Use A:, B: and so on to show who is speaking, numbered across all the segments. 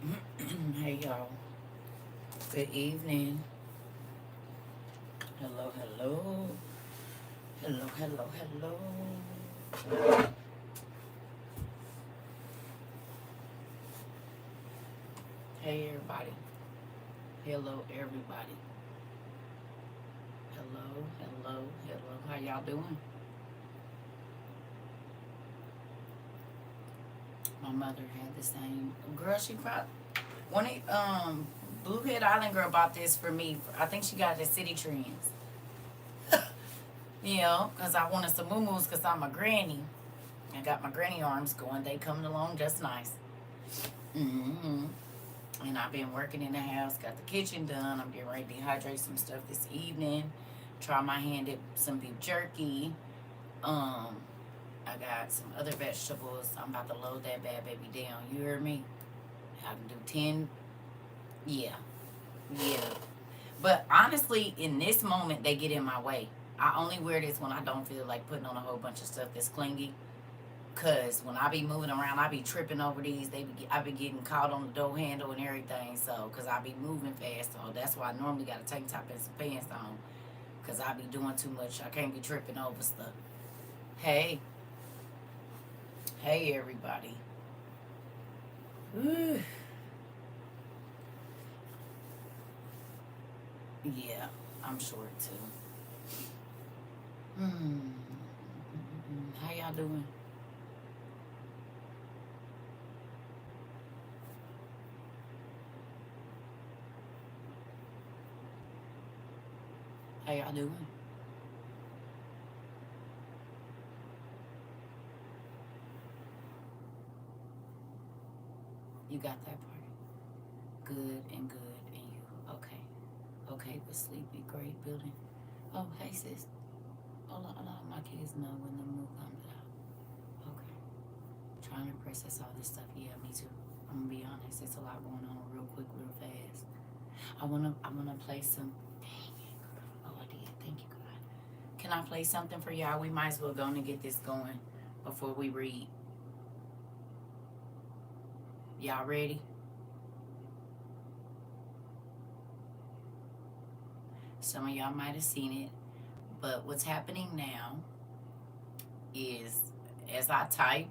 A: Hey y'all. Good evening. Hello, hello. Hello, hello, hello. Hey everybody. Hello everybody. Hello, hello, hello. How y'all doing? My mother had the same girl. She brought one of Bluehead Island girl bought this for me. I think she got it at City Trends. You know, cause I wanted some moo cause I'm a granny. I got my granny arms going. They coming along just nice. Mm-hmm. And I've been working in the house, got the kitchen done. I'm getting ready to dehydrate some stuff this evening. Try my hand at some beef jerky. Um, I got some other vegetables. I'm about to load that bad baby down. You heard me? I can do 10. Yeah, yeah. But honestly, in this moment, they get in my way. I only wear this when I don't feel like putting on a whole bunch of stuff that's clingy. Cause when I be moving around, I be tripping over these. I be getting caught on the door handle and everything. So, cause I be moving fast, so that's why I normally got a tank top and some pants on. Cause I be doing too much. I can't be tripping over stuff. Hey, hey, everybody. Whew. Yeah, I'm short too. Hmm. How y'all doing? How y'all doing? You got that part. Good and good and you. Okay. Okay, but sleepy, great building. Oh, hey sis. Hold on. My kids know when the move comes out. Okay. Trying to process all this stuff. Yeah, me too. I'm gonna be honest. It's a lot going on real quick, real fast. I wanna play some. Dang it, girl. Oh, I did. Thank you, God. Can I play something for y'all? We might as well go on and get this going before we read. Y'all ready? Some of y'all might have seen it, but what's happening now is as I type,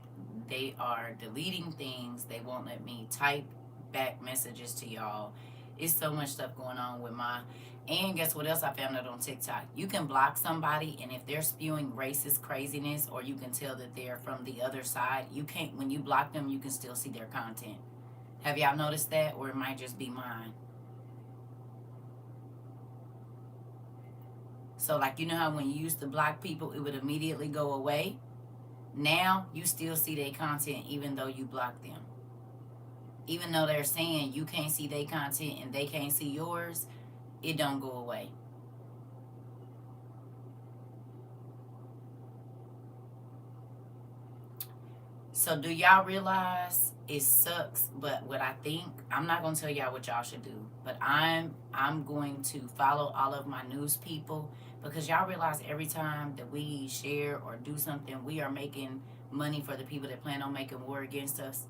A: they are deleting things. They won't let me type back messages to y'all. It's so much stuff going on with my. And guess what else I found out on TikTok? You can block somebody, and if they're spewing racist craziness, or you can tell that they're from the other side, you can't. When you block them, you can still see their content. Have y'all noticed that, or it might just be mine? So, like, you know how when you used to block people, it would immediately go away. Now you still see their content even though you block them. Even though they're saying you can't see their content and they can't see yours, it don't go away. So do y'all realize it sucks? But what I think, I'm not gonna tell y'all what y'all should do, but I'm going to follow all of my news people because y'all realize every time that we share or do something, we are making money for the people that plan on making war against us.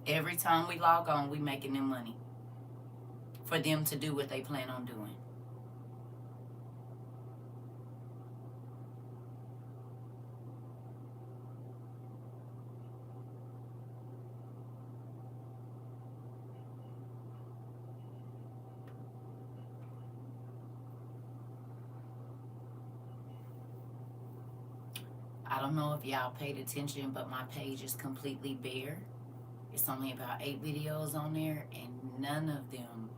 A: Every time we log on, we making them money for them to do what they plan on doing. I don't know if y'all paid attention, but my page is completely bare. It's only about 8 videos on there, and none of them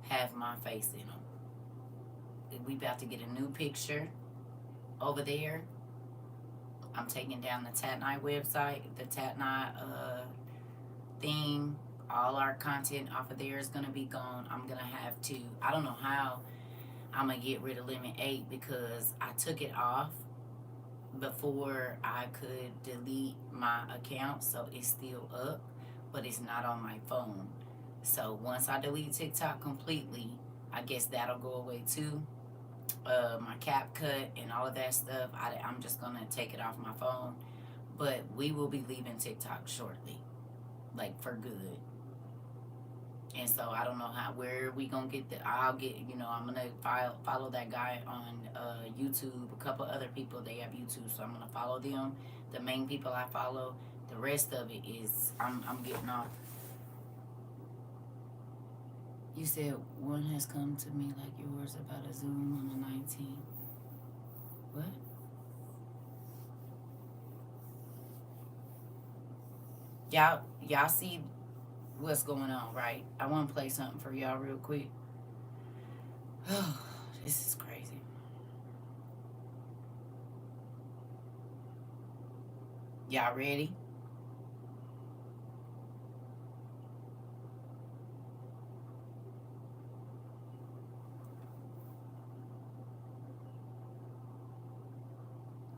A: have my face in them. We about to get a new picture over there. I'm taking down the Tat Night website, the Tat Night theme. All our content off of there is gonna be gone. I'm gonna have to. I don't know how I'm gonna get rid of Limit 8 because I took it off before I could delete my account, so it's still up, but it's not on my phone. So once I delete TikTok completely, I guess that'll go away too. My cap cut and all of that stuff. I'm just gonna take it off my phone. But we will be leaving TikTok shortly, like for good. And so I don't know where we gonna get the. I'll get, I'm gonna follow that guy on YouTube. A couple other people, they have YouTube, so I'm gonna follow them. The main people I follow. The rest of it is I'm getting off. You said one has come to me like yours about a Zoom on the 19th. What? Y'all see what's going on, right? I want to play something for y'all real quick. Oh, this is crazy. Y'all ready?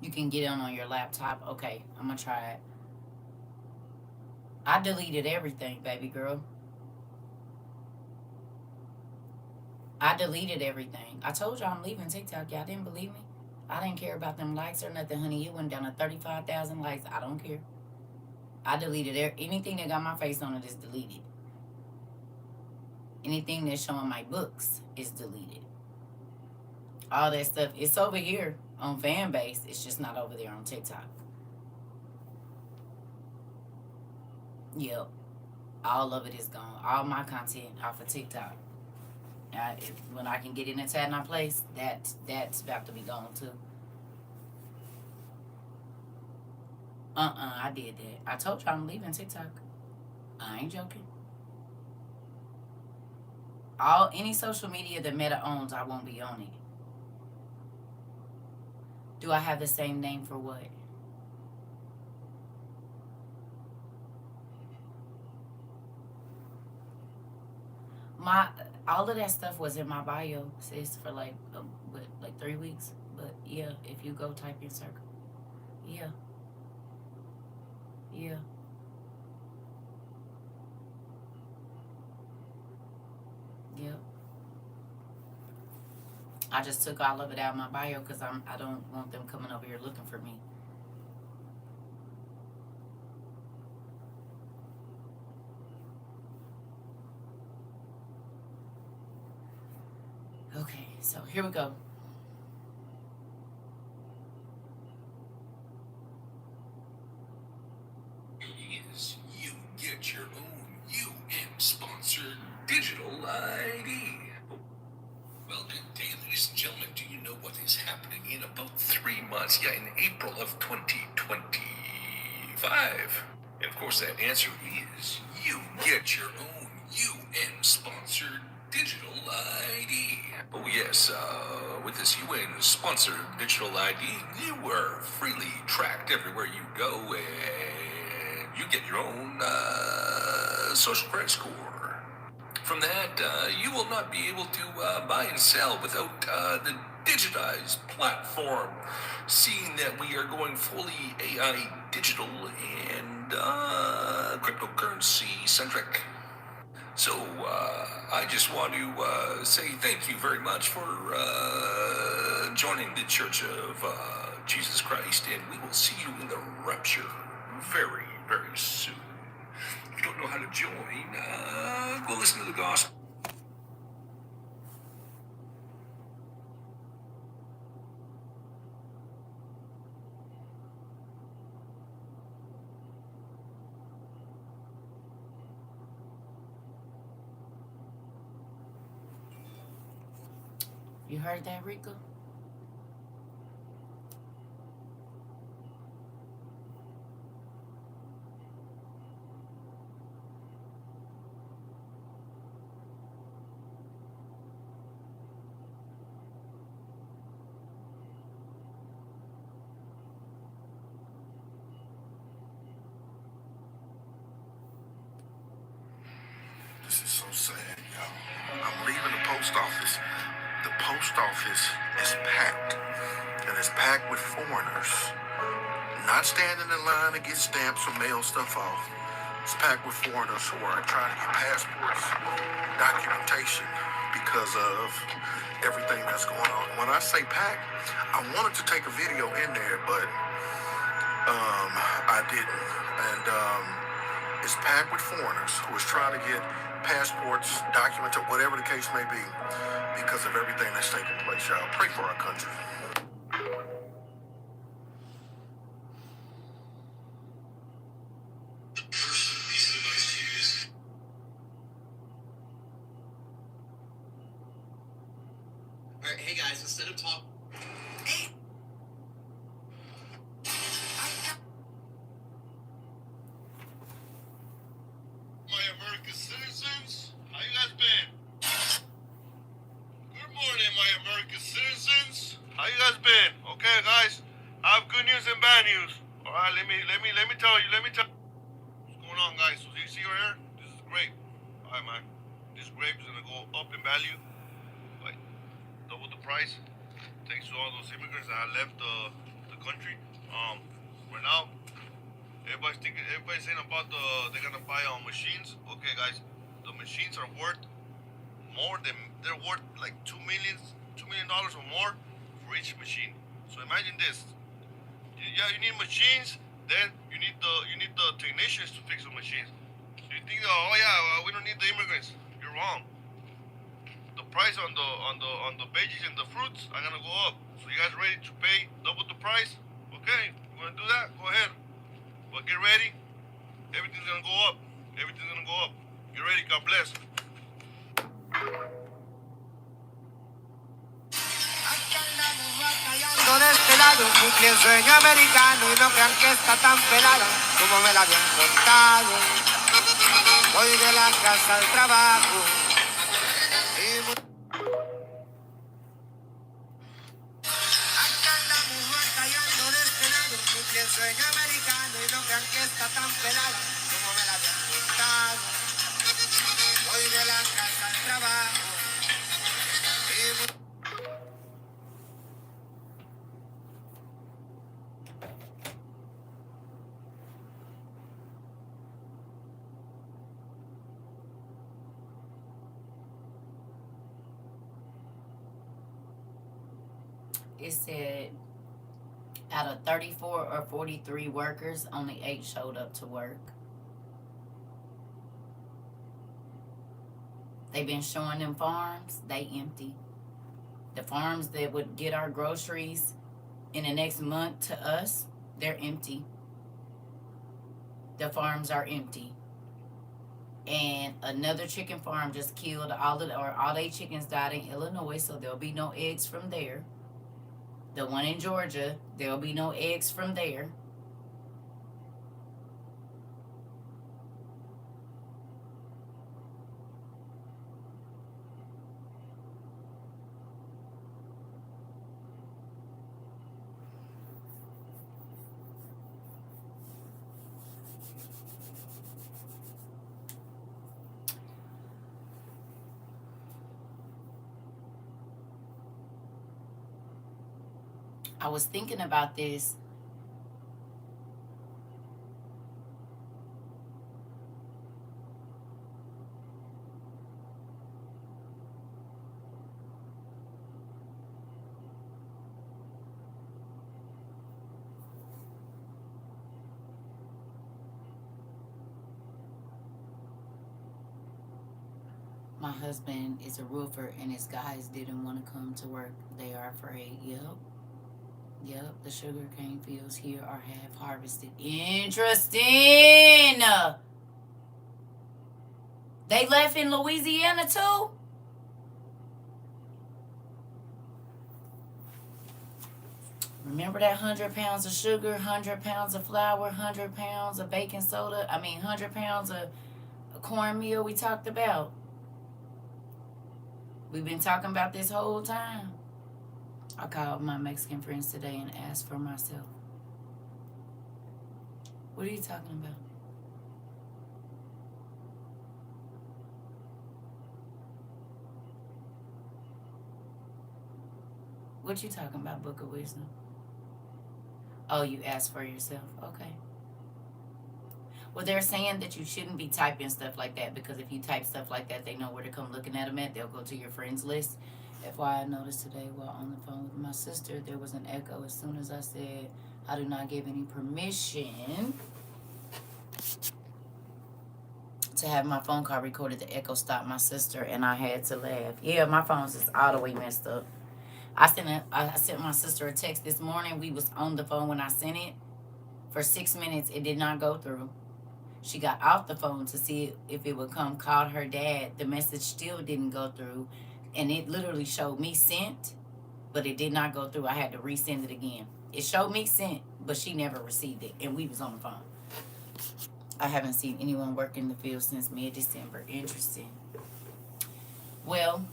A: You can get on your laptop. Okay, I'm gonna try it. I deleted everything, baby girl. I deleted everything. I told y'all I'm leaving TikTok. Y'all didn't believe me. I didn't care about them likes or nothing, honey. It went down to 35,000 likes. I don't care. I deleted anything that got my face on it is deleted. Anything that's showing my books is deleted. All that stuff, it's over here on fan base. It's just not over there on TikTok. Yep. All of it is gone. All my content off of TikTok. When I can get in a Tadna place, that's about to be gone too. I did that. I told you I'm leaving TikTok. I ain't joking. Any social media that Meta owns, I won't be on it. Do I have the same name for what? All of that stuff was in my bio, sis, for like 3 weeks. But yeah, if you go type in CERCA, yeah, yeah. Yep. I just took all of it out of my bio because I don't want them coming over here looking for me. Okay, so here we go.
B: Is you get your own UN sponsored digital ID. Well, good day, ladies and gentlemen. Do you know what is happening in about 3 months? Yeah, in April of 2025. And of course, that answer is you get your own UN sponsored digital ID. Oh, yes, with this UN sponsored digital ID, you are freely tracked everywhere you go, and you get your own social credit score. From that, you will not be able to buy and sell without the digitized platform, seeing that we are going fully AI digital and cryptocurrency centric. So I just want to say thank you very much for joining the Church of Jesus Christ, and we will see you in the rapture very, very soon. If you don't know how to join, go listen to the gospel.
A: You heard that, Rika?
B: This is so sad, y'all. I'm leaving the post office. The post office is packed, and it's packed with foreigners. Not standing in line to get stamps or mail stuff off. It's packed with foreigners who are trying to get passports, documentation.
C: transportation because of everything that's going on. When I say packed, I wanted to take a video in there, but I didn't. And it's packed with foreigners who is trying to get passports, documents, or whatever the case may be, because of everything that's taking place. Y'all pray for our country.
D: Alright, hey guys, instead of talk. Hey!
E: My American citizens, how you guys been? Good morning, my American citizens. How you guys been? Okay, guys, I have good news and bad news. All right, let me tell you. What's going on, guys? So you see right here? This is grape. All right, man. This grape is gonna go up in value, like double the price. Thanks to all those immigrants that have left the country. Right now, everybody's saying about they're gonna buy machines. Okay, guys, the machines are worth more than they're worth like $2 million or more for each machine. So imagine this. You need machines, then you need the technicians to fix the machines. So you think, we don't need the immigrants. You're wrong. The price on the veggies and the fruits are gonna go up. So you guys ready to pay double the price? Okay, you wanna do that? Go ahead. But get ready. Everything's gonna go up. Everything's gonna go up. Get ready. God bless.
F: De este lado, cumple el sueño americano y no crean que está tan pelada como me la habían contado. Voy de la casa al trabajo y acá andamos batallando de este lado, cumple el sueño americano y no crean que está tan pelada como me la habían contado. Voy de la casa al trabajo y
A: It said out of 34 or 43 workers, only 8 showed up to work. They've been showing them farms, they empty. The farms that would get our groceries in the next month to us, they're empty. The farms are empty. And another chicken farm just killed all their chickens died in Illinois, so there'll be no eggs from there. The one in Georgia, there'll be no eggs from there. I was thinking about this. My husband is a roofer and his guys didn't want to come to work. They are afraid. Yep, the sugar cane fields here are half harvested. Interesting. They left in Louisiana too? Remember that 100 pounds of sugar, 100 pounds of flour, 100 pounds of baking soda? 100 pounds of cornmeal we talked about? We've been talking about this whole time. I called my Mexican friends today and asked for myself. What are you talking about? What you talking about, Book of Wisdom? Oh, you asked for yourself. Okay. Well, they're saying that you shouldn't be typing stuff like that because if you type stuff like that, they know where to come looking at them at. They'll go to your friends list. FYI, I noticed today while on the phone with my sister, there was an echo as soon as I said, I do not give any permission to have my phone call recorded. The echo stopped my sister, and I had to laugh. Yeah, my phone's just all the way messed up. I sent my sister a text this morning. We was on the phone when I sent it. For 6 minutes, it did not go through. She got off the phone to see if it would come, called her dad. The message still didn't go through. And it literally showed me sent, but it did not go through. I had to resend it again. It showed me sent, but she never received it. And we was on the phone. I haven't seen anyone work in the field since mid-December. Interesting. Well,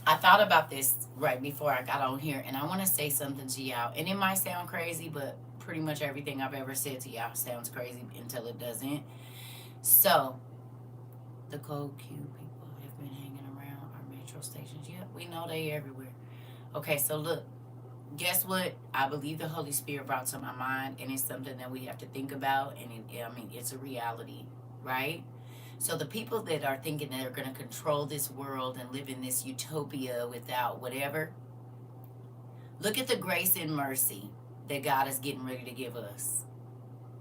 A: I thought about this right before I got on here, and I want to say something to y'all. And it might sound crazy, but pretty much everything I've ever said to y'all sounds crazy until it doesn't. So, the Code Q people have been hanging around our metro stations. Yep, we know they everywhere. Okay, so look. Guess what? I believe the Holy Spirit brought to my mind, and it's something that we have to think about, and it's a reality, right? So the people that are thinking that they're going to control this world and live in this utopia without whatever, look at the grace and mercy that God is getting ready to give us.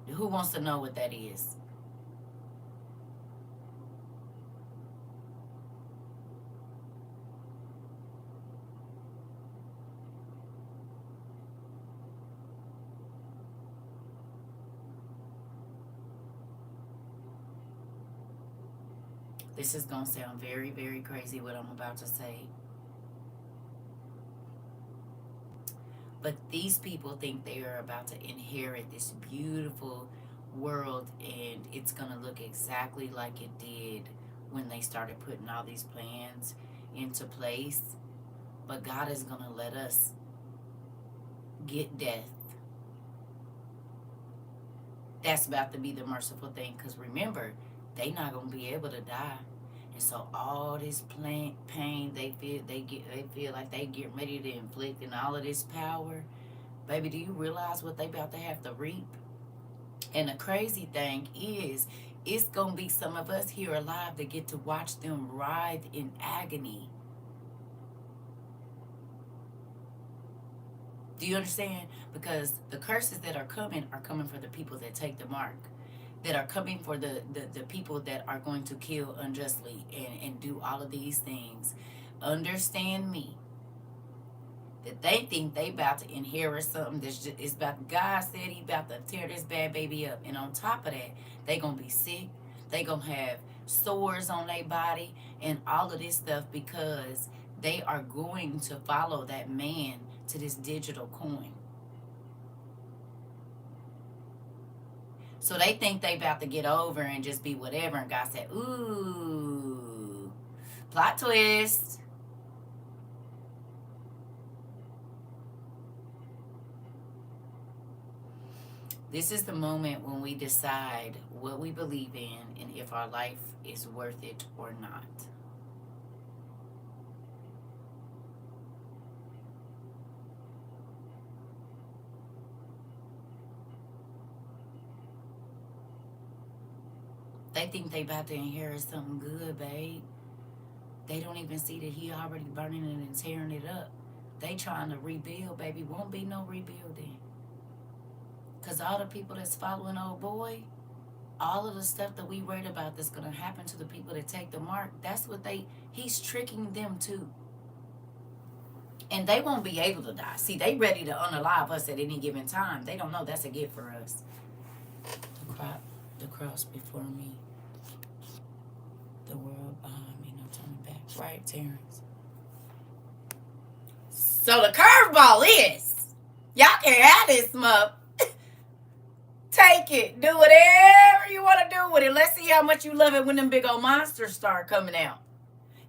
A: Who wants to know what that is? This is going to sound very, very crazy what I'm about to say. But these people think they are about to inherit this beautiful world, and it's going to look exactly like it did when they started putting all these plans into place. But God is going to let us get death. That's about to be the merciful thing, because remember, they not going to be able to die. And so all this pain they feel like they get ready to inflict, and all of this power, baby, do you realize what they about to have to reap? And the crazy thing is, it's going to be some of us here alive that get to watch them writhe in agony. Do you understand? Because the curses that are coming for the people that take the mark. That are coming for the people that are going to kill unjustly and do all of these things. Understand me. That they think they about to inherit something that's just, it's about, God said he about to tear this bad baby up. And on top of that, they going to be sick. They going to have sores on their body and all of this stuff because they are going to follow that man to this digital coin. So they think they about to get over and just be whatever. And God said, ooh, plot twist. This is the moment when we decide what we believe in and if our life is worth it or not. They think they about to inherit something good, babe. They don't even see that he already burning it and tearing it up. They trying to rebuild, baby. Won't be no rebuilding. Because all the people that's following old boy, all of the stuff that we read about that's going to happen to the people that take the mark, that's what he's tricking them to. And they won't be able to die. See, they ready to unalive us at any given time. They don't know that's a gift for us. The cross before me. The world behind me, no turning back. Right, Terrence? So the curveball is, y'all can have this mup. Take it. Do whatever you want to do with it. Let's see how much you love it when them big old monsters start coming out.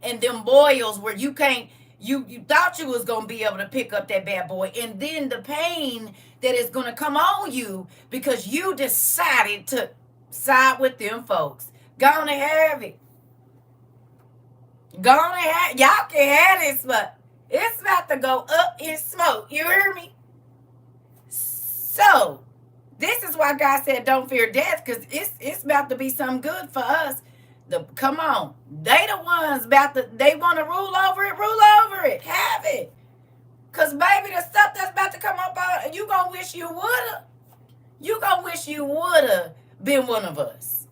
A: And them boils where you can't, you thought you was going to be able to pick up that bad boy. And then the pain that is going to come on you because you decided to side with them folks. Gonna have it. Gonna have, y'all can have this, but it's about to go up in smoke. You hear me? So, This is why God said don't fear death, because it's about to be something good for us. Come on. They the ones they want to rule over it. Have it. Because, baby, the stuff that's about to come up out, you going to wish you would have. You going to wish you would have been one of us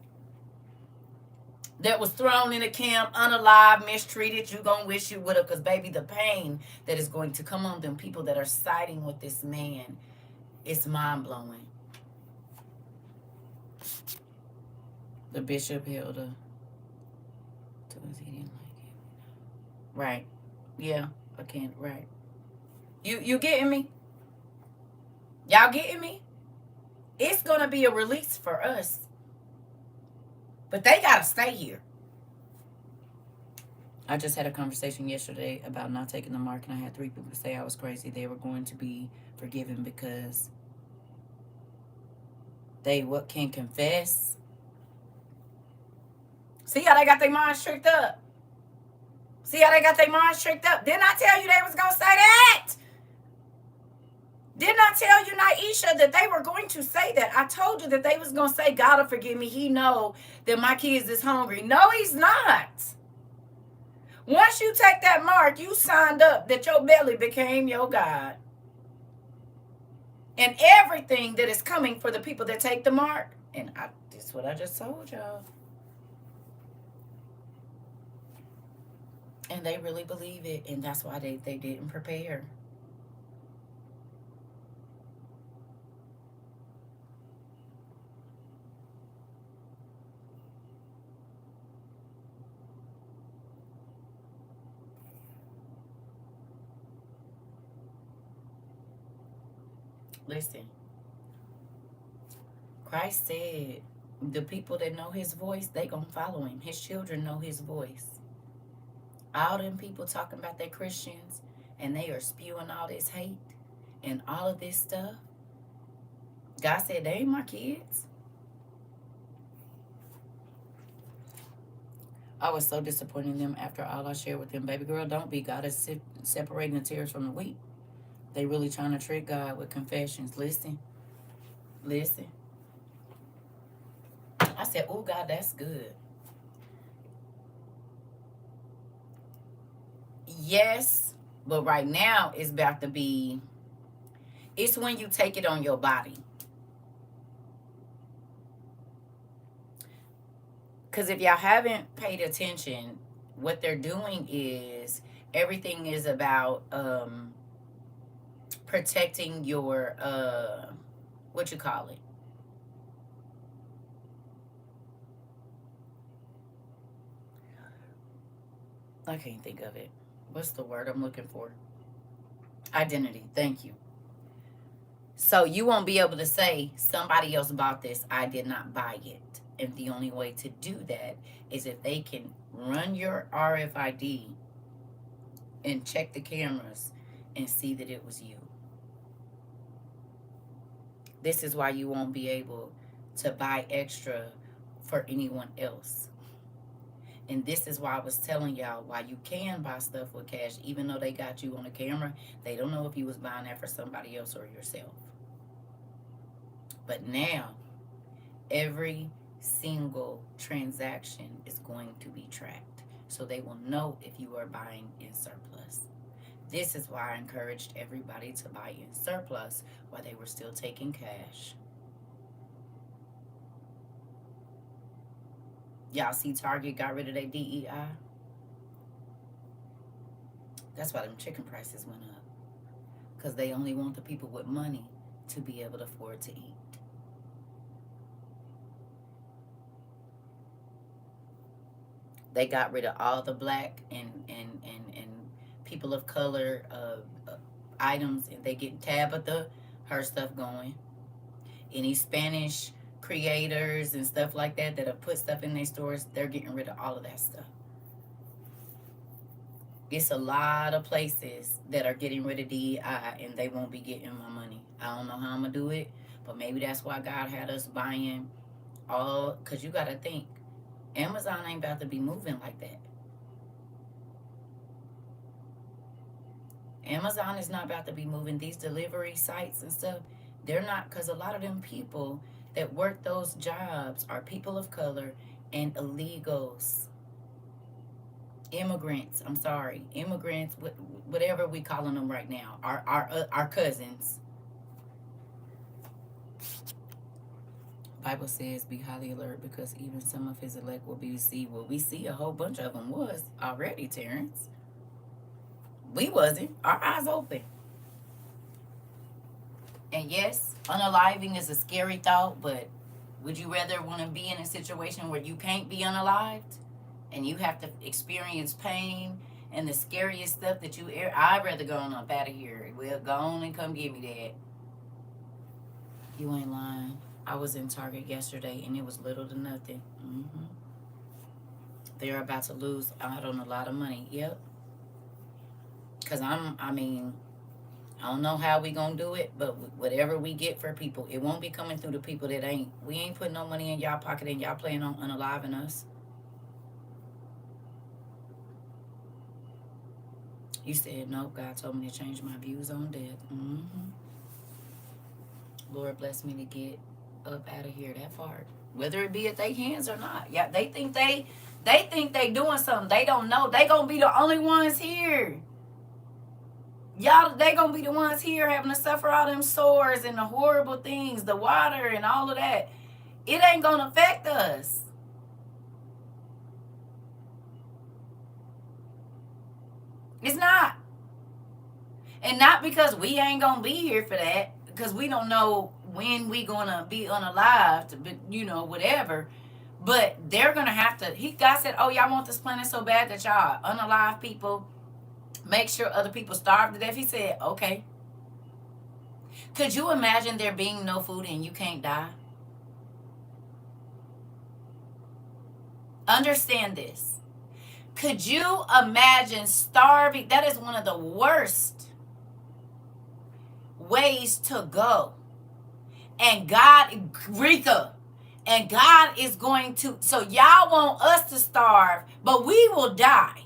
A: that was thrown in a camp, unalive, mistreated. You going to wish you would have, because, baby, the pain that is going to come on them people that are siding with this man is mind-blowing. The bishop held a... He didn't like it. Right. Yeah, I can't. Right. You getting me? Y'all getting me? It's going to be a release for us. But they got to stay here. I just had a conversation yesterday about not taking the mark, and I had 3 people say I was crazy. They were going to be forgiven because they can confess. See how they got their minds tricked up? See how they got their minds tricked up? Didn't I tell you they was going to say that? Didn't I tell you, Naisha, that they were going to say that? I told you that they was going to say, God will forgive me. He know that my kids is hungry. No, he's not. Once you take that mark, you signed up that your belly became your God. And everything that is coming for the people that take the mark. And that's what I just told y'all. And they really believe it. And that's why they didn't prepare. Listen, Christ said the people that know his voice, they gonna follow him. His children know his voice. All them people talking about they Christians and they are spewing all this hate and all of this stuff. God said, they ain't my kids. I was so disappointed in them after all I shared with them. Baby girl, don't be. God is separating the tares from the wheat. They really trying to trick God with confessions. Listen. I said, oh, God, that's good. Yes, but right now it's about to be, it's when you take it on your body. Because if y'all haven't paid attention, what they're doing is everything is about protecting your, what you call it? I can't think of it. What's the word I'm looking for? Identity. Thank you. So you won't be able to say somebody else bought this. I did not buy it. And the only way to do that is if they can run your RFID and check the cameras and see that it was you. This is why you won't be able to buy extra for anyone else. And this is why I was telling y'all why you can buy stuff with cash, even though they got you on the camera. They don't know if you was buying that for somebody else or yourself. But now, every single transaction is going to be tracked. So they will know if you are buying in surplus. This is why I encouraged everybody to buy in surplus while they were still taking cash. Y'all see Target got rid of their DEI? That's why them chicken prices went up. Because they only want the people with money to be able to afford to eat. They got rid of all the black and people of color items, and they get Tabitha, her stuff going. Any Spanish creators and stuff like that have put stuff in their stores, they're getting rid of all of that stuff. It's a lot of places that are getting rid of DEI, and they won't be getting my money. I don't know how I'm going to do it, but maybe that's why God had us buying all, because you got to think, Amazon ain't about to be moving like that. Amazon is not about to be moving. These delivery sites and stuff, They're not, because a lot of them people that work those jobs are people of color and illegals, immigrants. I'm sorry, immigrants, whatever we calling them right now, our cousins. Bible says, "Be highly alert, because even some of His elect will be deceived." Well, we see a whole bunch of them was already, Terrence. We wasn't. Our eyes open. And yes, unaliving is a scary thought, but would you rather want to be in a situation where you can't be unalived and you have to experience pain and the scariest stuff that you ever? I'd rather go on up out of here. Well, go on and come get me that. You ain't lying. I was in Target yesterday and it was little to nothing. They're about to lose out on a lot of money. Yep. Because I don't know how we gonna do it, but whatever we get for people, it won't be coming through the people that ain't. We ain't putting no money in y'all pocket and y'all playing on unaliving us. You said, "Nope, God told me to change my views on death." Lord bless me to get up out of here that far. Whether it be at their hands or not. Yeah, they think they doing something. They don't know. They gonna be the only ones here. Y'all, they gonna be the ones here having to suffer all them sores and the horrible things, the water and all of that. It ain't gonna affect us. It's not. And not because we ain't gonna be here for that, because we don't know when we gonna be unalived, but whatever. But they're gonna have to. God said, "Oh, y'all want this planet so bad that y'all unalive people, make sure other people starve to death." He said, "Okay." Could you imagine there being no food and you can't die? Understand this. Could you imagine starving? That is one of the worst ways to go. And God, Rika, and God is going to, so y'all want us to starve, but we will die.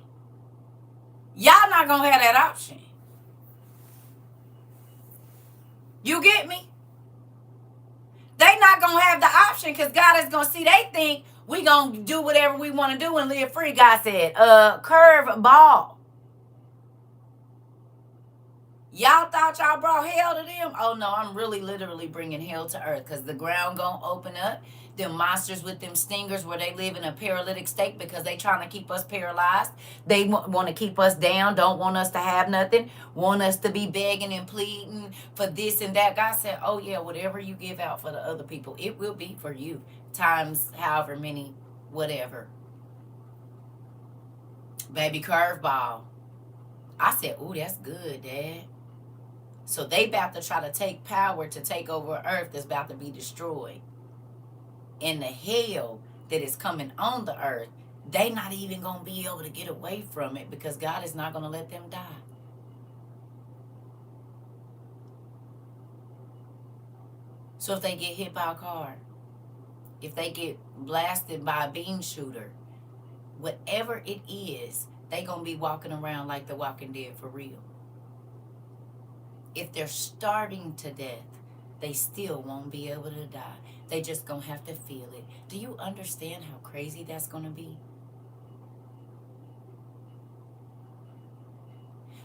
A: Y'all not going to have that option. You get me? They not going to have the option, because God is going to see, they think we going to do whatever we want to do and live free. God said, curve ball. Y'all thought y'all brought hell to them? Oh no, I'm really literally bringing hell to earth, because the ground gonna open up. Them monsters with them stingers, where they live in a paralytic state because they trying to keep us paralyzed. They want to keep us down, don't want us to have nothing, want us to be begging and pleading for this and that. God said, "Oh yeah, whatever you give out for the other people, it will be for you, times however many, whatever." Baby, curveball. I said, "Ooh, that's good, Dad." So they about to try to take power to take over earth that's about to be destroyed. And the hell that is coming on the earth, they not even going to be able to get away from it, because God is not going to let them die. So if they get hit by a car, if they get blasted by a bean shooter, whatever it is, they going to be walking around like the Walking Dead for real. If they're starving to death, they still won't be able to die. They just gonna have to feel it. Do you understand how crazy that's gonna be?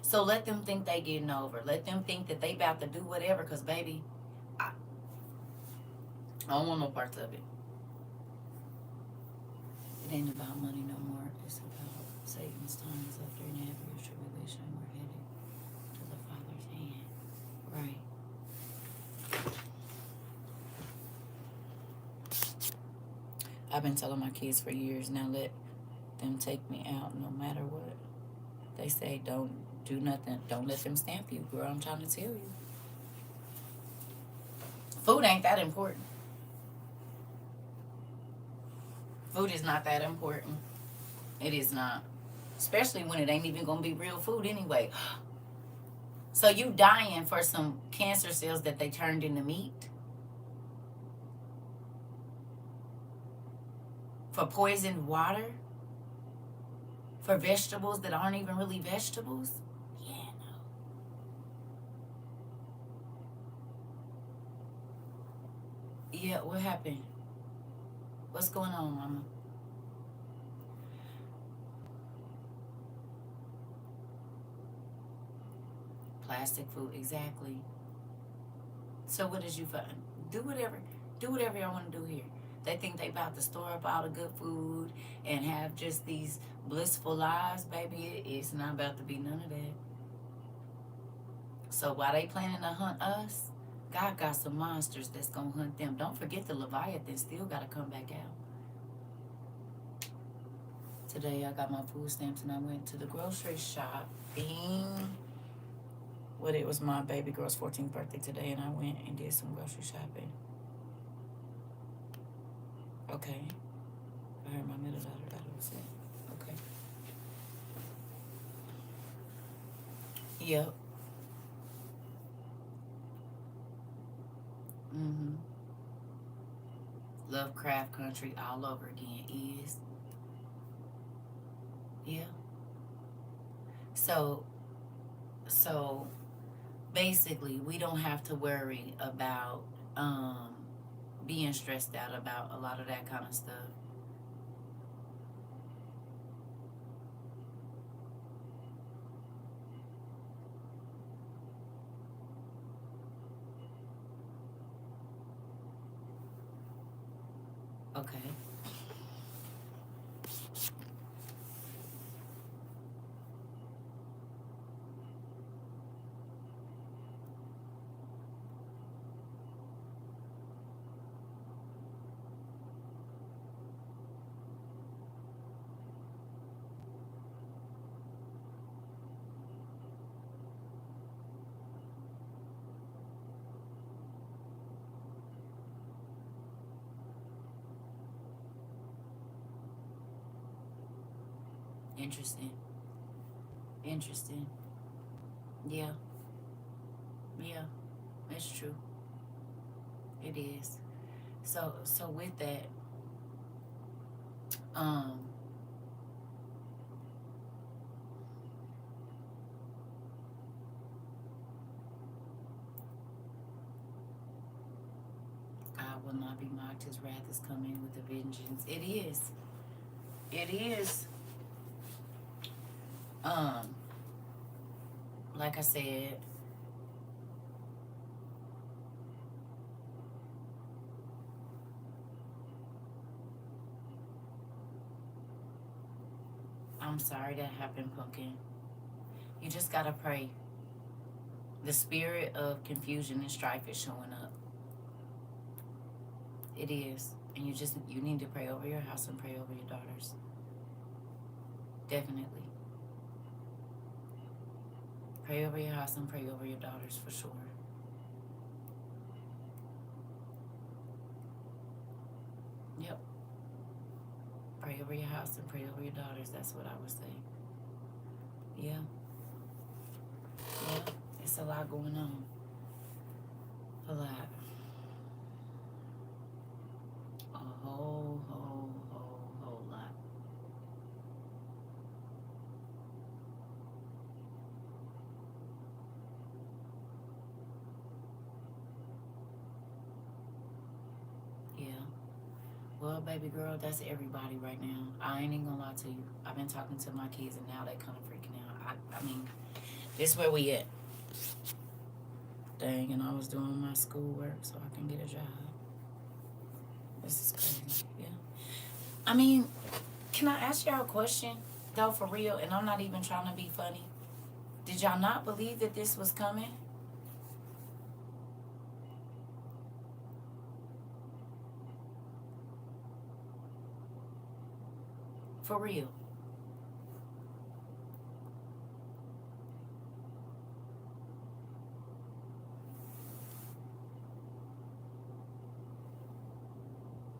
A: So let them think they getting over. Let them think that they about to do whatever, because baby, I don't want no parts of it. It ain't about money no more. It's about Satan's times of 3.5 years tribulation. We're headed to the Father's hand. Right. I've been telling my kids for years now, let them take me out no matter what. They say don't do nothing. Don't let them stamp you. Girl, I'm trying to tell you. Food ain't that important. Food is not that important. It is not. Especially when it ain't even going to be real food anyway. So you dying for some cancer cells that they turned into meat? For poisoned water? For vegetables that aren't even really vegetables? Yeah, no. Yeah, what happened? What's going on, Mama? Plastic food, exactly. So what did you find? Do whatever, do whatever y'all want to do here. They think they about to store up all the good food and have just these blissful lives, baby. It's not about to be none of that. So while they planning to hunt us, God got some monsters that's gonna hunt them. Don't forget the Leviathan still gotta come back out. Today I got my food stamps and I went to the grocery shopping. Well, it was my baby girl's 14th birthday today, and I went and did some grocery shopping. Okay. I heard my middle daughter was it. Okay. Yep. Mm-hmm. Lovecraft Country all over again is. Yeah. So so basically we don't have to worry about being stressed out about a lot of that kind of stuff. Okay. Interesting. Interesting. Yeah. Yeah. It's true. It is. So with that, um, God will not be mocked. His wrath is coming with a vengeance. It is. It is. Um, like I said, I'm sorry that happened, Pumpkin. You just gotta pray. The spirit of confusion and strife is showing up. It is. And you need to pray over your house and pray over your daughters. Definitely. Pray over your house and pray over your daughters for sure. Yep. Pray over your house and pray over your daughters. That's what I would say. Yeah. Yeah. It's a lot going on. A lot. A whole lot. Yeah. Well, baby girl, that's everybody right now. I ain't even gonna lie to you. I've been talking to my kids and now they kind of freaking out. I mean, this where we at. Dang, and I was doing my schoolwork so I can get a job. This is crazy. Yeah. I mean, can I ask y'all a question? Though, for real, and I'm not even trying to be funny. Did y'all not believe that this was coming? For real.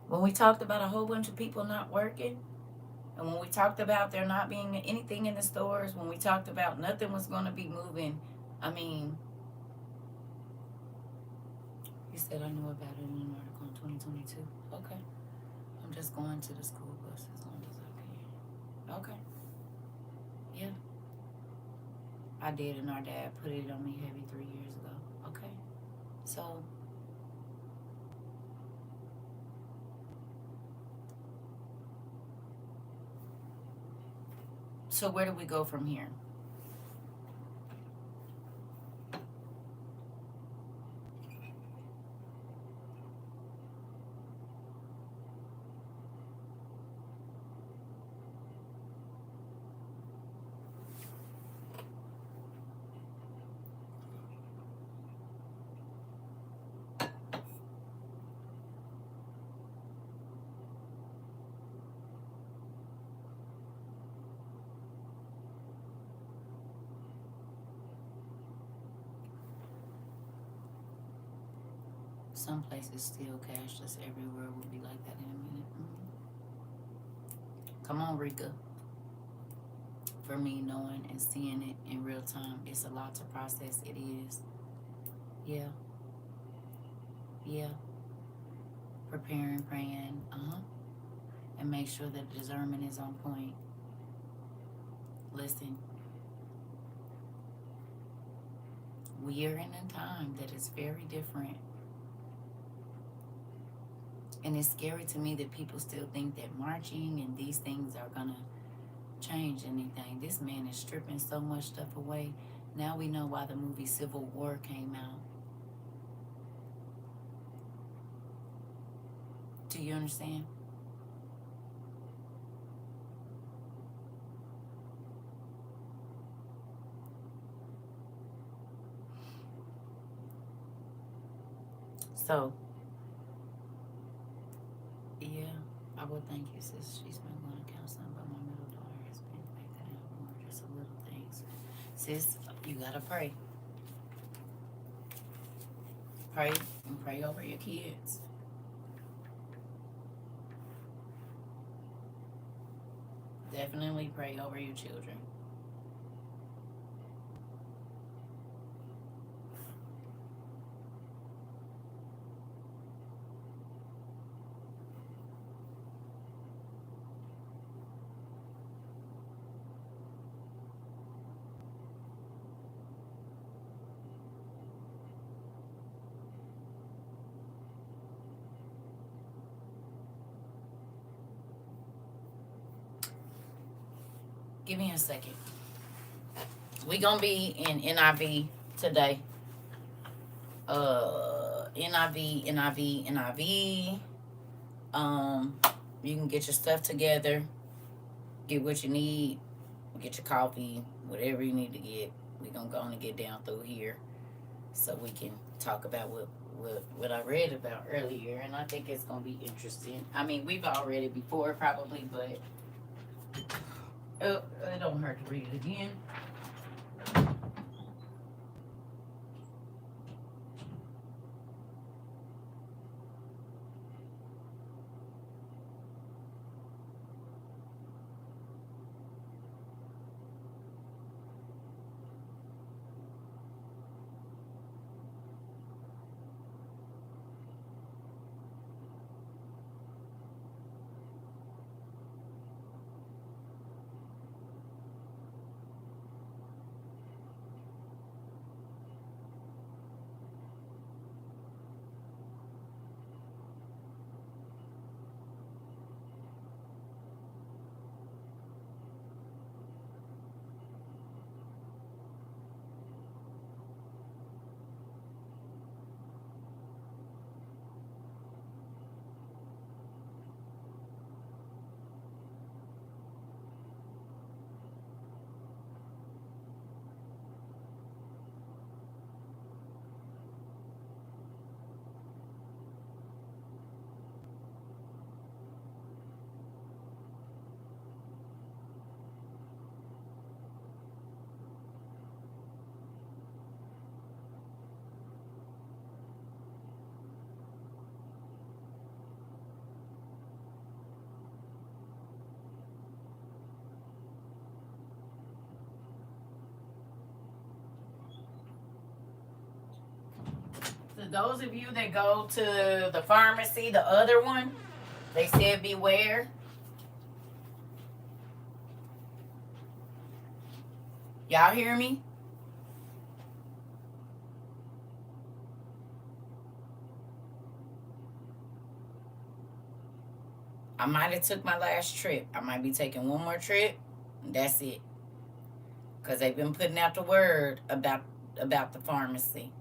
A: When we talked about a whole bunch of people not working, and when we talked about there not being anything in the stores, when we talked about nothing was going to be moving, I mean, you said I knew about it in an article in 2022. Okay. I'm just going to the school bus as long as I can. Okay. Yeah. I did, and our dad put it on me heavy 3 years ago. Okay. So, So where do we go from here? Some places still cashless. Everywhere will be like that in a minute. Come on, Rika. For me, knowing and seeing it in real time, it's a lot to process. It is. Yeah. Yeah. Preparing, praying. And make sure that the discernment is on point. Listen. We are in a time that is very different. And it's scary to me that people still think that marching and these things are going to change anything. This man is stripping so much stuff away. Now we know why the movie Civil War came out. Do you understand? So, yeah, I would thank you, sis. She's been going to counseling, but my middle daughter has been acting out more, just little things. Sis, you gotta pray. Pray and pray over your kids. Definitely pray over your children. Give me a second. We gonna be in NIV today. NIV. You can get your stuff together. Get what you need. Get your coffee. Whatever you need to get. We gonna go on and get down through here, so we can talk about what I read about earlier, and I think it's gonna be interesting. I mean, we've all read it before, probably, but it don't hurt to read it again. To those of you that go to the pharmacy, the other one, they said beware. Y'all hear me? I might have took my last trip. I might be taking one more trip. That's it. because they've been putting out the word about the pharmacy.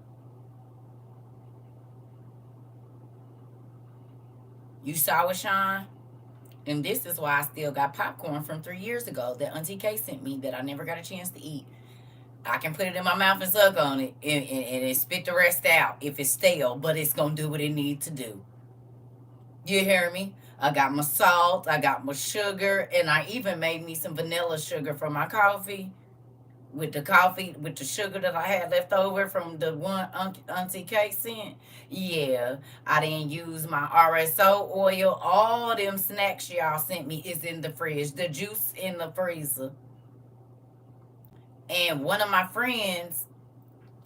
A: You saw it, Sean? And this is why I still got popcorn from 3 years ago that Auntie K sent me that I never got a chance to eat. I can put it in my mouth and suck on it and spit the rest out if it's stale, but it's going to do what it needs to do. You hear me? I got my salt, I got my sugar, and I even made me some vanilla sugar for my coffee. With the sugar that I had left over from the one Auntie K sent. Yeah, I didn't use my RSO oil. All them snacks y'all sent me is in the fridge. The juice in the freezer. And one of my friends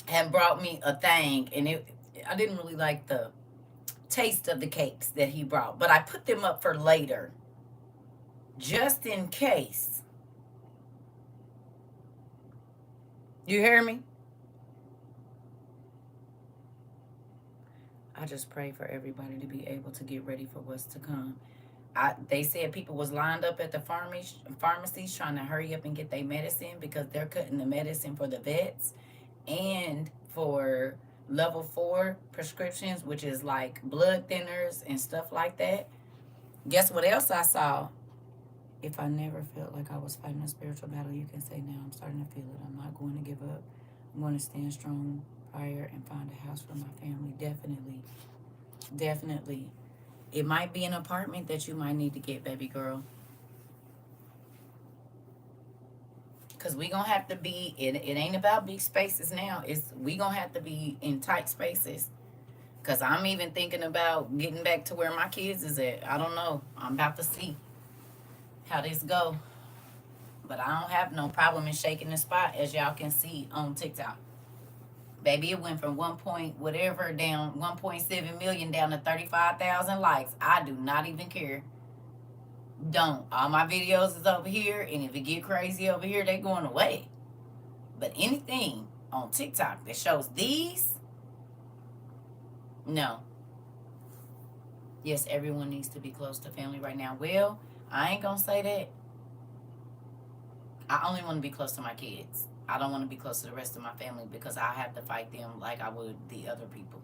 A: had brought me a thing, and I didn't really like the taste of the cakes that he brought, but I put them up for later, just in case. You hear me? I just pray for everybody to be able to get ready for what's to come. They said people was lined up at the pharmacies trying to hurry up and get their medicine because they're cutting the medicine for the vets and for level 4 prescriptions, which is like blood thinners and stuff like that. Guess what else I saw? If I never felt like I was fighting a spiritual battle, you can say now I'm starting to feel it. I'm not going to give up. I'm going to stand strong, prayer, and find a house for my family. Definitely. Definitely. It might be an apartment that you might need to get, baby girl. Because we going to have to be, it ain't about big spaces now. We going to have to be in tight spaces. Because I'm even thinking about getting back to where my kids is at. I don't know. I'm about to see how this go. But I don't have no problem in shaking the spot, as y'all can see on TikTok. Baby, it went from 1.7 million down to 35,000 likes. I do not even care. Don't. All my videos is over here, and if it get crazy over here, they going away. But anything on TikTok that shows these, no. Yes, everyone needs to be close to family right now. Well, I ain't gonna say that. I only want to be close to my kids. I don't want to be close to the rest of my family because I have to fight them like I would the other people.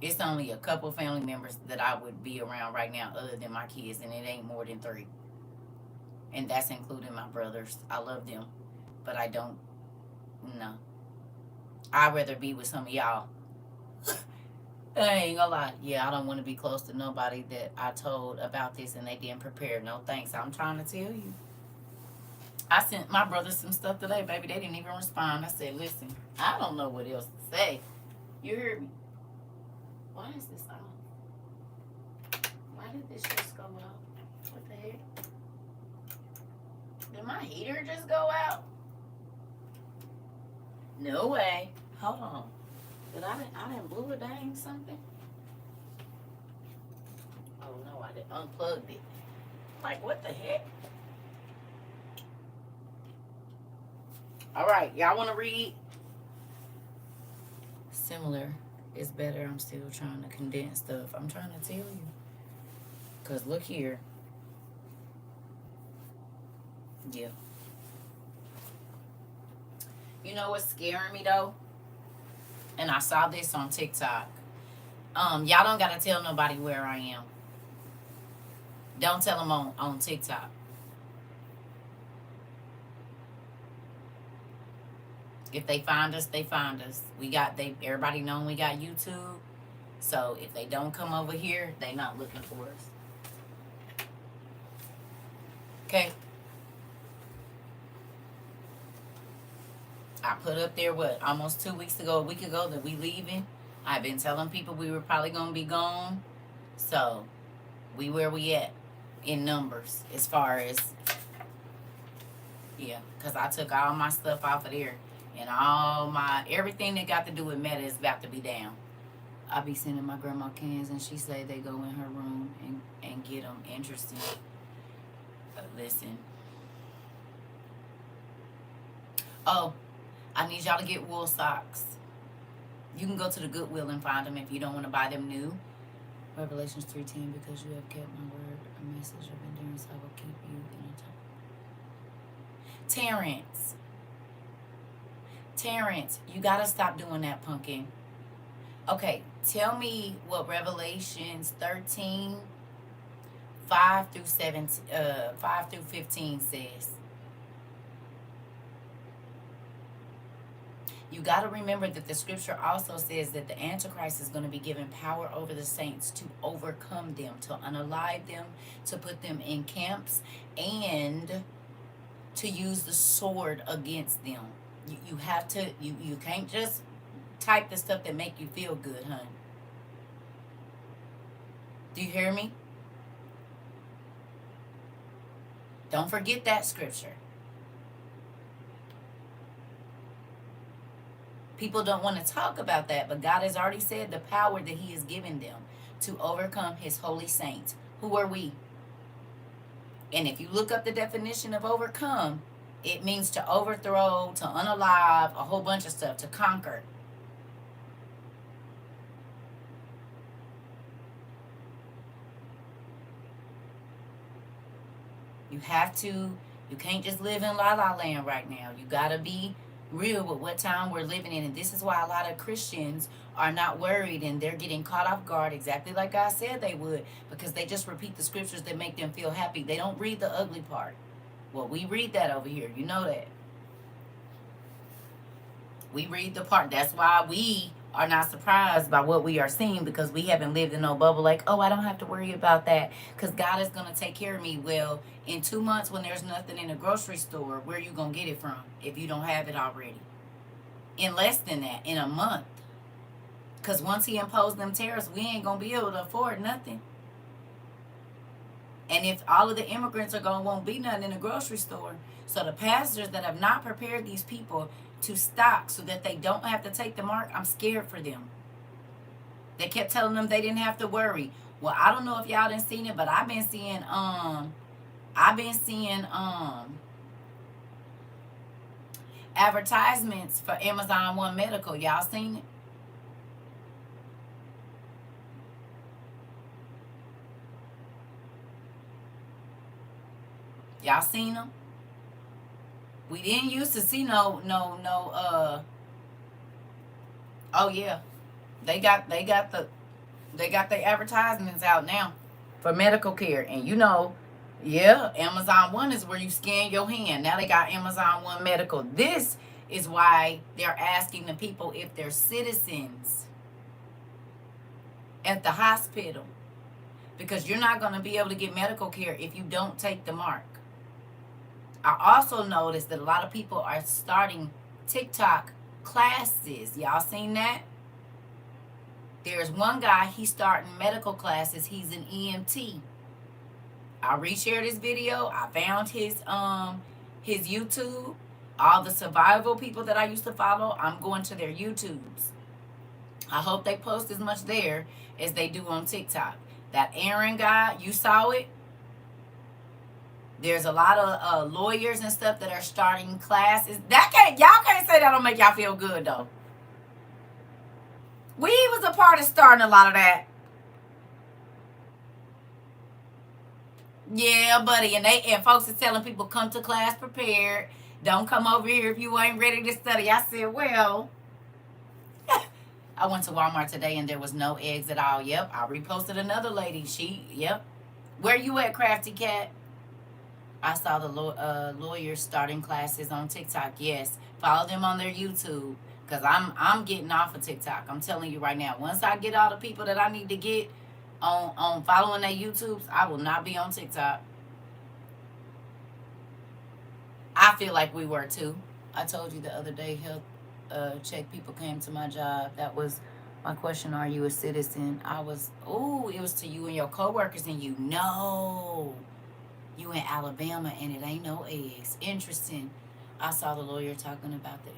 A: It's only a couple family members that I would be around right now other than my kids, and it ain't more than 3. And that's including my brothers. I love them, but I don't, no. I'd rather be with some of y'all. I ain't gonna lie. Yeah, I don't want to be close to nobody that I told about this and they didn't prepare. No thanks. I'm trying to tell you. I sent my brothers some stuff today, baby. They didn't even respond. I said, listen, I don't know what else to say. You heard me. Why is this off? Why did this just go out? What the heck? Did my heater just go out? No way. Hold on. I didn't blew it dang something? Oh no, I didn't unplugged it. Like what the heck? Alright, y'all wanna read? Similar is better. I'm still trying to condense stuff. I'm trying to tell you. Cause look here. Yeah. You know what's scaring me though? And I saw this on TikTok. Y'all don't gotta tell nobody where I am. Don't tell them on TikTok. If they find us, they find us. Everybody know we got YouTube. So if they don't come over here, they not looking for us. Okay. I put up there, almost 2 weeks ago, a week ago, that we leaving. I've been telling people we were probably going to be gone. So, where we at in numbers as far as, yeah, because I took all my stuff off of there. And everything that got to do with Meta is about to be down. I'll be sending my grandma cans, and she say they go in her room and get them. Interesting. Listen. Oh. I need y'all to get wool socks. You can go to the Goodwill and find them if you don't want to buy them new. Revelations 3:10, because you have kept my word, a message of endurance Terrence, you got to stop doing that, pumpkin. Okay, tell me what Revelations 13, 5 through 15 says. You got to remember that the scripture also says that the Antichrist is going to be given power over the saints to overcome them, to unalive them, to put them in camps, and to use the sword against them. You have to, you can't just type the stuff that make you feel good, hun. Do you hear me? Don't forget that scripture. People don't want to talk about that, but God has already said the power that he has given them to overcome his holy saints. Who are we? And if you look up the definition of overcome, it means to overthrow, to unalive, a whole bunch of stuff, to conquer. You have to, you can't just live in la la land right now. You got to be real with what time we're living in. And this is why a lot of Christians are not worried and they're getting caught off guard exactly like God said they would, because they just repeat the scriptures that make them feel happy. They don't read the ugly part. Well, we read that over here. You know that. We read the part. That's why we are not surprised by what we are seeing, because we haven't lived in no bubble like, oh, I don't have to worry about that because God is going to take care of me. Well, in 2 months when there's nothing in the grocery store, where are you going to get it from if you don't have it already? In less than that, in a month. Because once he imposed them tariffs, we ain't going to be able to afford nothing. And if all of the immigrants are going, won't be nothing in the grocery store. So the pastors that have not prepared these people to stock so that they don't have to take the mark, I'm scared for them. They kept telling them they didn't have to worry. Well, I don't know if y'all done seen it, but I've been seeing advertisements for Amazon One Medical. Y'all seen it? Y'all seen them? We didn't used to see no oh yeah. They got the advertisements out now for medical care. And you know, yeah, Amazon One is where you scan your hand. Now they got Amazon One Medical. This is why they're asking the people if they're citizens at the hospital, because you're not going to be able to get medical care if you don't take the mark. I also noticed that a lot of people are starting TikTok classes. Y'all seen that? There's one guy, he's starting medical classes. He's an EMT. I reshared his video. I found his YouTube. All the survival people that I used to follow, I'm going to their YouTubes. I hope they post as much there as they do on TikTok. That Aaron guy, you saw it? There's a lot of lawyers and stuff that are starting classes. Y'all can't say that don't make y'all feel good though. We was a part of starting a lot of that. Yeah, buddy, and folks is telling people come to class prepared. Don't come over here if you ain't ready to study. I said, well, I went to Walmart today and there was no eggs at all. Yep, I reposted another lady. Yep. Where you at, Crafty Cat? I saw the lawyers starting classes on TikTok. Yes, follow them on their YouTube, because I'm getting off of TikTok. I'm telling you right now. Once I get all the people that I need to get on following their YouTubes, I will not be on TikTok. I feel like we were too. I told you the other day, health check people came to my job. That was my question. Are you a citizen? It was to you and your coworkers, and you know. You in Alabama and it ain't no eggs. Interesting. I saw the lawyer talking about that.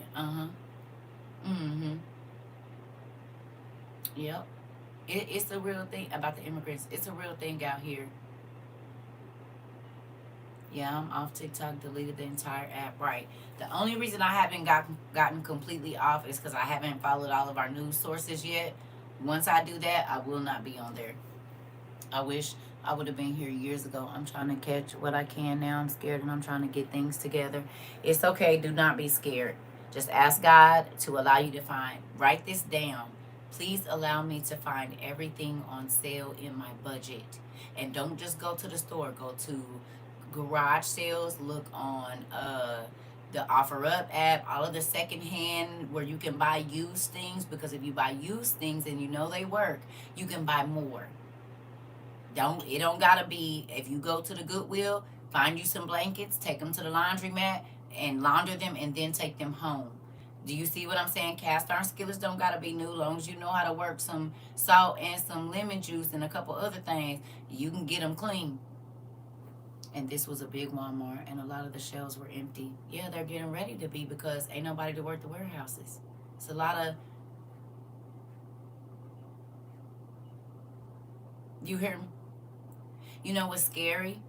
A: Yep. It's a real thing about the immigrants. It's a real thing out here. Yeah, I'm off TikTok, deleted the entire app. Right. The only reason I haven't gotten completely off is because I haven't followed all of our news sources yet. Once I do that, I will not be on there. I wish I would have been here years ago. I'm trying to catch what I can now. I'm scared and I'm trying to get things together. It's okay. Do not be scared. Just ask God to allow you to find. Write this down. Please allow me to find everything on sale in my budget. And don't just go to the store. Go to garage sales. Look on the OfferUp app, all of the secondhand where you can buy used things, because if you buy used things and you know they work, you can buy more. It don't gotta be, if you go to the Goodwill, find you some blankets, take them to the laundromat and launder them and then take them home. Do you see what I'm saying? Cast iron skillets don't gotta be new. As long as you know how to work some salt and some lemon juice and a couple other things, you can get them clean. And this was a big Walmart and a lot of the shelves were empty. Yeah, they're getting ready to be because ain't nobody to work the warehouses. It's a lot of, you hear me? You know what's scary?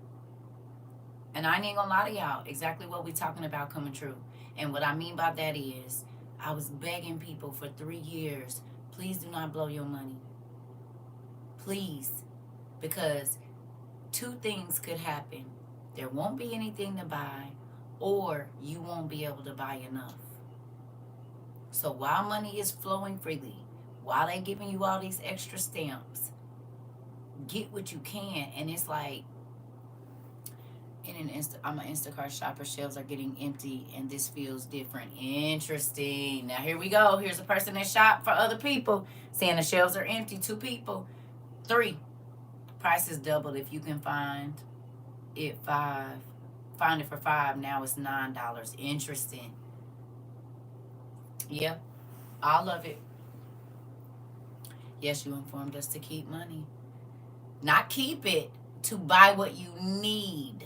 A: And I ain't gonna lie to y'all, exactly what we talking about coming true. And what I mean by that is, I was begging people for 3 years, please do not blow your money. Please. Because 2 things could happen. There won't be anything to buy, or you won't be able to buy enough. So while money is flowing freely, while they giving you all these extra stamps, get what you can. And it's like, I'm an Instacart shopper. Shelves are getting empty, and this feels different. Interesting. Now here we go. Here's a person that shop for other people, saying the shelves are empty. 2 people. 3. Prices doubled. If you can find it for $5. Now it's $9. Interesting. Yep, all of it. Yes, you informed us to keep money. Not keep it, to buy what you need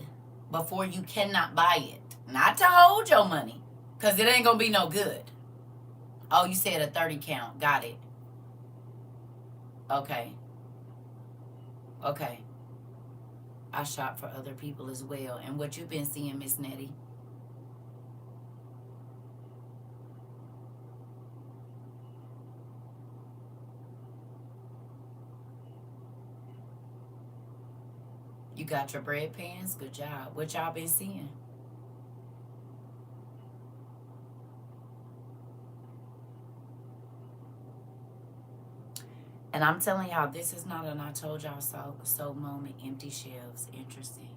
A: before you cannot buy it. Not to hold your money, because it ain't going to be no good. Oh, you said a 30 count. Got it. Okay. Okay. I shop for other people as well. And what you've been seeing, Miss Nettie? You got your bread pans? Good job. What y'all been seeing? And I'm telling y'all, this is not an I told y'all so moment. Empty shelves. Interesting.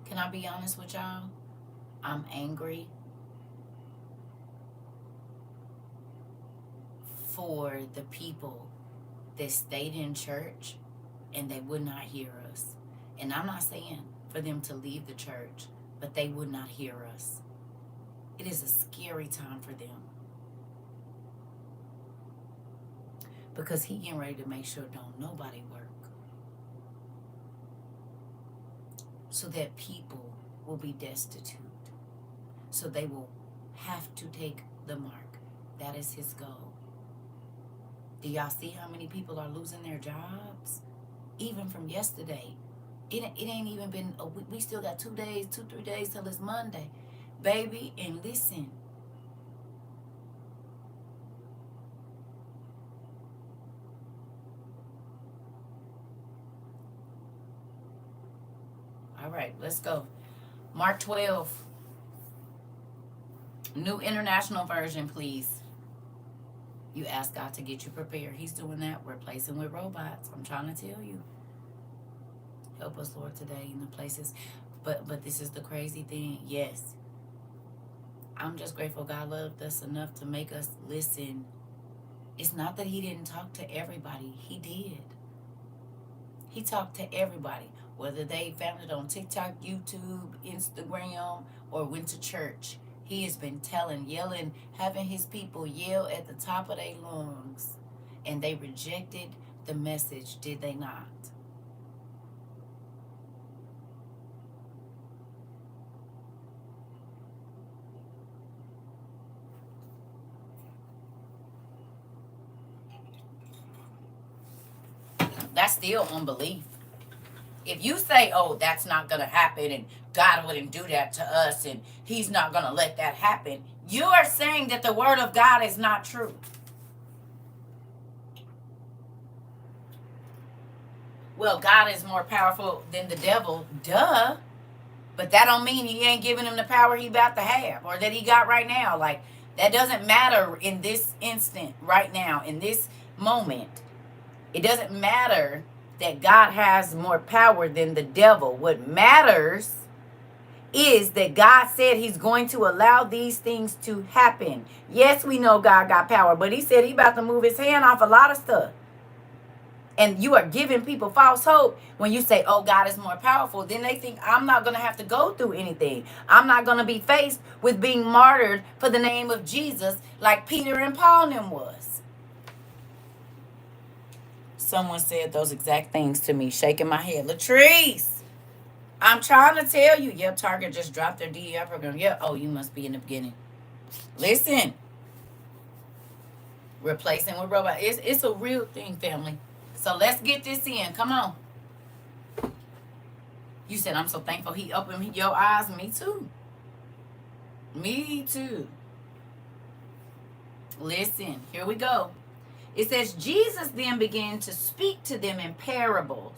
A: Can I be honest with y'all? I'm angry for the people that stayed in church and they would not hear us. And I'm not saying for them to leave the church, but they would not hear us. It is a scary time for them. Because he getting ready to make sure don't nobody work. So that people will be destitute. So they will have to take the mark. That is his goal. Do y'all see how many people are losing their jobs? Even from yesterday. It ain't even been a week. We still got 2 days, 2-3 days till it's Monday. Baby, and listen. All right, let's go. Mark 12. New International Version, please. You ask God to get you prepared. He's doing that. Replacing with robots. I'm trying to tell you. Help us, Lord, today in the places. But this is the crazy thing. Yes. I'm just grateful God loved us enough to make us listen. It's not that he didn't talk to everybody. He did. He talked to everybody. Whether they found it on TikTok, YouTube, Instagram, or went to church. He has been yelling, having his people yell at the top of their lungs. And they rejected the message, did they not? That's still unbelief. If you say, oh, that's not going to happen and God wouldn't do that to us and he's not going to let that happen, you are saying that the word of God is not true. Well, God is more powerful than the devil. Duh. But that don't mean he ain't giving him the power he about to have or that he got right now. Like, that doesn't matter in this instant right now, in this moment. It doesn't matter that God has more power than the devil. What matters is that God said he's going to allow these things to happen. Yes, we know God got power, but he said he about to move his hand off a lot of stuff. And you are giving people false hope when you say, oh, God is more powerful. Then they think I'm not going to have to go through anything. I'm not going to be faced with being martyred for the name of Jesus like Peter and Paul and them was. Someone said those exact things to me, shaking my head. Latrice, I'm trying to tell you. Yep, Target just dropped their DEI program. Yep. Oh, you must be in the beginning. Listen. Replacing with robots. It's a real thing, family. So let's get this in. Come on. You said, I'm so thankful he opened your eyes. Me too. Me too. Listen, here we go. It says, Jesus then began to speak to them in parables.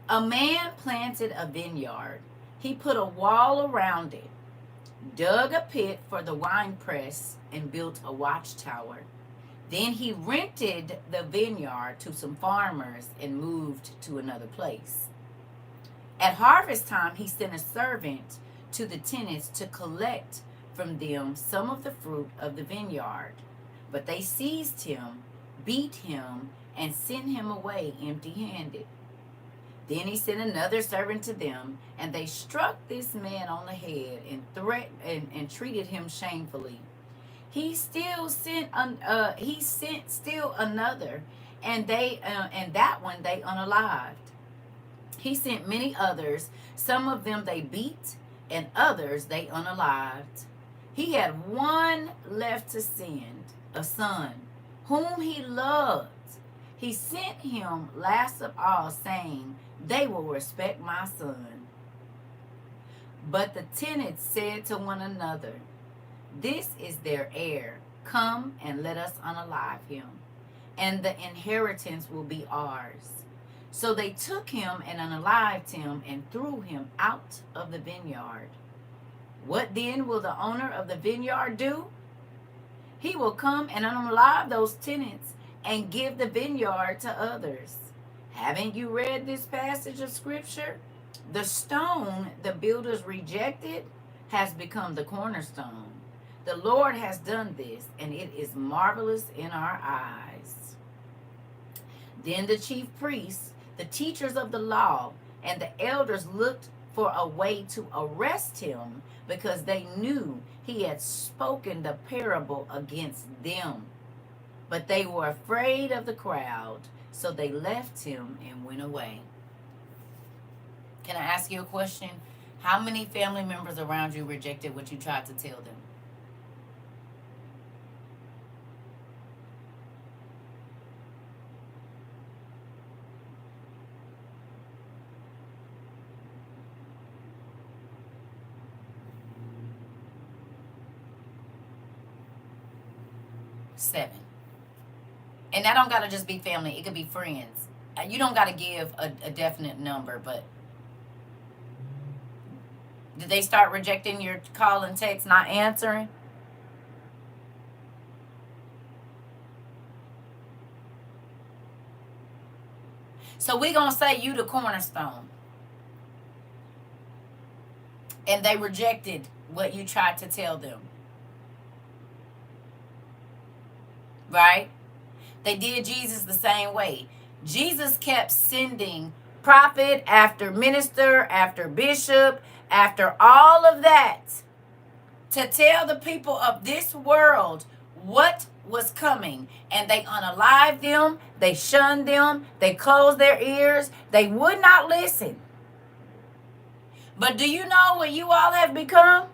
A: A man planted a vineyard. He put a wall around it, dug a pit for the winepress, and built a watchtower. Then he rented the vineyard to some farmers and moved to another place. At harvest time, he sent a servant to the tenants to collect from them some of the fruit of the vineyard. But they seized him, beat him, and sent him away empty-handed. Then he sent another servant to them, and they struck this man on the head and threatened and treated him shamefully. He sent still another, and that one they unalived. He sent many others. Some of them they beat, and others they unalived. He had one left to send, a son, whom he loved. He sent him last of all, saying, they will respect my son. But the tenants said to one another, this is their heir. Come and let us unalive him, and the inheritance will be ours. So they took him and unalived him and threw him out of the vineyard. What then will the owner of the vineyard do? He will come and unalive those tenants and give the vineyard to others. Haven't you read this passage of scripture? The stone the builders rejected has become the cornerstone. The Lord has done this, and it is marvelous in our eyes. Then the chief priests, the teachers of the law, and the elders looked for a way to arrest him because they knew he had spoken the parable against them. But they were afraid of the crowd, so they left him and went away. Can I ask you a question? How many family members around you rejected what you tried to tell them? Seven. And that don't gotta just be family. It could be friends. You don't gotta give a definite number, but did they start rejecting your call and text, not answering? So we gonna say you the cornerstone. And they rejected what you tried to tell them. Right? They did Jesus the same way. Jesus kept sending prophet after minister after bishop after all of that to tell the people of this world what was coming. And they unalived them. They shunned them. They closed their ears. They would not listen. But do you know what you all have become?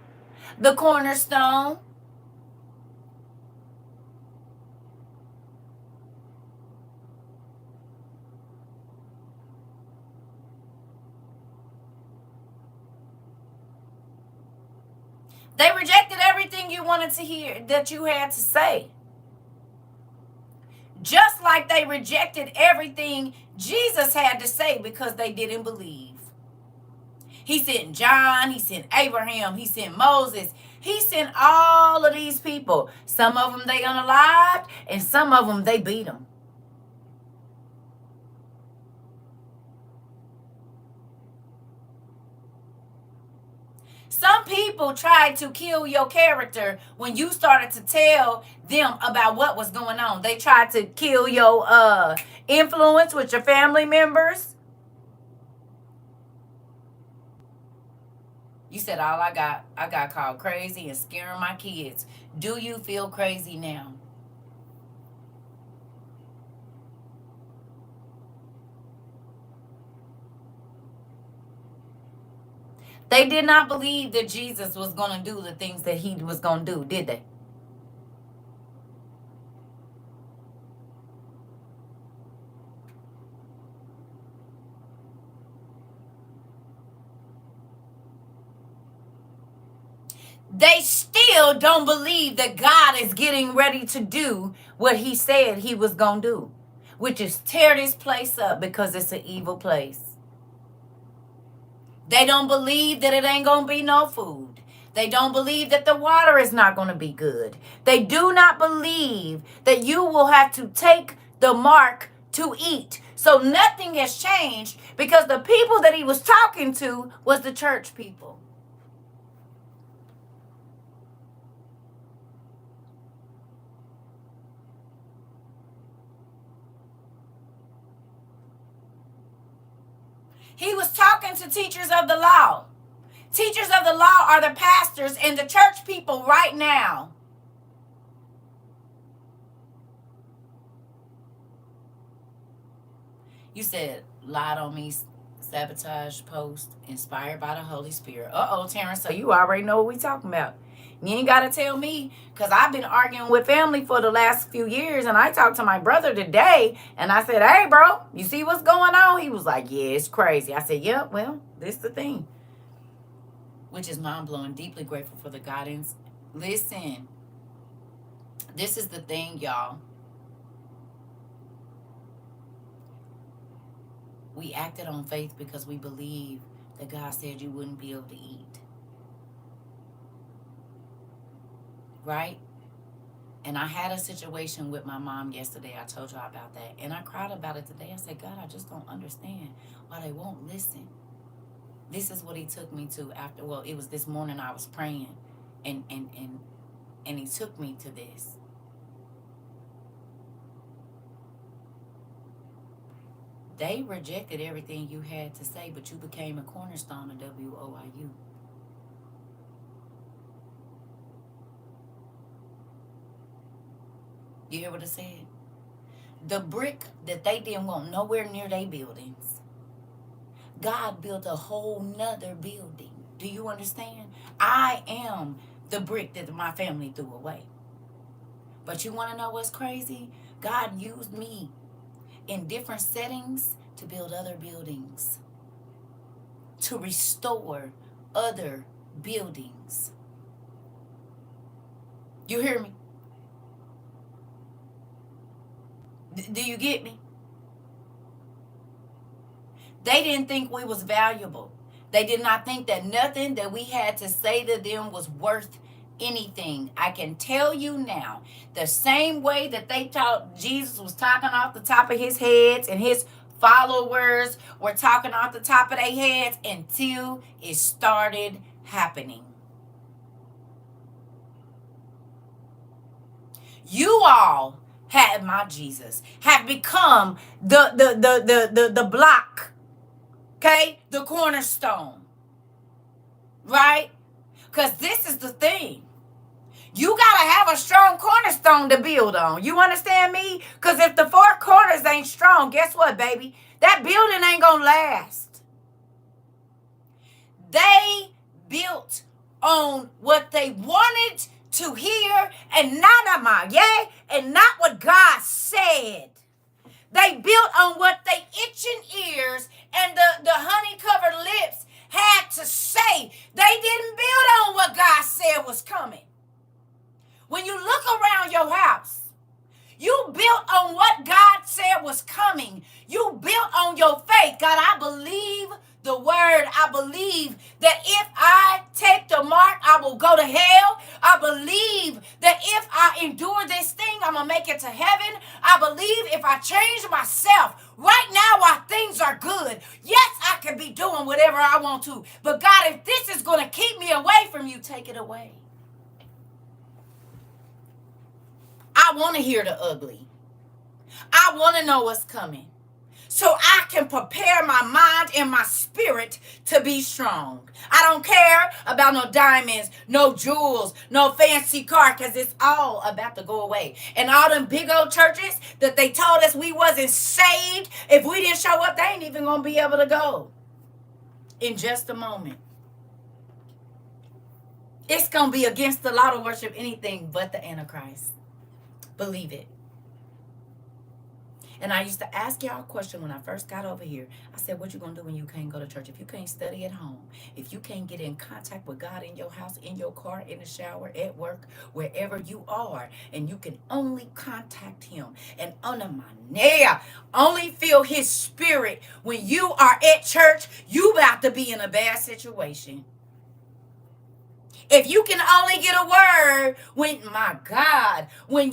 A: The cornerstone. rejected everything you wanted to hear, that you had to say. Just like they rejected everything Jesus had to say because they didn't believe. He sent John, he sent Abraham, he sent Moses. He sent all of these people. Some of them they unalived, and some of them they beat them. Some people tried to kill your character when you started to tell them about what was going on. They tried to kill your influence with your family members. You said, all I got called crazy and scaring my kids. Do you feel crazy now? They did not believe that Jesus was going to do the things that he was going to do, did they? They still don't believe that God is getting ready to do what he said he was going to do, which is tear this place up because it's an evil place. They don't believe that it ain't going to be no food. They don't believe that the water is not going to be good. They do not believe that you will have to take the mark to eat. So nothing has changed because the people that he was talking to was the church people. He was talking to teachers of the law. Teachers of the law are the pastors and the church people right now. You said, lied on me, sabotage post, inspired by the Holy Spirit. Uh-oh, Terrence, so you already know what we talking about. You ain't got to tell me, because I've been arguing with family for the last few years, and I talked to my brother today, and I said, hey, bro, you see what's going on? He was like, yeah, it's crazy. I said, yeah, well, this is the thing. Which is mind-blowing. Deeply grateful for the guidance. Listen, this is the thing, y'all. We acted on faith because we believe that God said you wouldn't be able to eat. Right? And I had a situation with my mom yesterday. I told y'all about that. And I cried about it today. I said, God, I just don't understand why they won't listen. This is what he took me to after, well, it was this morning I was praying. And he took me to this. They rejected everything you had to say, but you became a cornerstone of WOIU. You hear what I said? The brick that they didn't want nowhere near their buildings, God built a whole nother building. Do you understand? I am the brick that my family threw away. But you want to know what's crazy? God used me in different settings to build other buildings, to restore other buildings. You hear me? Do you get me? They didn't think we was valuable. They did not think that nothing that we had to say to them was worth anything. I can tell you now, the same way that they thought Jesus was talking off the top of his head and his followers were talking off the top of their heads until it started happening. You all have my Jesus, have become the block, okay? The cornerstone, right? Because this is the thing. You got to have a strong cornerstone to build on. You understand me? Because if the four corners ain't strong, guess what, baby? That building ain't going to last. They built on what they wanted to hear and not of my, yeah? And not what God said. They built on what they itching ears and the honey-covered lips had to say. They didn't build on what God said was coming. When you look around your house, you built on what God said was coming. You built on your faith. God, I believe the word. I believe that if I take the mark, I will go to hell. I believe that if I endure this thing, I'm going to make it to heaven. I believe if I change myself right now while things are good, yes, I can be doing whatever I want to. But God, if this is going to keep me away from you, take it away. I want to hear the ugly. I want to know what's coming, so I can prepare my mind and my spirit to be strong. I don't care about no diamonds, no jewels, no fancy car, because it's all about to go away. And all them big old churches that they told us we wasn't saved, if we didn't show up, they ain't even going to be able to go. In just a moment. It's going to be against the law to worship anything but the Antichrist. Believe it. And I used to ask y'all a question when I first got over here. I said, what you going to do when you can't go to church? If you can't study at home, if you can't get in contact with God in your house, in your car, in the shower, at work, wherever you are, and you can only contact him and only feel his spirit when you are at church, you about to be in a bad situation. If you can only get a word when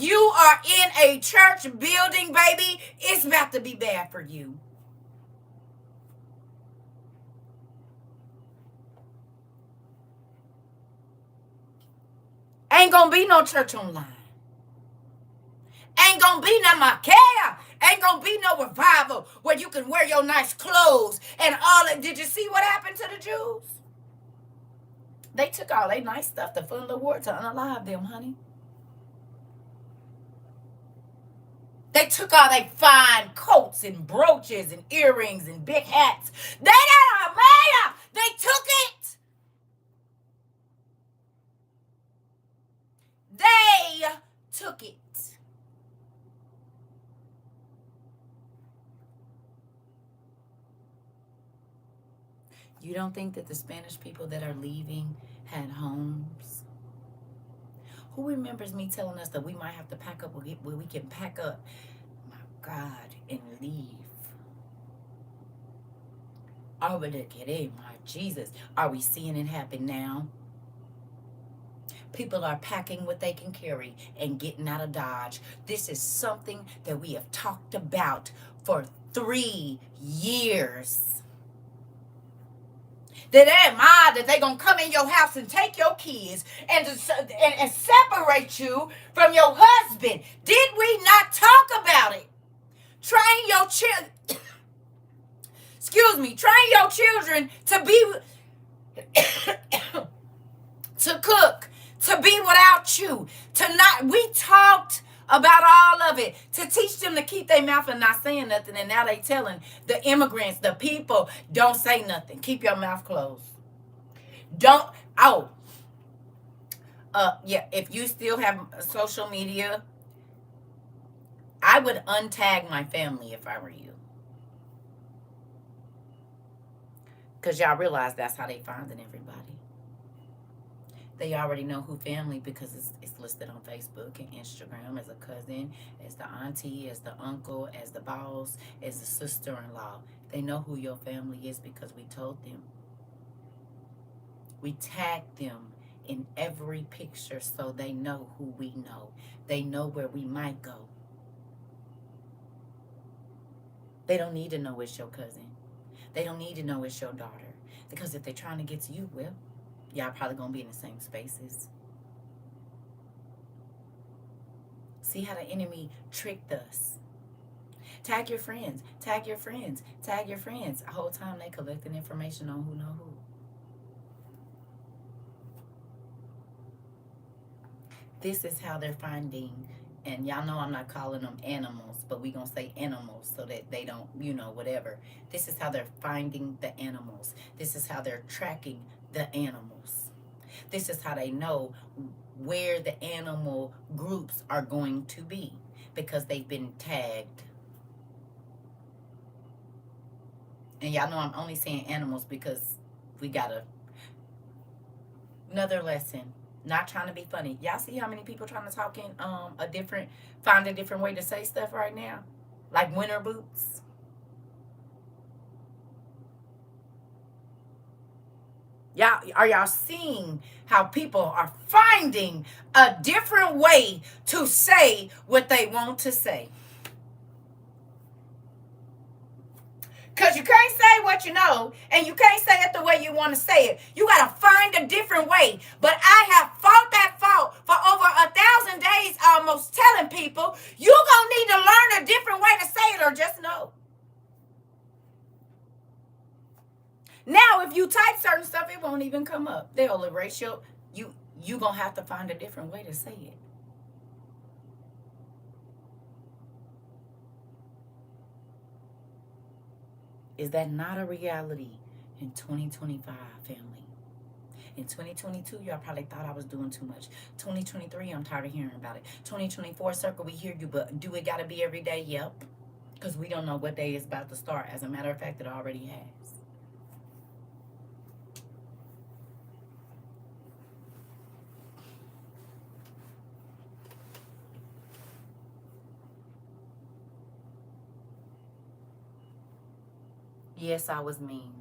A: you are in a church building, baby, it's about to be bad for you. Ain't gonna be no church online. Ain't gonna be no Makea. Ain't gonna be no revival where you can wear your nice clothes and all that. Did you see what happened to the Jews? They took all their nice stuff to fill the war to unalive them, honey. They took all their fine coats and brooches and earrings and big hats. They took it. They took it. You don't think that the Spanish people that are leaving had homes? Who remembers me telling us that we might have to pack up where we can pack up, my God, and leave? My Jesus. Are we seeing it happen now? People are packing what they can carry and getting out of Dodge. This is something that we have talked about for 3 years. That they're going to come in your house and take your kids and separate you from your husband. Did we not talk about it? Train your children. Train your children to be to cook, to be without you, we talked about all of it, to teach them to keep their mouth and not saying nothing. And now they telling the immigrants, the people, don't say nothing. Keep your mouth closed. If you still have social media, I would untag my family if I were you. Because y'all realize that's how they finding everybody. They already know who family because it's listed on Facebook and Instagram as a cousin, as the auntie, as the uncle, as the boss, as the sister-in-law. They know who your family is because we told them. We tagged them in every picture so they know who we know. They know where we might go. They don't need to know it's your cousin. They don't need to know it's your daughter. Because if they're trying to get to you, well, y'all probably going to be in the same spaces. See how the enemy tricked us. Tag your friends. Tag your friends. Tag your friends. The whole time they collecting information on who know who. This is how they're finding, and y'all know I'm not calling them animals, but we going to say animals so that they don't, whatever. This is how they're finding the animals. This is how they're tracking the animals. This is how they know where the animal groups are going to be because they've been tagged. And y'all know I'm only saying animals because We gotta, another lesson. Not trying to be funny. Y'all see how many people trying to talk in find a different way to say stuff right now? Like winter boots. Y'all seeing how people are finding a different way to say what they want to say? Because you can't say what you know, and you can't say it the way you want to say it. You got to find a different way. But I have fought that fault for over 1,000 days almost, telling people, you're going to need to learn a different way to say it, or just know. Now, if you type certain stuff, it won't even come up. They'll erase you going to have to find a different way to say it. Is that not a reality in 2025, family? In 2022, y'all probably thought I was doing too much. 2023, I'm tired of hearing about it. 2024, Circle, we hear you, but do it got to be every day? Yep. Because we don't know what day is about to start. As a matter of fact, it already has. Yes, I was mean.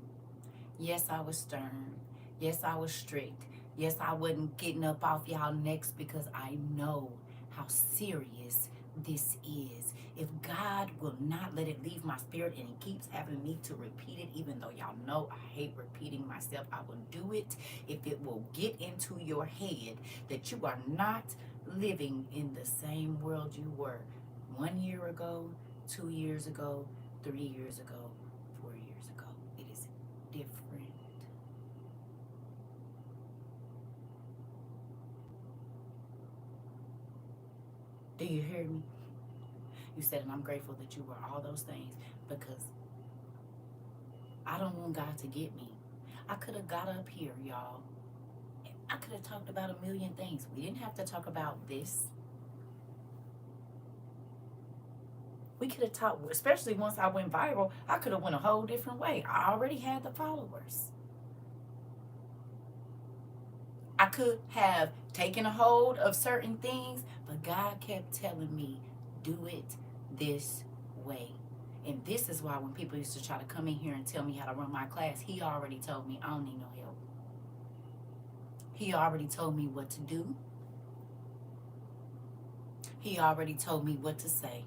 A: Yes, I was stern. Yes, I was strict. Yes, I wasn't getting up off y'all necks because I know how serious this is. If God will not let it leave my spirit and he keeps having me to repeat it, even though y'all know I hate repeating myself, I will do it if it will get into your head that you are not living in the same world you were 1 year ago, 2 years ago, 3 years ago, 4 years ago. It is different. Do you hear me? You said, and I'm grateful that you were all those things, because I don't want God to get me. I could have got up here, y'all. I could have talked about a million things. We didn't have to talk about this. We could have talked, especially once I went viral, I could have went a whole different way. I already had the followers. I could have taken a hold of certain things, but God kept telling me, do it this way. And this is why when people used to try to come in here and tell me how to run my class, he already told me I don't need no help. He already told me what to do. He already told me what to say.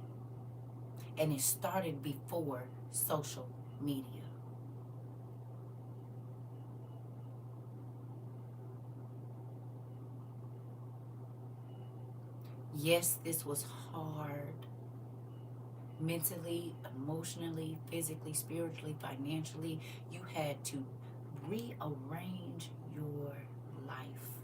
A: And it started before social media. Yes, this was hard. Mentally, emotionally, physically, spiritually, financially. You had to rearrange your life.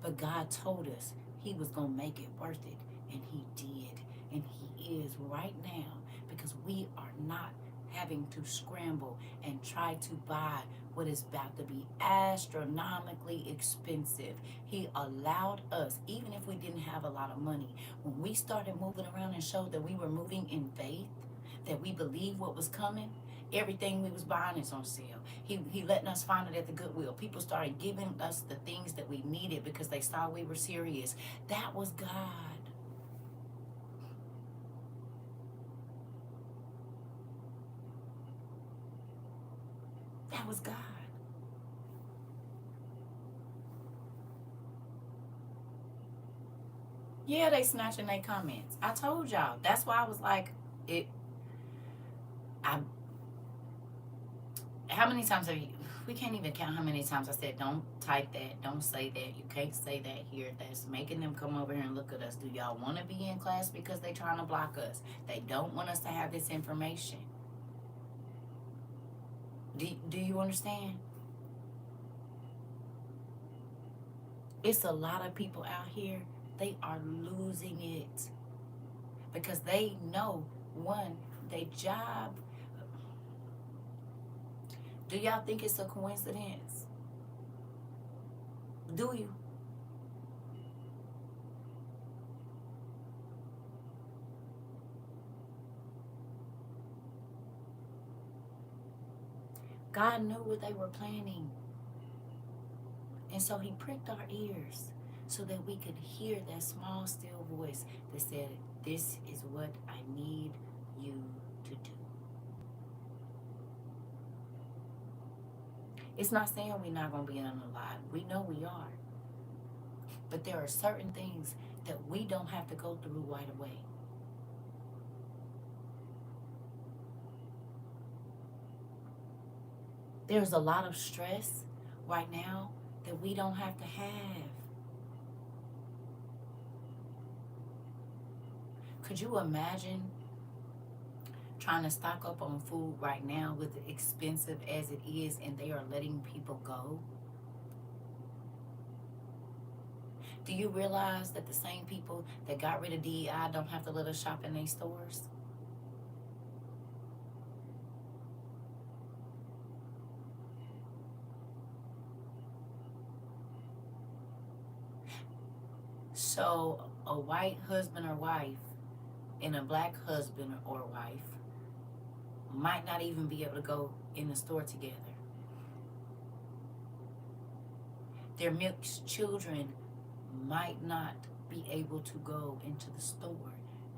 A: But God told us he was going to make it worth it. And he did. And he is right now, because we are not having to scramble and try to buy what is about to be astronomically expensive. He allowed us, even if we didn't have a lot of money, when we started moving around and showed that we were moving in faith, that we believed what was coming, everything we was buying is on sale. He letting us find it at the Goodwill. People started giving us the things that we needed because they saw we were serious. That was God. That was God. Yeah, they snatching their comments. I told y'all. That's why I was like, how many times have you, we can't even count how many times I said, don't type that, don't say that, you can't say that here. That's making them come over here and look at us. Do y'all want to be in class because they trying to block us? They don't want us to have this information. Do you understand? It's a lot of people out here, they are losing it because they know, one, their job. Do y'all think it's a coincidence? Do you? God knew what they were planning. And so he pricked our ears so that we could hear that small, still voice that said, this is what I need you to do. It's not saying we're not going to be unalive. We know we are. But there are certain things that we don't have to go through right away. There's a lot of stress right now that we don't have to have. Could you imagine trying to stock up on food right now with it expensive as it is, and they are letting people go? Do you realize that the same people that got rid of DEI don't have to let us shop in their stores? So a white husband or wife and a black husband or wife might not even be able to go in the store together. Their mixed children might not be able to go into the store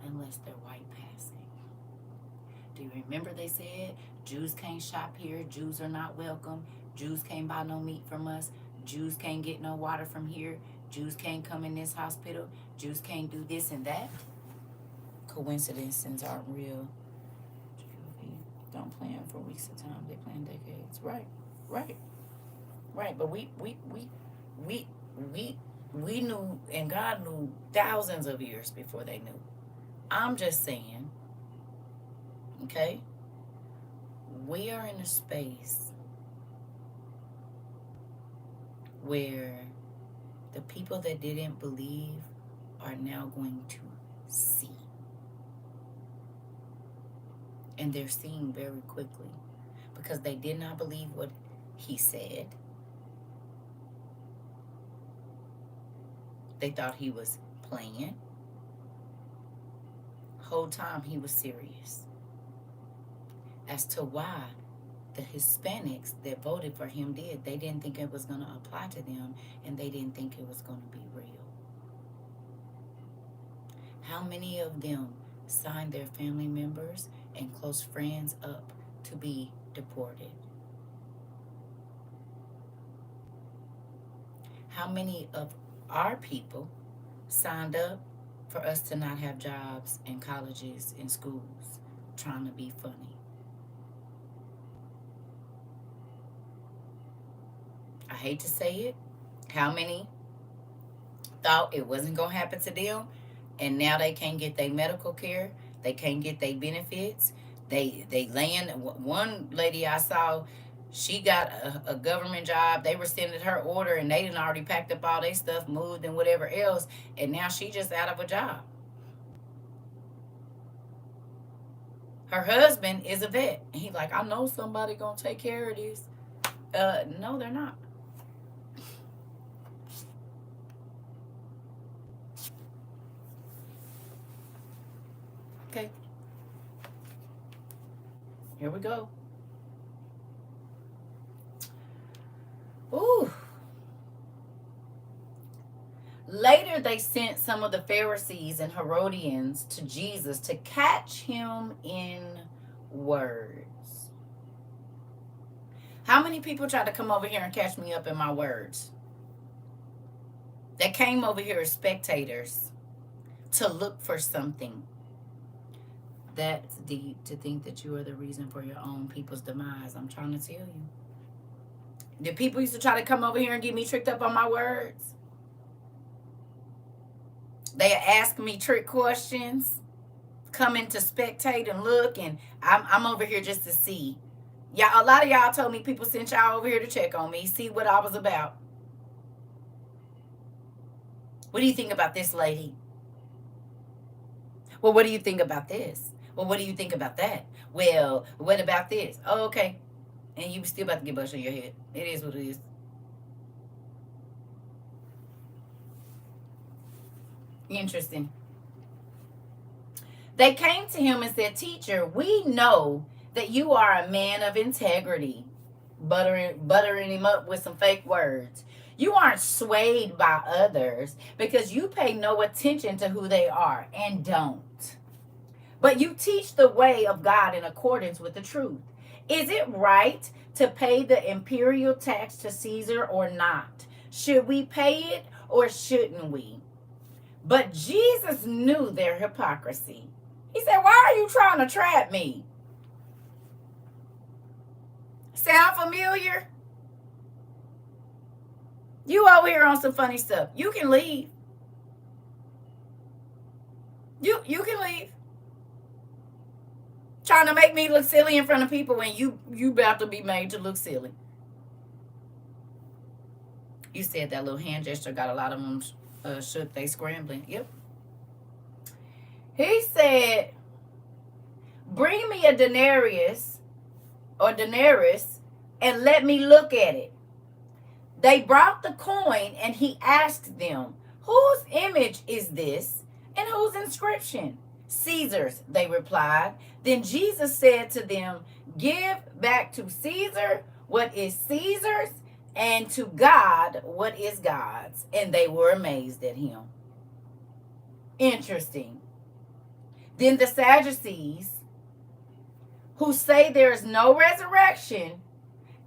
A: unless they're white passing. Do you remember they said Jews can't shop here, Jews are not welcome, Jews can't buy no meat from us, Jews can't get no water from here, Jews can't come in this hospital, Jews can't do this and that? Coincidences aren't real. Don't plan for weeks at a time, they plan decades. Right. But we knew, and God knew thousands of years before they knew. I'm just saying, okay, we are in a space where the people that didn't believe are now going to see. And they're seeing very quickly because they did not believe what he said. They thought he was playing. Whole time he was serious. As to why the Hispanics that voted for him did, they didn't think it was going to apply to them, and they didn't think it was going to be real. How many of them signed their family members and close friends up to be deported? How many of our people signed up for us to not have jobs in colleges and schools, trying to be funny? I hate to say it. How many thought it wasn't going to happen to them, and now they can't get their medical care, they can't get their benefits, they laying. One lady I saw, she got a government job, they were sending her order, and they done already packed up all their stuff, moved and whatever else, and now she just out of a job. Her husband is a vet, and he's like, I know somebody gonna take care of this. No, they're not. Okay. Here we go. Ooh. Later, they sent some of the Pharisees and Herodians to Jesus to catch him in words. How many people tried to come over here and catch me up in my words? They came over here as spectators to look for something. That's deep, to think that you are the reason for your own people's demise. I'm trying to tell you. The people used to try to come over here and get me tricked up on my words. They ask me trick questions, come in to spectate and look, and I'm over here just to see. Y'all, a lot of y'all told me people sent y'all over here to check on me, see what I was about. What do you think about this, lady? Well, what do you think about this? Well, what do you think about that? Well, what about this? Oh, okay. And you still about to get bushed on your head. It is what it is. Interesting. They came to him and said, Teacher, we know that you are a man of integrity buttering him up with some fake words. You aren't swayed by others because you pay no attention to who they are and don't. But you teach the way of God in accordance with the truth. Is it right to pay the imperial tax to Caesar or not? Should we pay it or shouldn't we? But Jesus knew their hypocrisy. He said, why are you trying to trap me? Sound familiar? You over here on some funny stuff. You can leave. You can leave. Trying to make me look silly in front of people when you about to be made to look silly. You said that little hand gesture got a lot of them shook. They scrambling. Yep. He said, bring me a denarius and let me look at it. They brought the coin and he asked them, whose image is this and whose inscription? Caesar's, they replied. Then Jesus said to them, give back to Caesar what is Caesar's and to God what is God's. And they were amazed at him. Interesting. Then the Sadducees, who say there is no resurrection,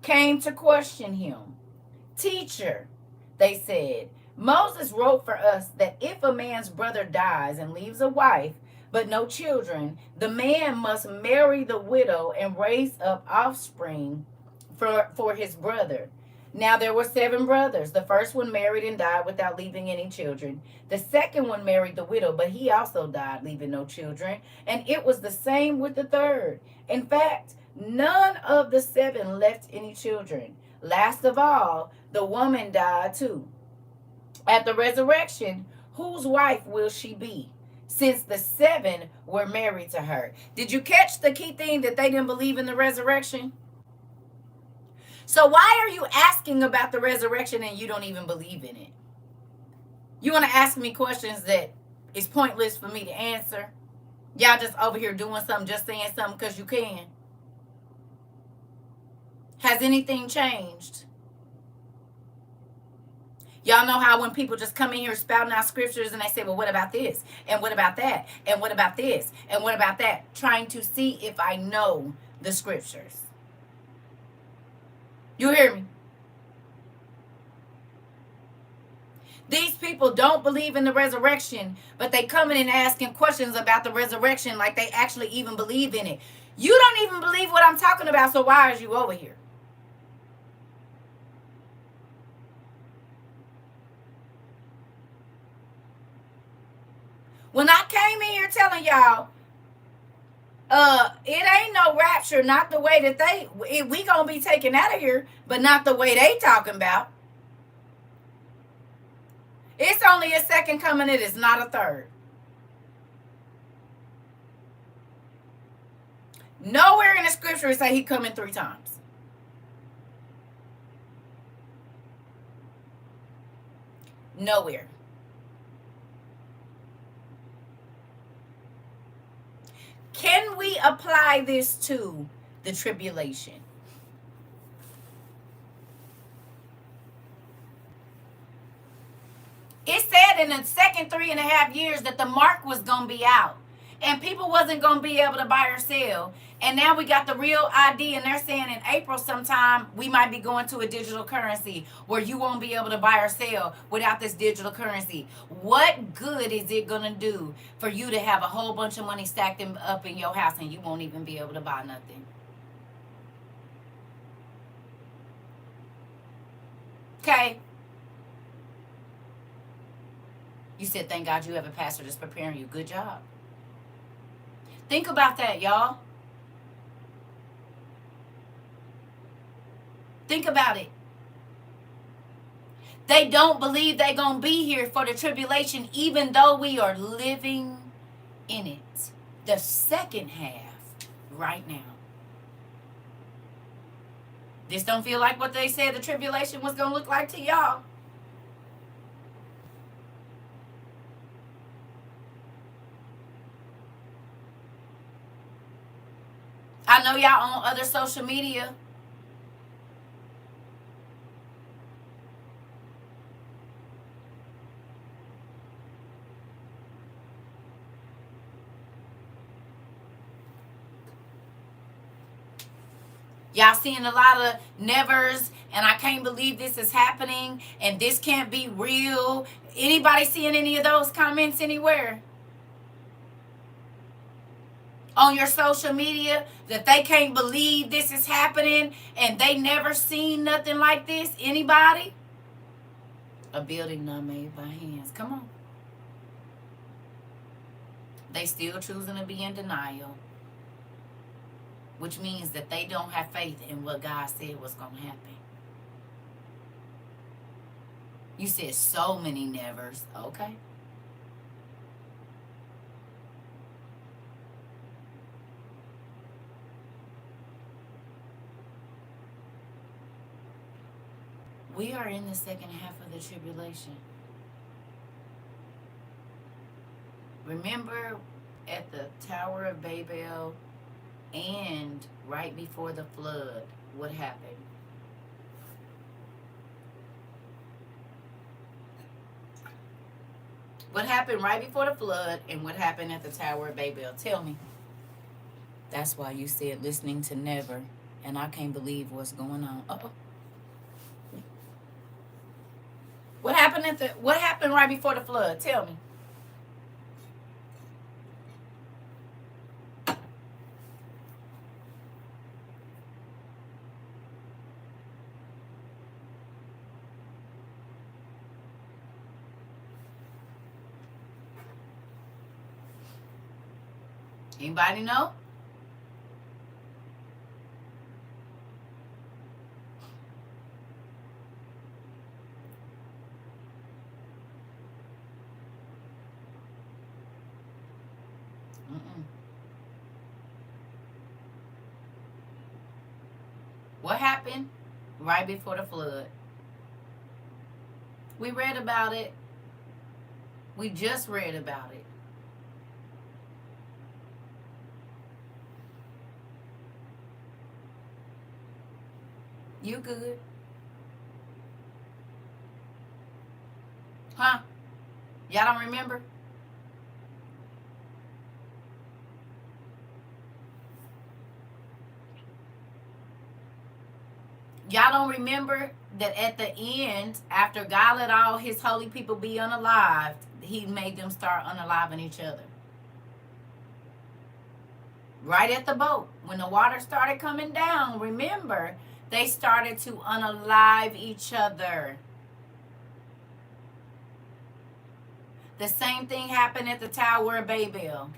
A: came to question him. Teacher, they said, Moses wrote for us that if a man's brother dies and leaves a wife, but no children, the man must marry the widow and raise up offspring for his brother. Now there were 7 brothers. The first one married and died without leaving any children. The second one married the widow, but he also died, leaving no children. And it was the same with the third. In fact, none of the 7 left any children. Last of all, the woman died too. At the resurrection, whose wife will she be? Since the 7 were married to her. Did you catch the key thing that they didn't believe in the resurrection? So why are you asking about the resurrection and you don't even believe in it? You want to ask me questions that is pointless for me to answer? Y'all just over here doing something, just saying something because you can. Has anything changed? Y'all know how when people just come in here spouting out scriptures and they say, well, what about this? And what about that? And what about this? And what about that? Trying to see if I know the scriptures. You hear me? These people don't believe in the resurrection, but they come in and asking questions about the resurrection like they actually even believe in it. You don't even believe what I'm talking about, so why are you over here? When I came in here telling y'all, it ain't no rapture, not the way that we gonna be taken out of here, but not the way they talking about. It's only a second coming, it is not a third. Nowhere in the scripture it say he coming 3 times. Nowhere. Can we apply this to the tribulation? It said in the second 3.5 years that the mark was going to be out. And people wasn't going to be able to buy or sell. And now we got the real ID. And they're saying in April sometime we might be going to a digital currency where you won't be able to buy or sell without this digital currency. What good is it going to do for you to have a whole bunch of money stacked up in your house and you won't even be able to buy nothing? Okay. You said, thank God you have a pastor that's preparing you. Good job. Think about that, y'all. Think about it. They don't believe they're going to be here for the tribulation, even though we are living in it. The second half right now. This don't feel like what they said the tribulation was going to look like to y'all. I know y'all on other social media Y'all seeing a lot of nevers, and I can't believe this is happening, and this can't be real. Anybody seeing any of those comments anywhere on your social media that they can't believe this is happening and they never seen nothing like this? Anybody? A building not made by hands. Come on. They still choosing to be in denial, which means that they don't have faith in what God said was going to happen. You said so many nevers. Okay. We are in the second half of the tribulation. Remember at the Tower of Babel and right before the flood, what happened? What happened right before the flood and what happened at the Tower of Babel? Tell me. That's why you said listening to never, and I can't believe what's going on. Uh-oh. What happened right before the flood? Tell me. Anybody know? What happened right before the flood? We read about it. We just read about it. You good? Huh? Y'all don't remember? Y'all don't remember that at the end, after God let all his holy people be unalived, he made them start unaliving each other. Right at the boat, when the water started coming down, remember, they started to unalive each other. The same thing happened at the Tower of Babel.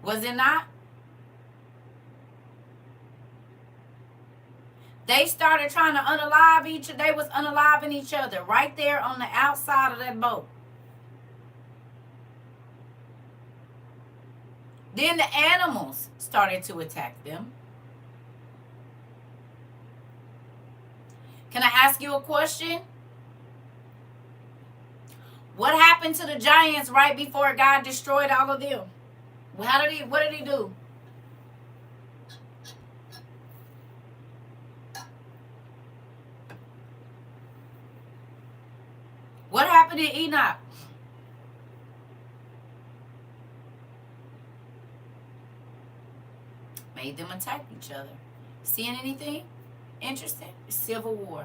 A: Was it not? They started trying to unalive each other. They was unaliving each other right there on the outside of that boat. Then the animals started to attack them. Can I ask you a question? What happened to the giants right before God destroyed all of them? What did he do? What happened to Enoch? Made them attack each other. Seeing anything interesting? Civil war.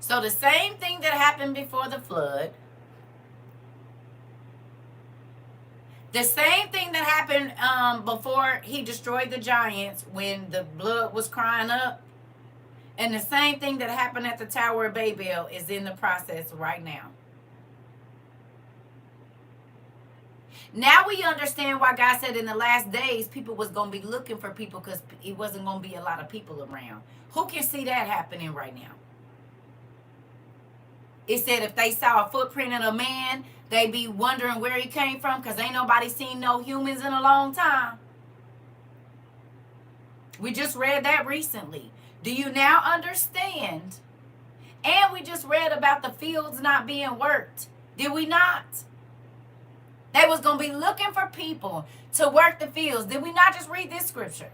A: So the same thing that happened before the flood, the same thing that happened before he destroyed the giants when the blood was crying up, and the same thing that happened at the Tower of Babel is in the process right now. Now we understand why God said in the last days people was going to be looking for people because it wasn't going to be a lot of people around. Who can see that happening right now? It said if they saw a footprint of a man, they'd be wondering where he came from because ain't nobody seen no humans in a long time. We just read that recently. Do you now understand? And we just read about the fields not being worked. Did we not? They was going to be looking for people to work the fields. Did we not just read this scripture?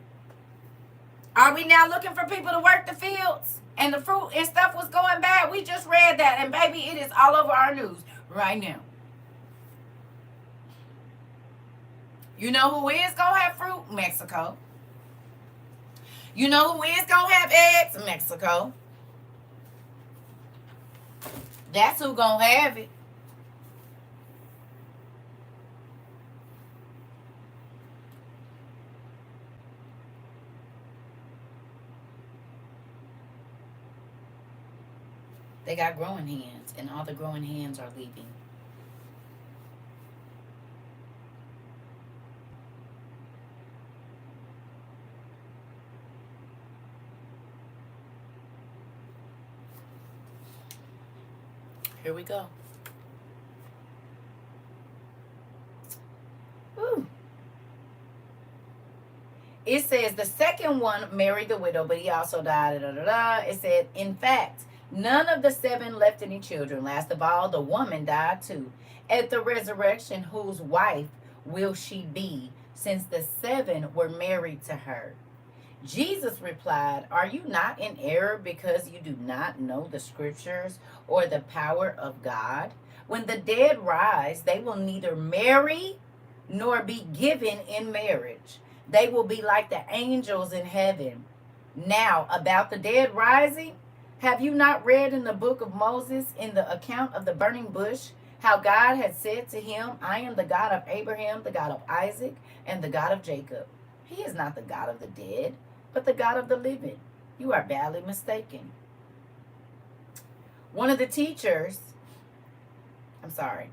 A: Are we now looking for people to work the fields? And the fruit and stuff was going bad? We just read that. And baby, it is all over our news right now. You know who is going to have fruit? Mexico. You know who is going to have eggs? Mexico. That's who going to have it. They got growing hands, and all the growing hands are leaving. Here we go. Woo. It says the second one married the widow, but he also died. It said, in fact, none of the 7 left any children. Last of all, the woman died too. At the resurrection, whose wife will she be, since the 7 were married to her? Jesus replied, are you not in error because you do not know the scriptures or the power of God? When the dead rise, they will neither marry nor be given in marriage. They will be like the angels in heaven. Now, about the dead rising, have you not read in the book of Moses, in the account of the burning bush, how God had said to him, I am the God of Abraham, the God of Isaac, and the God of Jacob. He is not the God of the dead, but the God of the living. You are badly mistaken. One of the teachers, I'm sorry.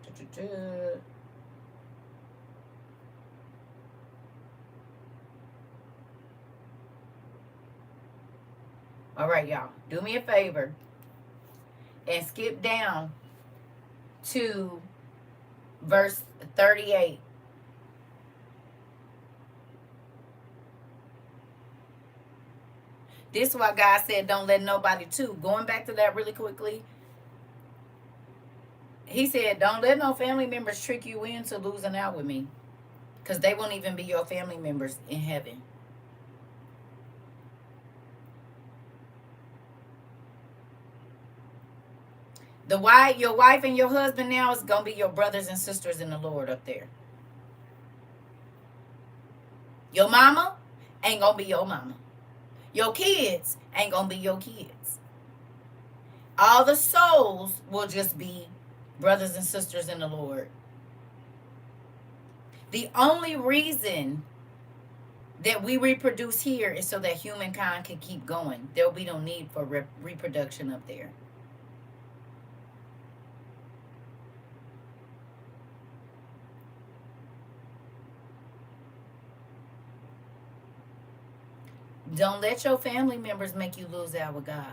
A: All right, y'all. Do me a favor and skip down to verse 38. This is why God said don't let nobody too. Going back to that really quickly. He said don't let no family members trick you into losing out with me. Because they won't even be your family members in heaven. Your wife and your husband now is going to be your brothers and sisters in the Lord up there. Your mama ain't going to be your mama. Your kids ain't going to be your kids. All the souls will just be brothers and sisters in the Lord. The only reason that we reproduce here is so that humankind can keep going. There'll be no need for reproduction up there. Don't let your family members make you lose out with God.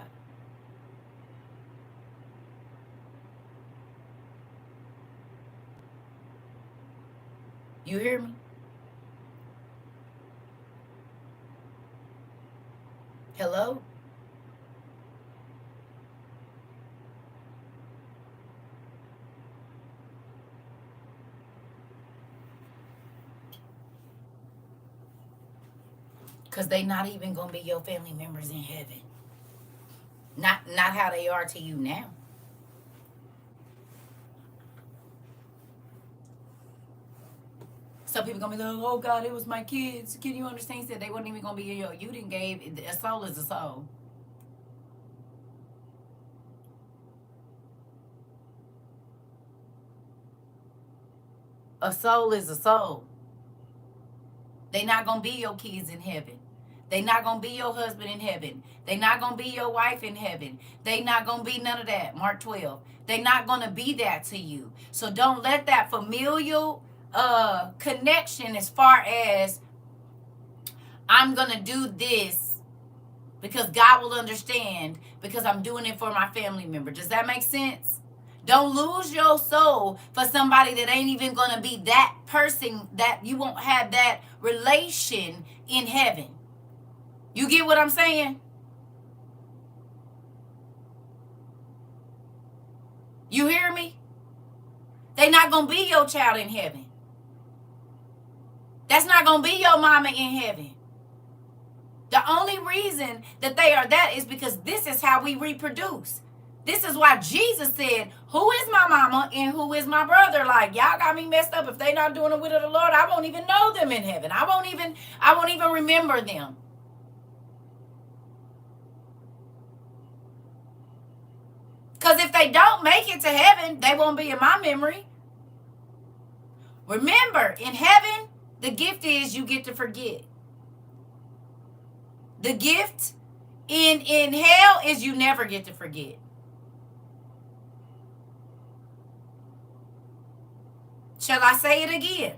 A: You hear me? Hello? Because they not even going to be your family members in heaven. Not how they are to you now. Some people going to be like, oh God, it was my kids. Can you understand? He said they wasn't even going to be your. You didn't gave. A soul is a soul. A soul is a soul. They not going to be your kids in heaven. They not going to be your husband in heaven. They not going to be your wife in heaven. They not going to be none of that. Mark 12. They not going to be that to you. So don't let that familial connection as far as I'm going to do this because God will understand because I'm doing it for my family member. Does that make sense? Don't lose your soul for somebody that ain't even going to be that person, that you won't have that relation in heaven. You get what I'm saying? You hear me? They not going to be your child in heaven. That's not going to be your mama in heaven. The only reason that they are that is because this is how we reproduce. This is why Jesus said, who is my mama and who is my brother? Like, y'all got me messed up. If they not doing the will of the Lord, I won't even know them in heaven. I won't even remember them. Because if they don't make it to heaven, they won't be in my memory. Remember, in heaven, the gift is you get to forget. The gift in hell is you never get to forget. Shall I say it again?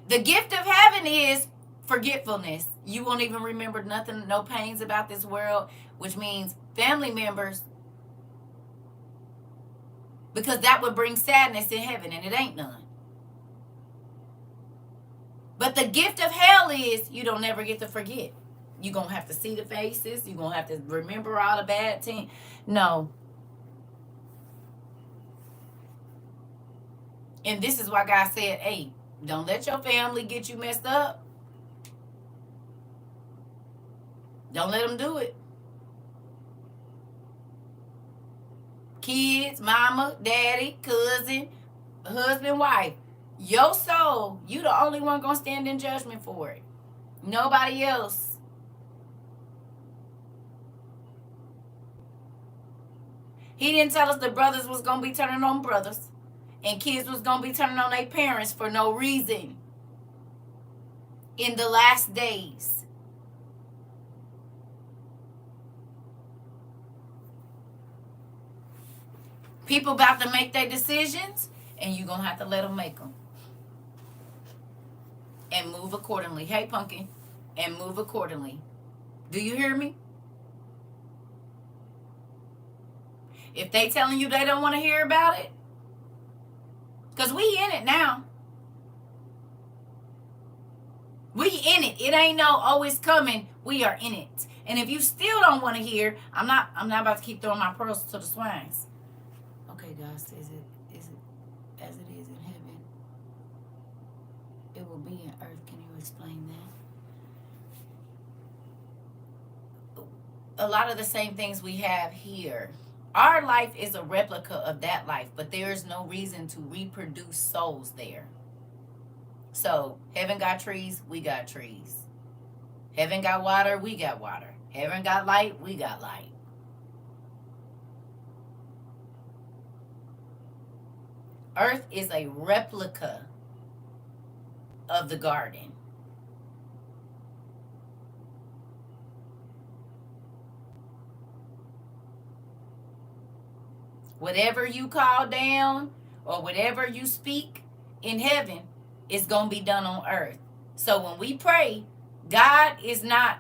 A: The gift of heaven is forgetfulness. You won't even remember nothing, no pains about this world, which means family members, because that would bring sadness in heaven, and it ain't none. But the gift of hell is you don't never get to forget. You're going to have to see the faces. You're going to have to remember all the bad things. No. And this is why God said, hey, don't let your family get you messed up. Don't let them do it. Kids, mama, daddy, cousin, husband, wife. Your soul, you the only one going to stand in judgment for it. Nobody else. He didn't tell us the brothers was going to be turning on brothers. And kids was going to be turning on their parents for no reason. In the last days. People about to make their decisions, and you're going to have to let them make them. And move accordingly. Hey, Pumpkin. And move accordingly. Do you hear me? If they telling you they don't want to hear about it, because we in it now. We in it. It ain't no, oh, it's coming. We are in it. And if you still don't want to hear, I'm not about to keep throwing my pearls to the swines. Okay, guys, is it as it is in heaven? It will be in earth. Can you explain that? A lot of the same things we have here. Our life is a replica of that life, but there is no reason to reproduce souls there. So, heaven got trees, we got trees. Heaven got water, we got water. Heaven got light, we got light. Earth is a replica of the garden. Whatever you call down or whatever you speak in heaven is going to be done on earth. So when we pray, God is not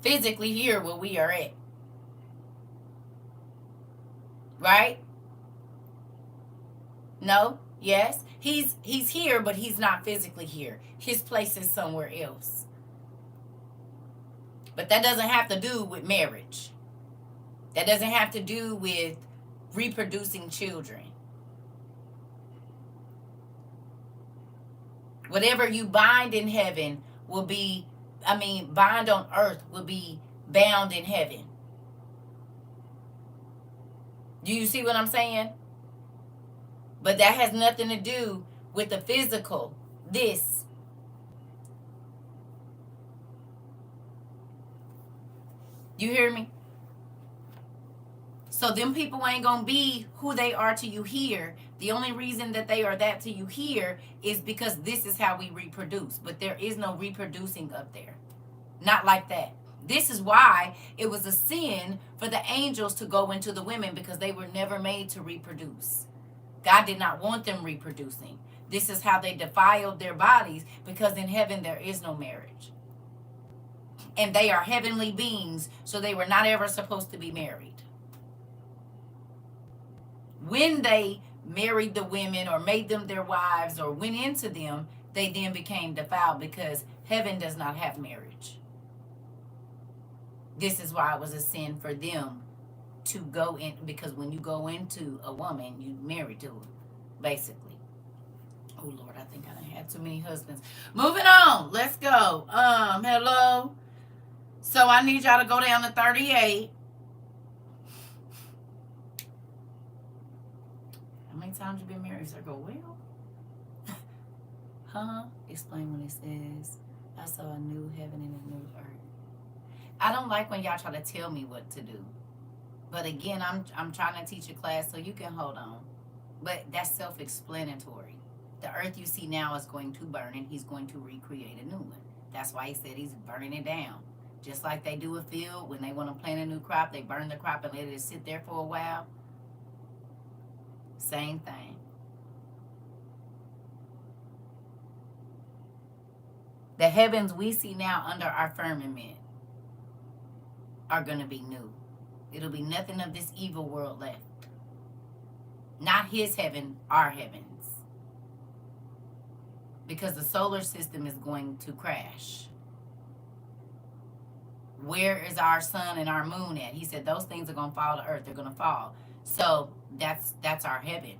A: physically here where we are at. Right? No? Yes? He's here, but he's not physically here. His place is somewhere else. But that doesn't have to do with marriage. That doesn't have to do with reproducing children. Whatever you bind in heaven will be, bind on earth will be bound in heaven. Do you see what I'm saying? But that has nothing to do with the physical. This. You hear me? So them people ain't going to be who they are to you here. The only reason that they are that to you here is because this is how we reproduce. But there is no reproducing up there. Not like that. This is why it was a sin for the angels to go into the women, because they were never made to reproduce. God did not want them reproducing. This is how they defiled their bodies, because in heaven there is no marriage. And they are heavenly beings, so they were not ever supposed to be married. When they married the women or made them their wives or went into them, they then became defiled, because heaven does not have marriage. This is why it was a sin for them to go in, because when you go into a woman, you married to her, basically. Oh Lord, I think I done had too many husbands. Moving on. Let's go. Hello. So I need y'all to go down to 38. How many times you been married? Circle, well. Huh? Explain when it says, I saw a new heaven and a new earth. I don't like when y'all try to tell me what to do. But again, I'm trying to teach a class so you can hold on. But that's self-explanatory. The earth you see now is going to burn, and he's going to recreate a new one. That's why he said he's burning it down. Just like they do a field, when they want to plant a new crop, they burn the crop and let it sit there for a while. Same thing. The heavens we see now under our firmament are going to be new. It'll be nothing of this evil world left. Not his heaven, our heavens. Because the solar system is going to crash. Where is our sun and our moon at? He said those things are going to fall to earth. They're going to fall. So that's our heaven.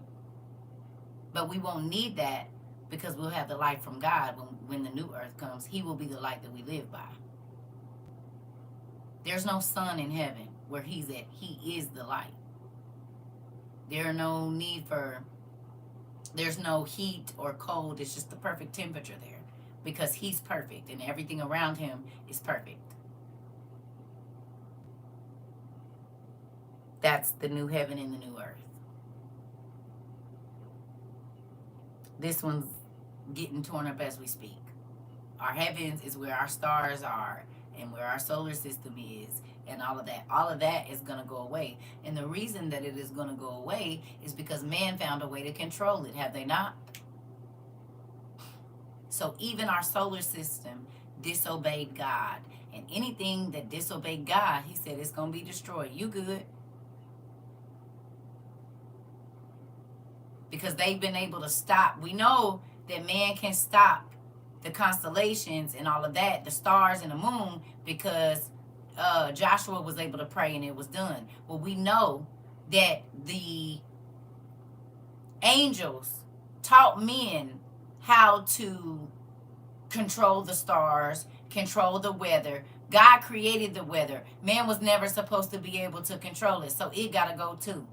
A: But we won't need that because we'll have the light from God when the new earth comes. He will be the light that we live by. There's no sun in heaven where he's at. He is the light. There's no heat or cold. It's just the perfect temperature there because he's perfect and everything around him is perfect. That's the new heaven and the new earth. This one's getting torn up as we speak. Our heavens is where our stars are and where our solar system is and all of that. All of that is going to go away. And the reason that it is going to go away is because man found a way to control it. Have they not? So even our solar system disobeyed God. And anything that disobeyed God, he said it's going to be destroyed. You good? Because they've been able to stop. We know that man can stop the constellations and all of that, the stars and the moon, because Joshua was able to pray and it was done. Well, we know that the angels taught men how to control the stars, control the weather. God created the weather. Man was never supposed to be able to control it, so it got to go too.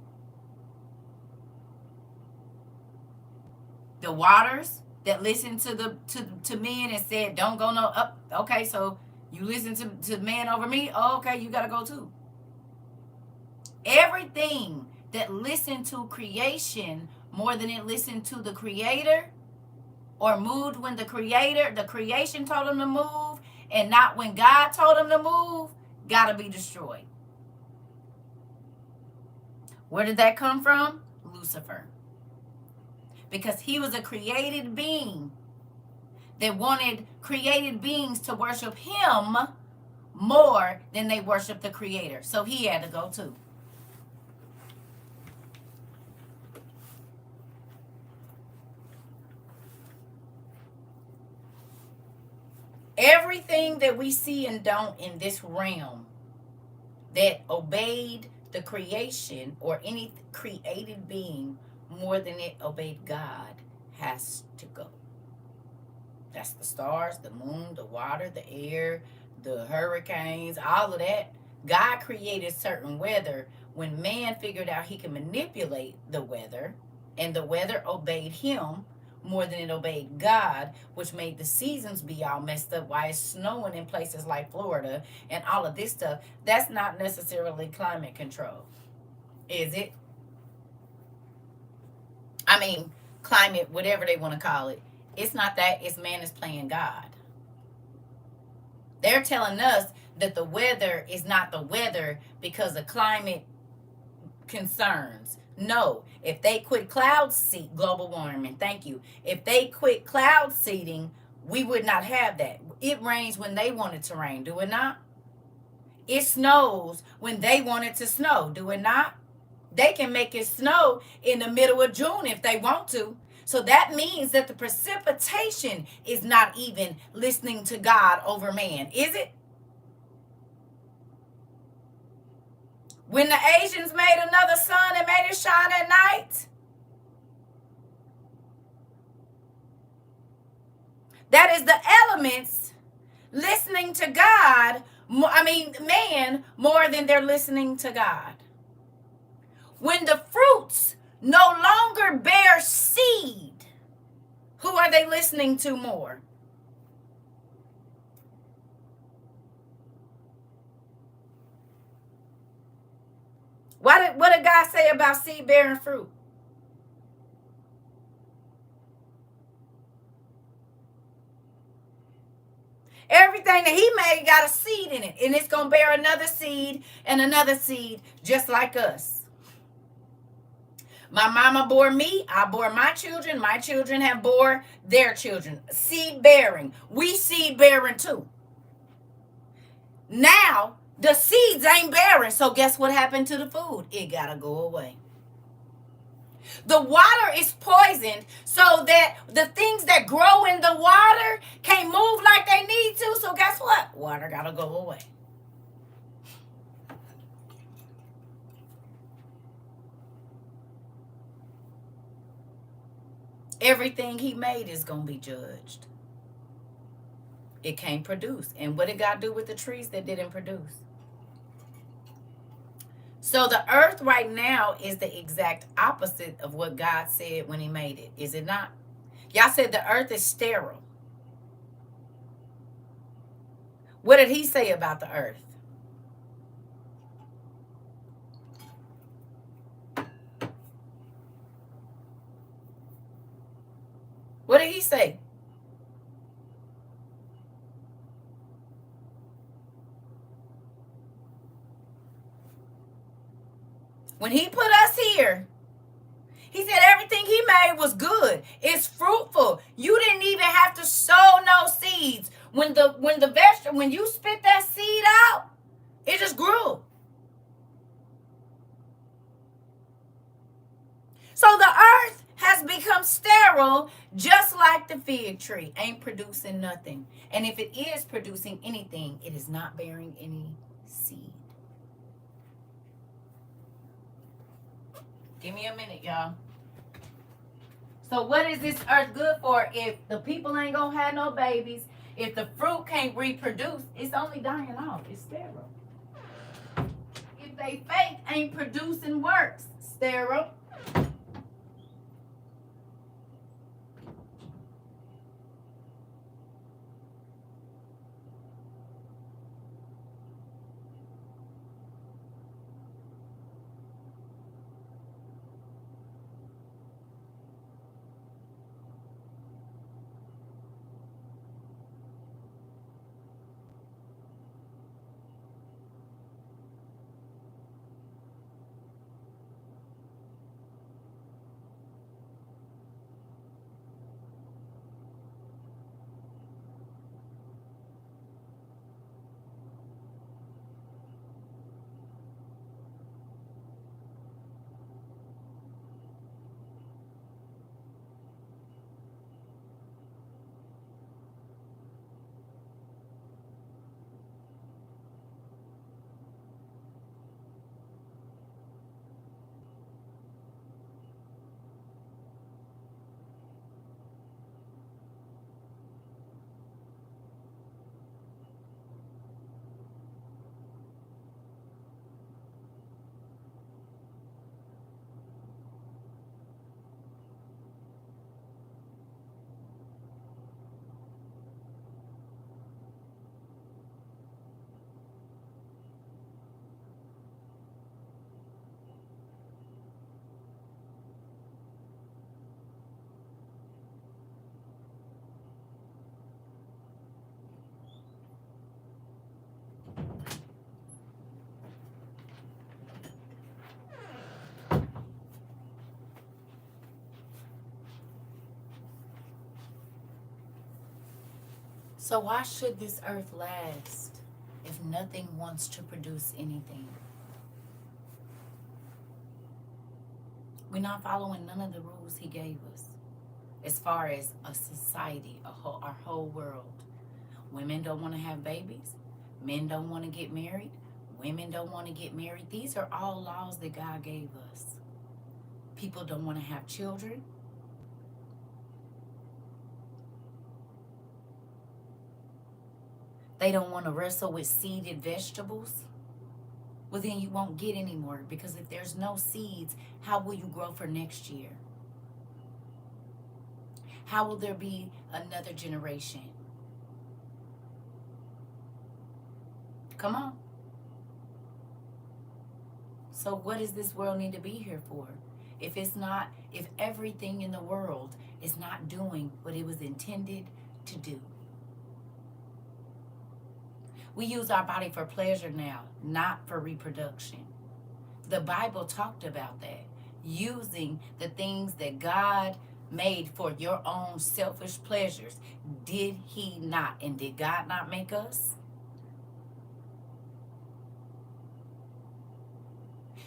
A: The waters that listened to men and said, don't go no up. Okay, so you listen to man over me? Oh, okay, you got to go too. Everything that listened to creation more than it listened to the creator or moved when the creation told them to move and not when God told them to move, got to be destroyed. Where did that come from? Lucifer. Because he was a created being that wanted created beings to worship him more than they worship the creator. So he had to go too. Everything that we see and don't in this realm that obeyed the creation or any created being more than it obeyed God has to go. That's the stars, the moon, the water, the air, the hurricanes, all of that. God created certain weather. When man figured out he could manipulate the weather, and the weather obeyed him more than it obeyed God, which made the seasons be all messed up, why it's snowing in places like Florida and all of this stuff. That's not necessarily climate control, is it? I mean, climate, whatever they want to call it. It's not that. It's man is playing God. They're telling us that the weather is not the weather because of climate concerns. No. If they quit global warming, thank you. If they quit cloud seeding, we would not have that. It rains when they want it to rain, do it not? It snows when they want it to snow, do it not? They can make it snow in the middle of June if they want to. So that means that the precipitation is not even listening to God over man, is it? When the Asians made another sun and made it shine at night, That is the elements listening to God, man, more than they're listening to God. When the fruits no longer bear seed, who are they listening to more? What did God say about seed bearing fruit? Everything that he made got a seed in it, and it's going to bear another seed and another seed, just like us. My mama bore me, I bore my children have bore their children. Seed bearing. We seed bearing too. Now, the seeds ain't bearing, so guess what happened to the food? It got to go away. The water is poisoned so that the things that grow in the water can't move like they need to. So guess what? Water got to go away. Everything he made is going to be judged. It can't produce. And what did God do with the trees that didn't produce? So the earth right now is the exact opposite of what God said when he made it. Is it not? Y'all said the earth is sterile. What did he say about the earth? What did he say? When he put us here, he said everything he made was good. It's fruitful. You didn't even have to sow no seeds. When you spit that seed out, it just grew. So the earth has become sterile, just like the fig tree. Ain't producing nothing. And if it is producing anything, it is not bearing any seed. Give me a minute, y'all. So what is this earth good for if the people ain't gonna have no babies? If the fruit can't reproduce, it's only dying off. It's sterile. If they faith ain't producing works, sterile. So why should this earth last if nothing wants to produce anything? We're not following none of the rules he gave us as far as a society, our whole world. Women don't want to have babies. Men don't want to get married. Women don't want to get married. These are all laws that God gave us. People don't want to have children. They don't want to wrestle with seeded vegetables. Well, then you won't get any more, because if there's no seeds, how will you grow for next year? How will there be another generation? Come on. So what does this world need to be here for? If everything in the world is not doing what it was intended to do. We use our body for pleasure now, not for reproduction. The Bible talked about that. Using the things that God made for your own selfish pleasures. Did he not? And did God not make us?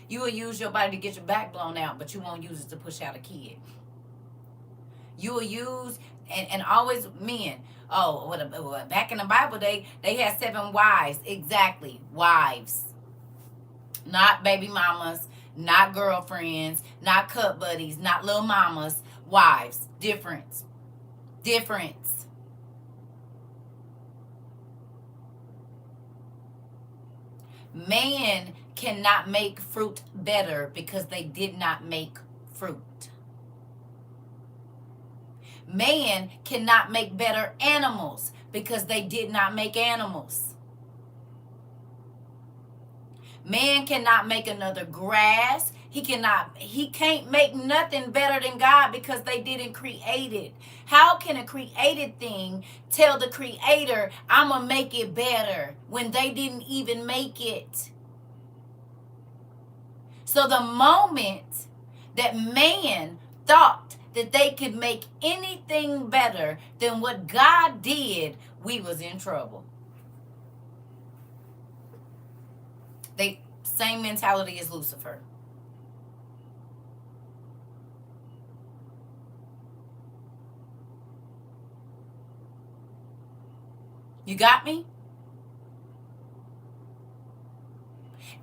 A: You will use your body to get your back blown out, but you won't use it to push out a kid. You will use, and always men. Oh, back in the Bible, they had 7 wives. Exactly, wives. Not baby mamas, not girlfriends, not cut buddies, not little mamas. Wives. Difference. Man cannot make fruit better because they did not make fruit. Man cannot make better animals because they did not make animals. Man cannot make another grass. He can't make nothing better than God because they didn't create it. How can a created thing tell the creator, I'm going to make it better, when they didn't even make it? So the moment that man thought that they could make anything better than what God did, we was in trouble. Same mentality as Lucifer. You got me?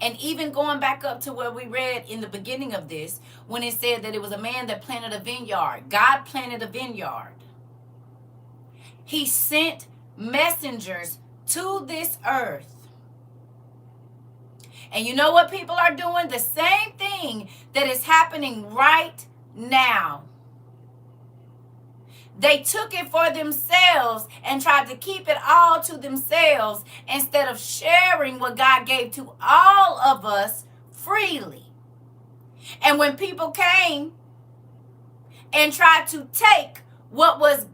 A: And even going back up to where we read in the beginning of this, when it said that it was a man that planted a vineyard. God planted a vineyard. He sent messengers to this earth. And you know what people are doing? The same thing that is happening right now. They took it for themselves and tried to keep it all to themselves instead of sharing what God gave to all of us freely. And when people came and tried to take what was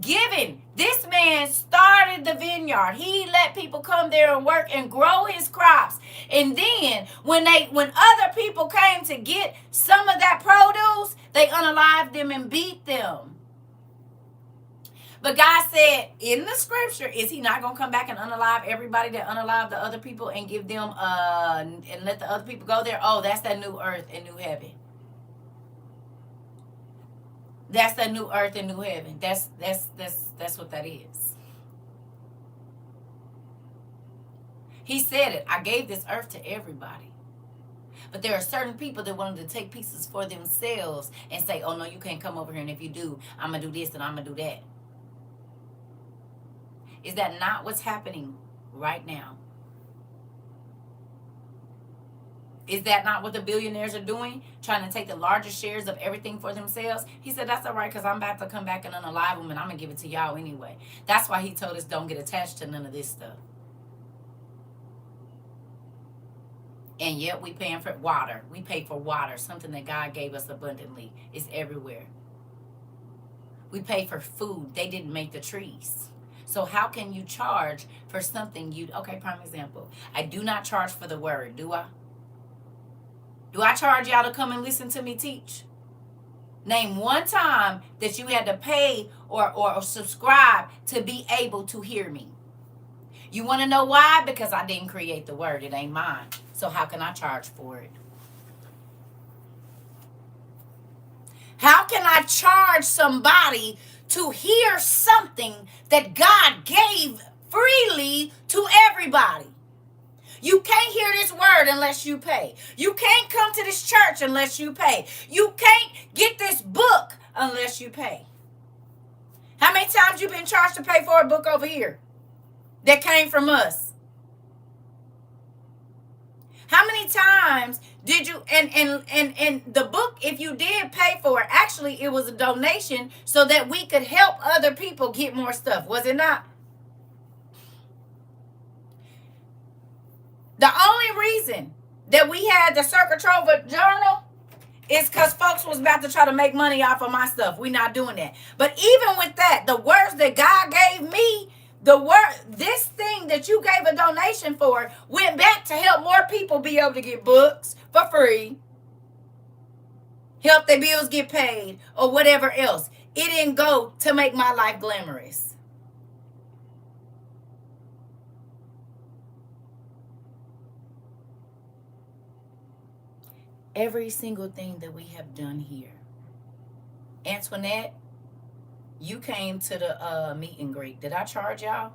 A: given, this man started the vineyard. He let people come there and work and grow his crops. And then when other people came to get some of that produce, they unalived them and beat them. But God said in the scripture, is he not going to come back and unalive everybody that unalived the other people and give them, and let the other people go there? Oh, that's that new earth and new heaven. That's that new earth and new heaven. That's what that is. He said it. I gave this earth to everybody. But there are certain people that wanted to take pieces for themselves and say, oh, no, you can't come over here. And if you do, I'm going to do this and I'm going to do that. Is that not what's happening right now? Is that not what the billionaires are doing? Trying to take the largest shares of everything for themselves? He said, that's all right, because I'm about to come back and unalive them, and I'm going to give it to y'all anyway. That's why he told us don't get attached to none of this stuff. And yet we paying for water. We pay for water, something that God gave us abundantly. It's everywhere. We pay for food. They didn't make the trees. So how can you charge for something okay, prime example. I do not charge for the word, do I? Do I charge y'all to come and listen to me teach? Name one time that you had to pay or subscribe to be able to hear me. You want to know why? Because I didn't create the word. It ain't mine. So how can I charge for it? How can I charge somebody to hear something that God gave freely to everybody? You can't hear this word unless you pay. You can't come to this church unless you pay. You can't get this book unless you pay. How many times you been charged to pay for a book over here? that came from us? How many times did you, and the book, if you did pay for it, actually it was a donation so that we could help other people get more stuff, was it not? The only reason that we had the CERCA TROVA journal is because folks was about to try to make money off of my stuff. We're not doing that. But even with that, the words that God gave me, this thing that you gave a donation for went back to help more people be able to get books for free, help their bills get paid, or whatever else. It didn't go to make my life glamorous. Every single thing that we have done here. Antoinette, you came to the meet and greet. Did I charge y'all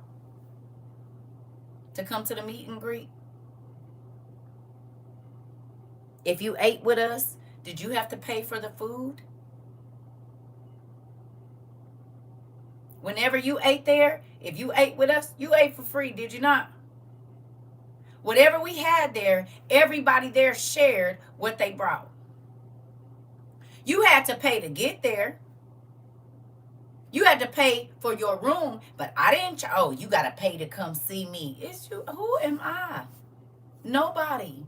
A: to come to the meet and greet? If you ate with us, did you have to pay for the food? Whenever you ate there, if you ate with us, you ate for free, did you not? Whatever we had there, everybody there shared what they brought. You had to pay to get there. You had to pay for your room, but I didn't. Oh, you got to pay to come see me. It's you. Who am I? Nobody.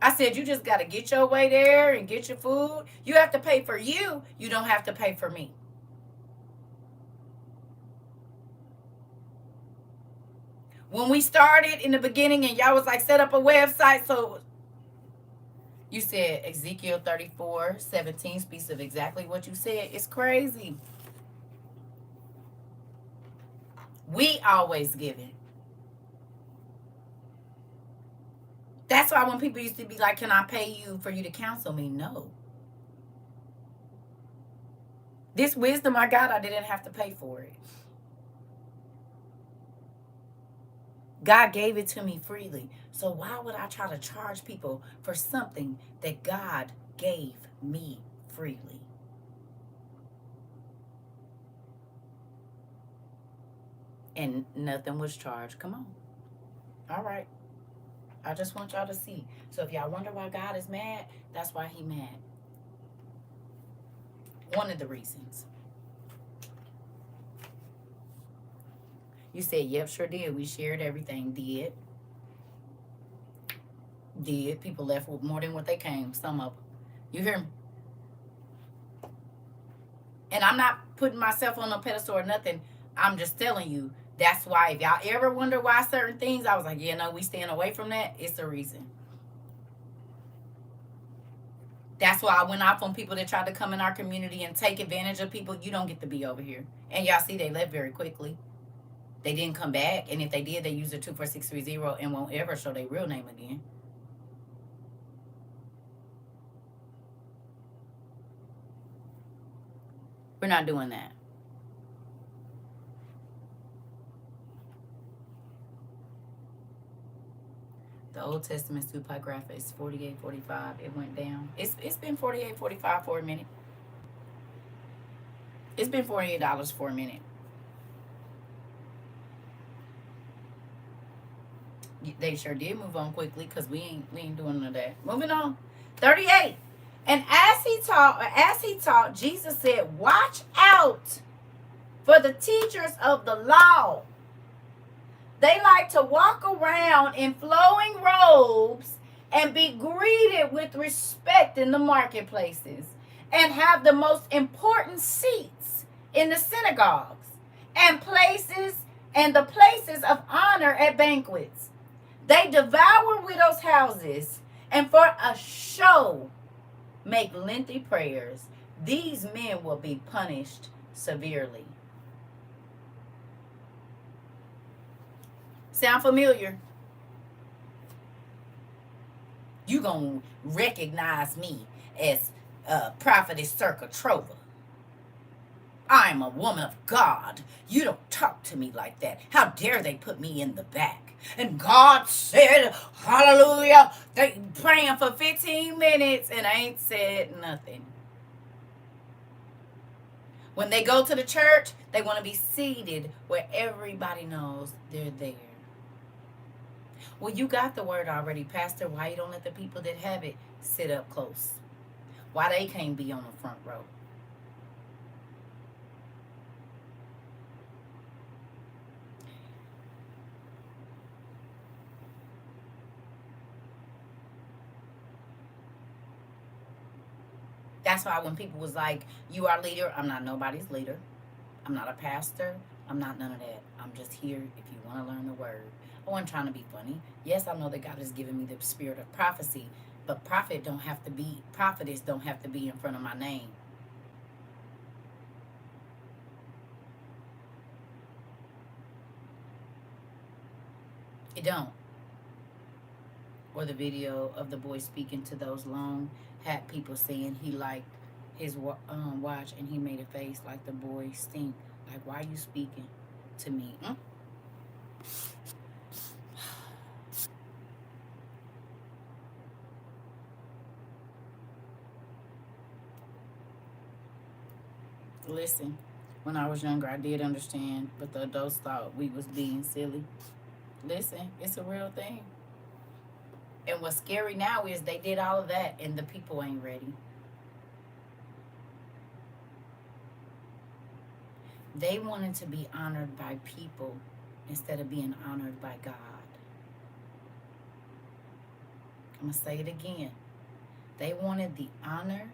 A: I said you just got to get your way there and get your food. You have to pay for you. You don't have to pay for me. When we started in the beginning and y'all was like, set up a website. So you said Ezekiel 34:17 speaks of exactly what you said. It's crazy. We always give it. That's why when people used to be like, can I pay you for you to counsel me? No. This wisdom I got, I didn't have to pay for it. God gave it to me freely. So why would I try to charge people for something that God gave me freely? And nothing was charged. Come on. All right. I just want y'all to see. So if y'all wonder why God is mad, that's why he mad. One of the reasons. You said, yep, sure did. We shared everything. Did. People left with more than what they came. Some of them. You hear me? And I'm not putting myself on a pedestal or nothing. I'm just telling you. That's why if y'all ever wonder why certain things, I was like, yeah, no, we staying away from that. It's a reason. That's why I went off on people that tried to come in our community and take advantage of people. You don't get to be over here. And y'all see they left very quickly. They didn't come back, and if they did, they used a 24630 and won't ever show their real name again. We're not doing that. The Old Testament Stupagrapha is 48.45. It went down. It's been 48.45 for a minute. It's been $48 for a minute. They sure did move on quickly because we ain't doing none of that. Moving on. 38. And as he taught, Jesus said, watch out for the teachers of the law. They like to walk around in flowing robes and be greeted with respect in the marketplaces and have the most important seats in the synagogues and the places of honor at banquets. They devour widows' houses and for a show make lengthy prayers. These men will be punished severely. Sound familiar? You gonna recognize me as Prophetess CERCA TROVA. I'm a woman of God. You don't talk to me like that. How dare they put me in the back? And God said, hallelujah. They praying for 15 minutes and I ain't said nothing. When they go to the church, they want to be seated where everybody knows they're there. Well, you got the word already, Pastor. Why you don't let the people that have it sit up close? Why they can't be on the front row? That's why when people was like, you are leader, I'm not nobody's leader. I'm not a pastor. I'm not none of that. I'm just here if you want to learn the word. I wasn't trying to be funny. Yes, I know that God has given me the spirit of prophecy, but prophetess don't have to be in front of my name. It don't. Or the video of the boy speaking to those long hat people saying he liked his watch and he made a face like the boy stink. Like, why are you speaking to me? Listen, when I was younger, I did understand, but the adults thought we was being silly. Listen, it's a real thing. And what's scary now is they did all of that and the people ain't ready. They wanted to be honored by people instead of being honored by God. I'm going to say it again. They wanted the honor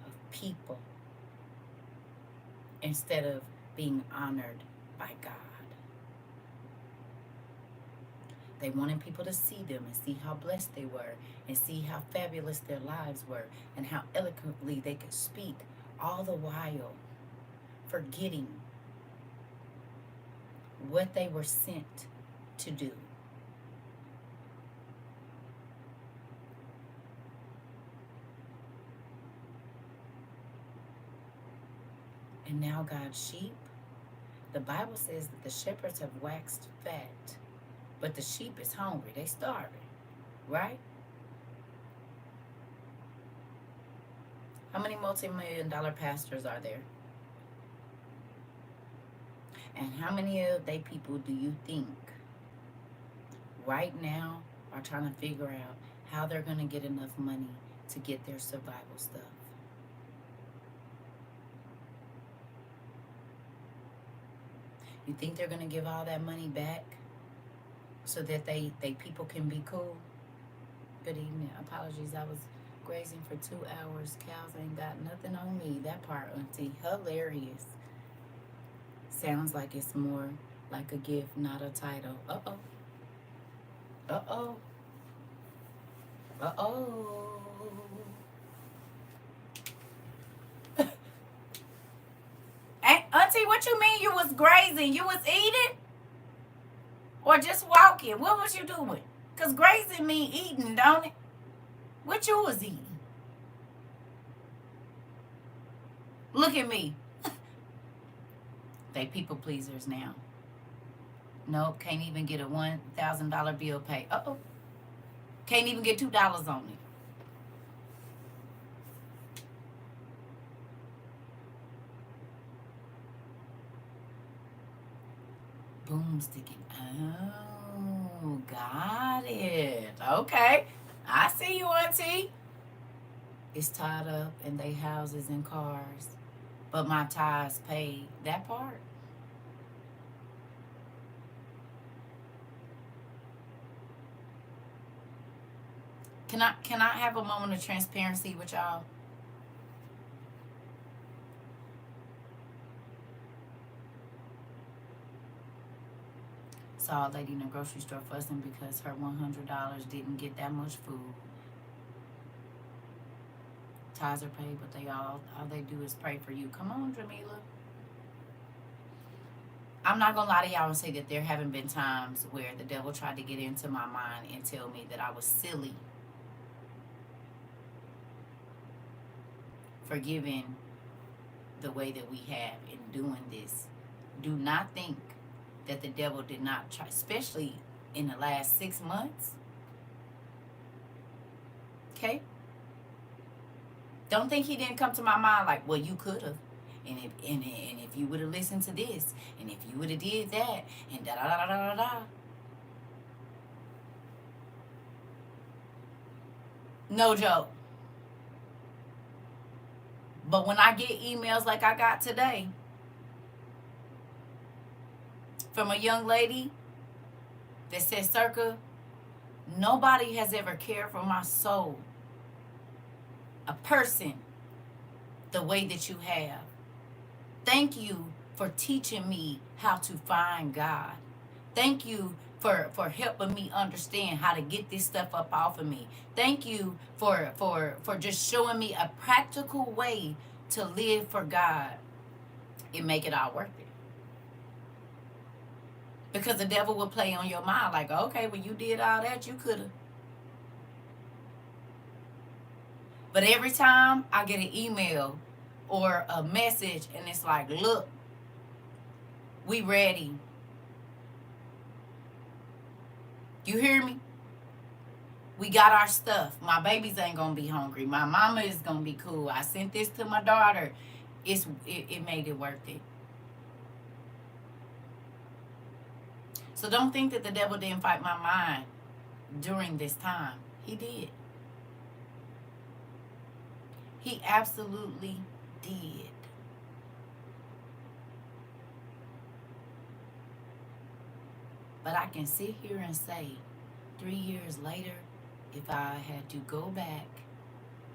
A: of people instead of being honored by God. They wanted people to see them and see how blessed they were and see how fabulous their lives were and how eloquently they could speak, all the while forgetting what they were sent to do. And now God's sheep, the Bible says that the shepherds have waxed fat, but the sheep is hungry. They starving, right? How many multi-million-dollar pastors are there? And how many of they people do you think right now are trying to figure out how they're going to get enough money to get their survival stuff? You think they're going to give all that money back so that they people can be cool? Good evening. Apologies, I was grazing for 2 hours. Cows ain't got nothing on me. That part, auntie. Hilarious. Sounds like it's more like a gift, not a title. Uh-oh. Uh-oh. Uh-oh. Hey, auntie, what you mean you was grazing? You was eating? Or just walking? What was you doing? Because grazing mean eating, don't it? What you was eating? Look at me. They people pleasers now. Nope, can't even get a $1,000 bill paid. Uh-oh. Can't even get $2 on it. Boomsticking. Oh, got it. Okay. I see you, auntie. It's tied up in they houses and cars. But my tithes paid. That part. Can I have a moment of transparency with y'all? Saw a lady in the grocery store fussing because her $100 didn't get that much food. Tithes are paid, but all they do is pray for you. Come on, Jamila. I'm not gonna lie to y'all and say that there haven't been times where the devil tried to get into my mind and tell me that I was silly for giving the way that we have in doing this. Do not think that the devil did not try, especially in the last 6 months. Okay? Don't think he didn't come to my mind like, well, you could have. and if you would have listened to this, and if you would have did that, and da da da da da da. No joke. But when I get emails like I got today from a young lady that says, "CERCA, nobody has ever cared for my soul, a person, the way that you have. Thank you for teaching me how to find God. Thank you for helping me understand how to get this stuff up off of me. Thank you for just showing me a practical way to live for God and make it all worth it." Because the devil will play on your mind like, okay, well, you did all that, you could have. But every time I get an email or a message and it's like, look, we ready. You hear me? We got our stuff. My babies ain't going to be hungry. My mama is going to be cool. I sent this to my daughter. It made it worth it. So don't think that the devil didn't fight my mind during this time. He did. He absolutely did. But I can sit here and say, 3 years later, if I had to go back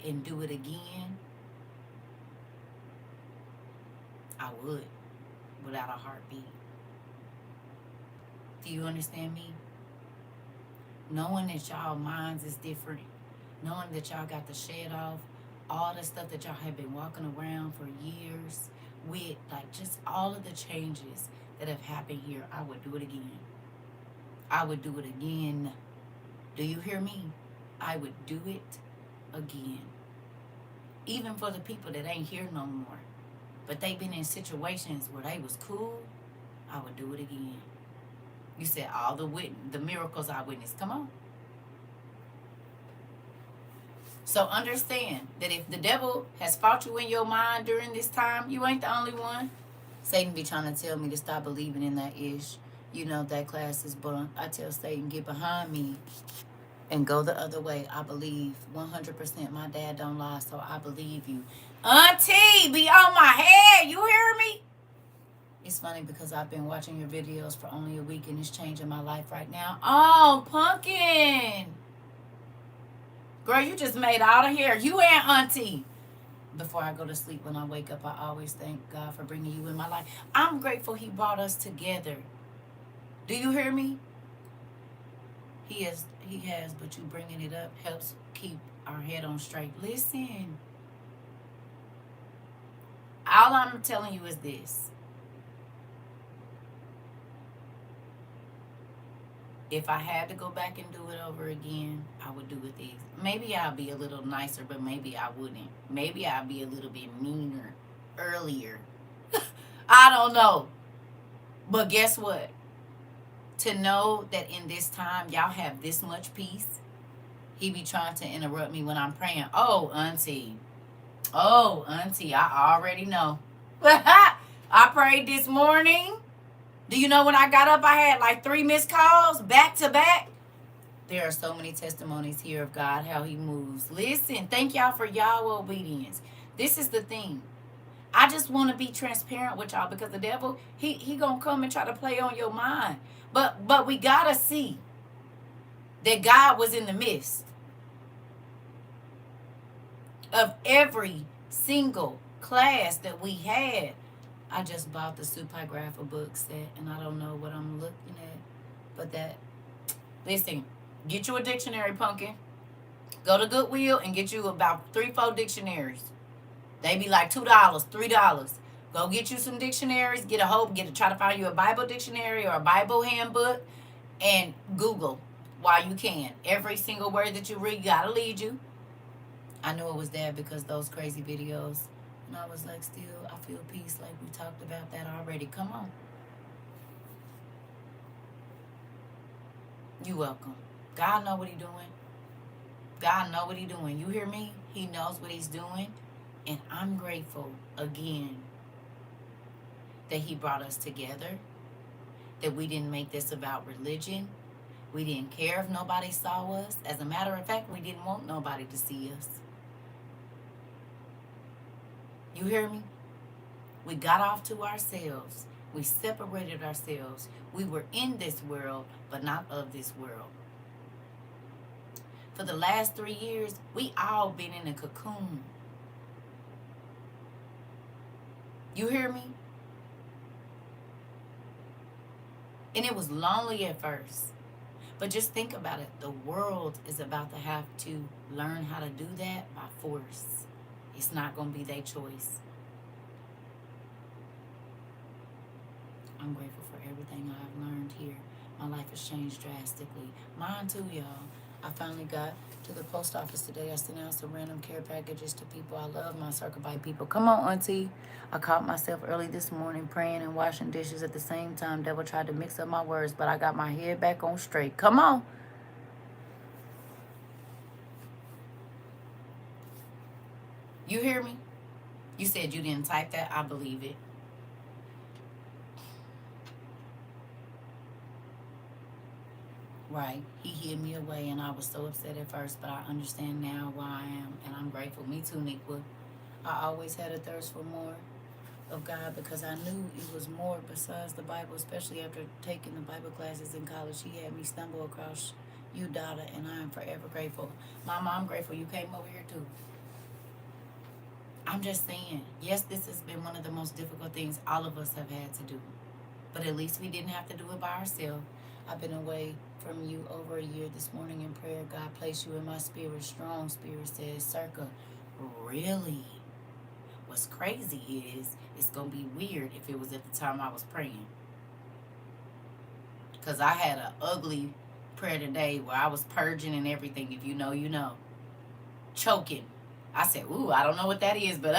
A: and do it again, I would, without a heartbeat. Do you understand me? Knowing that y'all minds is different, knowing that y'all got to shed off all the stuff that y'all have been walking around for years with, like just all of the changes that have happened here, I would do it again. I would do it again. Do you hear me? I would do it again. Even for the people that ain't here no more, but they've been in situations where they was cool, I would do it again. You said all the miracles I witnessed. Come on. So understand that if the devil has fought you in your mind during this time, you ain't the only one. Satan be trying to tell me to stop believing in that ish. You know, that class is bunk. I tell Satan, get behind me and go the other way. I believe 100% my dad don't lie, so I believe you. Auntie, be on my head. You hear me? It's funny because I've been watching your videos for only a week and it's changing my life right now. Oh, Pumpkin. Girl, you just made all the hair. You and Auntie. Before I go to sleep, when I wake up, I always thank God for bringing you in my life. I'm grateful he brought us together. Do you hear me? He has, but you bringing it up helps keep our head on straight. Listen. All I'm telling you is this. If I had to go back and do it over again, I would do it these. Maybe I'll be a little nicer, but maybe I wouldn't. Maybe I'll be a little bit meaner earlier. I don't know. But guess what? To know that in this time, y'all have this much peace. He be trying to interrupt me when I'm praying. Oh, Auntie. I already know. I prayed this morning. Do you know when I got up, I had like 3 missed calls back to back? There are so many testimonies here of God, how he moves. Listen, thank y'all for y'all obedience. This is the thing. I just want to be transparent with y'all because the devil, he going to come and try to play on your mind. But we got to see that God was in the midst of every single class that we had. I just bought the Supigrapha book set, and I don't know what I'm looking at. But listen, get you a dictionary, Pumpkin. Go to Goodwill and get you about 3-4 dictionaries. They be like $2, $3. Go get you some dictionaries. Try to find you a Bible dictionary or a Bible handbook, and Google while you can. Every single word that you read gotta lead you. I knew it was there because those crazy videos. And I was like, still, I feel peace. Like we talked about that already. Come on. You welcome. God know what he doing. God know what he doing. You hear me? He knows what he's doing. And I'm grateful again that he brought us together, that we didn't make this about religion. We didn't care if nobody saw us. As a matter of fact, we didn't want nobody to see us. You hear me? We got off to ourselves. We separated ourselves. We were in this world, but not of this world. For the last 3 years, we all been in a cocoon. You hear me? And it was lonely at first. But just think about it. The world is about to have to learn how to do that by force. It's not going to be their choice. I'm grateful for everything I've learned here. My life has changed drastically. Mine too, y'all. I finally got to the post office today. I sent out some random care packages to people. I love my Circle Bite people. Come on, auntie. I caught myself early this morning praying and washing dishes at the same time. Devil tried to mix up my words, but I got my head back on straight. Come on. You hear me? You said you didn't type that. I believe it. Right. He hid me away, and I was so upset at first, but I understand now why I am, and I'm grateful. Me too, Niqua. I always had a thirst for more of God because I knew it was more besides the Bible, especially after taking the Bible classes in college. He had me stumble across you, Dada, and I am forever grateful. Mama, I'm grateful you came over here too. I'm just saying, yes, this has been one of the most difficult things all of us have had to do, but at least we didn't have to do it by ourselves. I've been away from you over a year. This morning in prayer, God placed you in my spirit. Strong spirit says, CERCA, really? What's crazy is, it's going to be weird if it was at the time I was praying. Because I had an ugly prayer today where I was purging and everything. If you know, you know. Choking. I said, ooh, I don't know what that is, but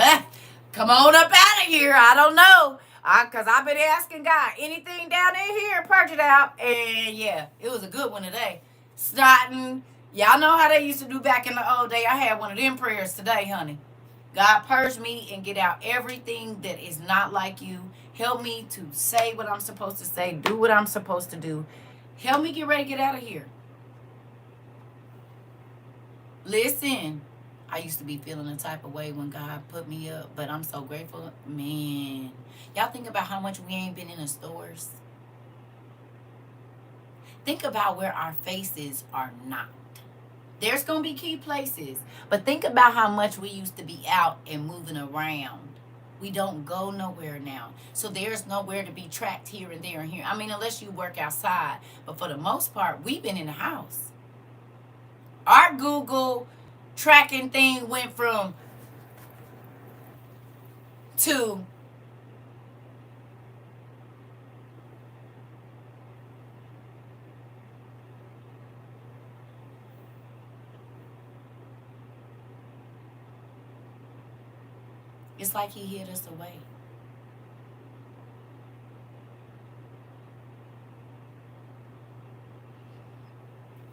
A: come on up out of here. I don't know. Because I've been asking God, anything down in here, purge it out. And yeah, it was a good one today. Snotting. Y'all know how they used to do back in the old day. I had one of them prayers today, honey. God, purge me and get out everything that is not like you. Help me to say what I'm supposed to say, do what I'm supposed to do. Help me get ready to get out of here. Listen, I used to be feeling a type of way when God put me up, but I'm so grateful. Man, y'all think about how much we ain't been in the stores. Think about where our faces are not. There's going to be key places, but think about how much we used to be out and moving around. We don't go nowhere now. So there's nowhere to be tracked here and there and here. I mean, unless you work outside, but for the most part, we've been in the house. Our Google tracking thing went from to it's like he hid us away.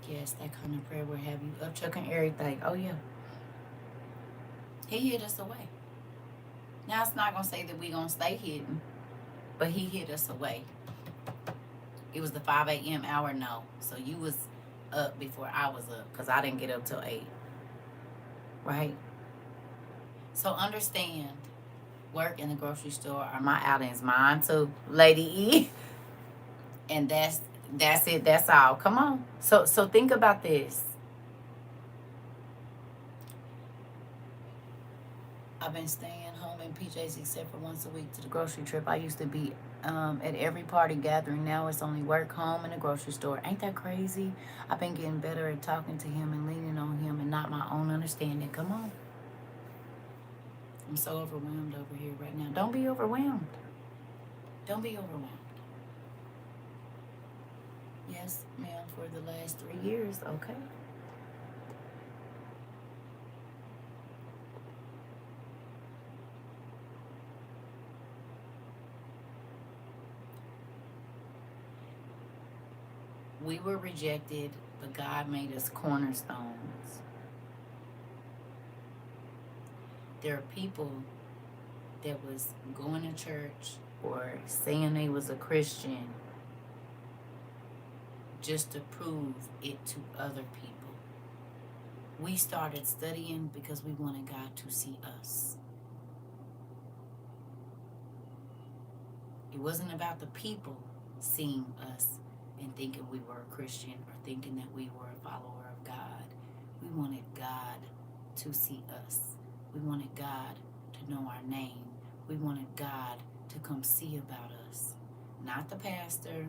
A: Yes, that kind of prayer will have you up chucking everything. Oh yeah. He hid us away. Now it's not gonna say that we're gonna stay hidden, but he hid us away. It was the 5 a.m. hour, no. So you was up before I was up, because I didn't get up till 8. Right? So understand, work in the grocery store are my outings. Mine too, Lady E. And that's it, that's all. Come on. So think about this. I've been staying home in PJs except for once a week to the grocery trip. I used to be at every party gathering. Now it's only work, home, and the grocery store. Ain't that crazy? I've been getting better at talking to him and leaning on him and not my own understanding. Come on. I'm so overwhelmed over here right now. Don't be overwhelmed. Don't be overwhelmed. Yes, ma'am, for the last 3 years. Okay. We were rejected, but God made us cornerstones. There are people that was going to church or saying they was a Christian just to prove it to other people. We started studying because we wanted God to see us. It wasn't about the people seeing us and thinking we were a Christian or thinking that we were a follower of God. We wanted God to see us. We wanted God to know our name. We wanted God to come see about us. Not the pastor,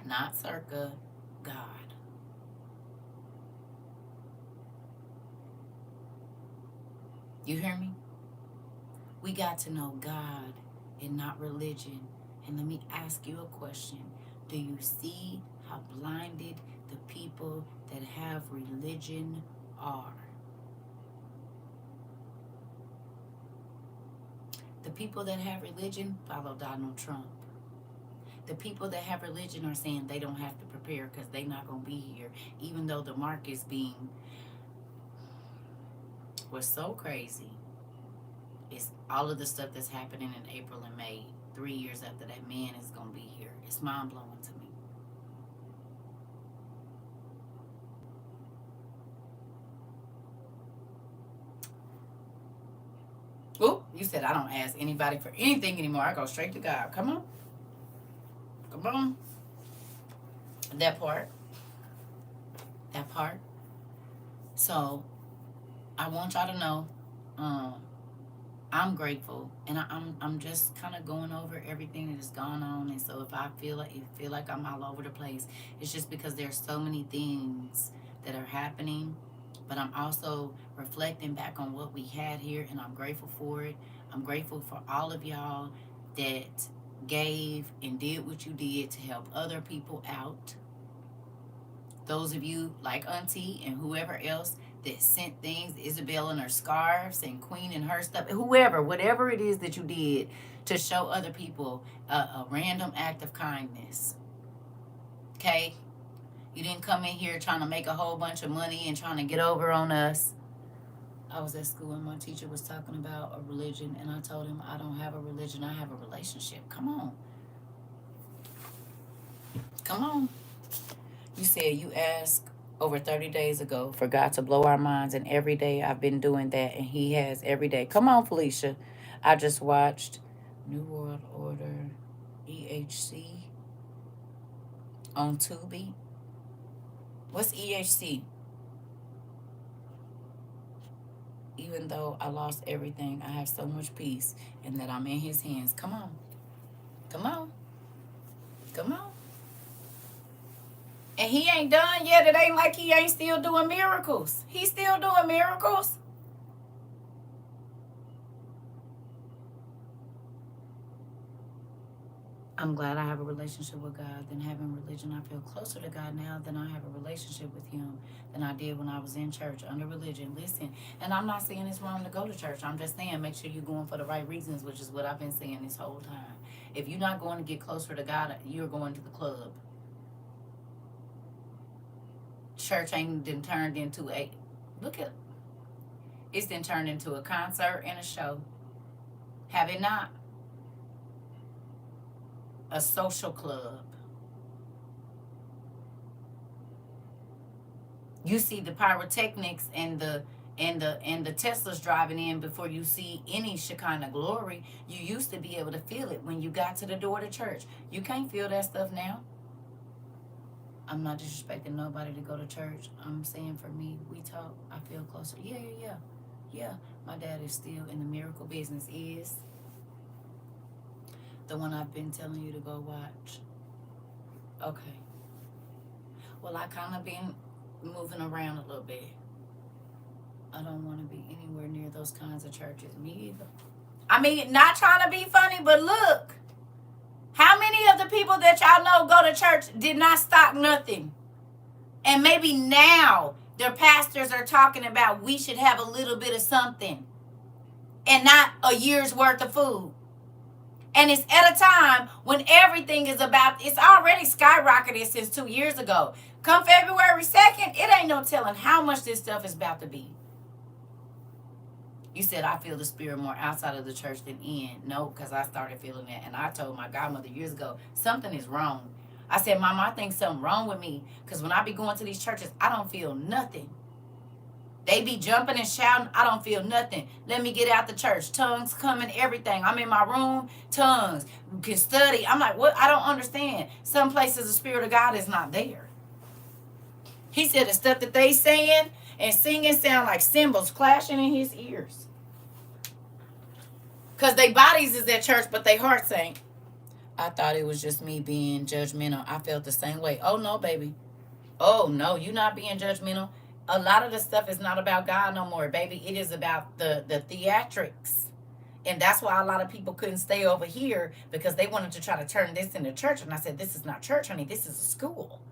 A: not CERCA, God. You hear me? We got to know God and not religion. And let me ask you a question. Do you see how blinded the people that have religion are? The people that have religion follow Donald Trump. The people that have religion are saying they don't have to prepare because they're not going to be here, even though the mark is being... What's so crazy is all of the stuff that's happening in April and May, 3 years after that man is going to be here. It's mind-blowing to me. Oh, you said I don't ask anybody for anything anymore. I go straight to God. Come on. Come on. That part. That part. So, I want y'all to know, I'm grateful, and I'm just kind of going over everything that has gone on. And so if I feel like I'm all over the place, it's just because there's so many things that are happening. But I'm also reflecting back on what we had here, and I'm grateful for it. I'm grateful for all of y'all that gave and did what you did to help other people out. Those of you like Auntie and whoever else that sent things, Isabel and her scarves and Queen and her stuff, whatever it is that you did to show other people a random act of kindness. Okay? You didn't come in here trying to make a whole bunch of money and trying to get over on us. I was at school and my teacher was talking about a religion, and I told him I don't have a religion, I have a relationship. Come on. Come on. You said you asked over 30 days ago for God to blow our minds, and every day I've been doing that, and he has every day. Come on, Felicia. I just watched New World Order EHC on Tubi. What's EHC? Even though I lost everything, I have so much peace and that I'm in his hands. Come on. Come on. Come on. And he ain't done yet. It ain't like he ain't still doing miracles. He's still doing miracles. I'm glad I have a relationship with God than having religion. I feel closer to God now than I have a relationship with him than I did when I was in church under religion. Listen, and I'm not saying it's wrong to go to church. I'm just saying make sure you're going for the right reasons, which is what I've been saying this whole time. If you're not going to get closer to God, you're going to the club. Church ain't been turned into it's been turned into a concert and a show. Have it not? A social club. You see the pyrotechnics and the Teslas driving in before you see any Shekinah glory. You used to be able to feel it when you got to the door to church. You can't feel that stuff now. I'm not disrespecting nobody to go to church. I'm saying for me, we talk, I feel closer. Yeah. My dad is still in the miracle business. Is the one I've been telling you to go watch. Okay. Well, I kind of been moving around a little bit. I don't want to be anywhere near those kinds of churches. Me either. I mean, not trying to be funny, but look. How many of the people that y'all know go to church did not stock nothing? And maybe now their pastors are talking about we should have a little bit of something and not a year's worth of food. And it's at a time when everything is about, it's already skyrocketed since 2 years ago. Come February 2nd, it ain't no telling how much this stuff is about to be. You said I feel the spirit more outside of the church than in. No, because I started feeling that. And I told my godmother years ago, something is wrong. I said, Mama, I think something wrong with me. Because when I be going to these churches, I don't feel nothing. They be jumping and shouting. I don't feel nothing. Let me get out the church. Tongues coming, everything. I'm in my room, tongues. You can study. I'm like, what? I don't understand. Some places the Spirit of God is not there. He said the stuff that they saying and singing sound like cymbals clashing in his ears. Because their bodies is at church, but their hearts ain't. I thought it was just me being judgmental. I felt the same way. Oh, no, baby. Oh, no, you not being judgmental. A lot of the stuff is not about God no more, baby. It is about the theatrics. And that's why a lot of people couldn't stay over here because they wanted to try to turn this into church. And I said, this is not church, honey. This is a school.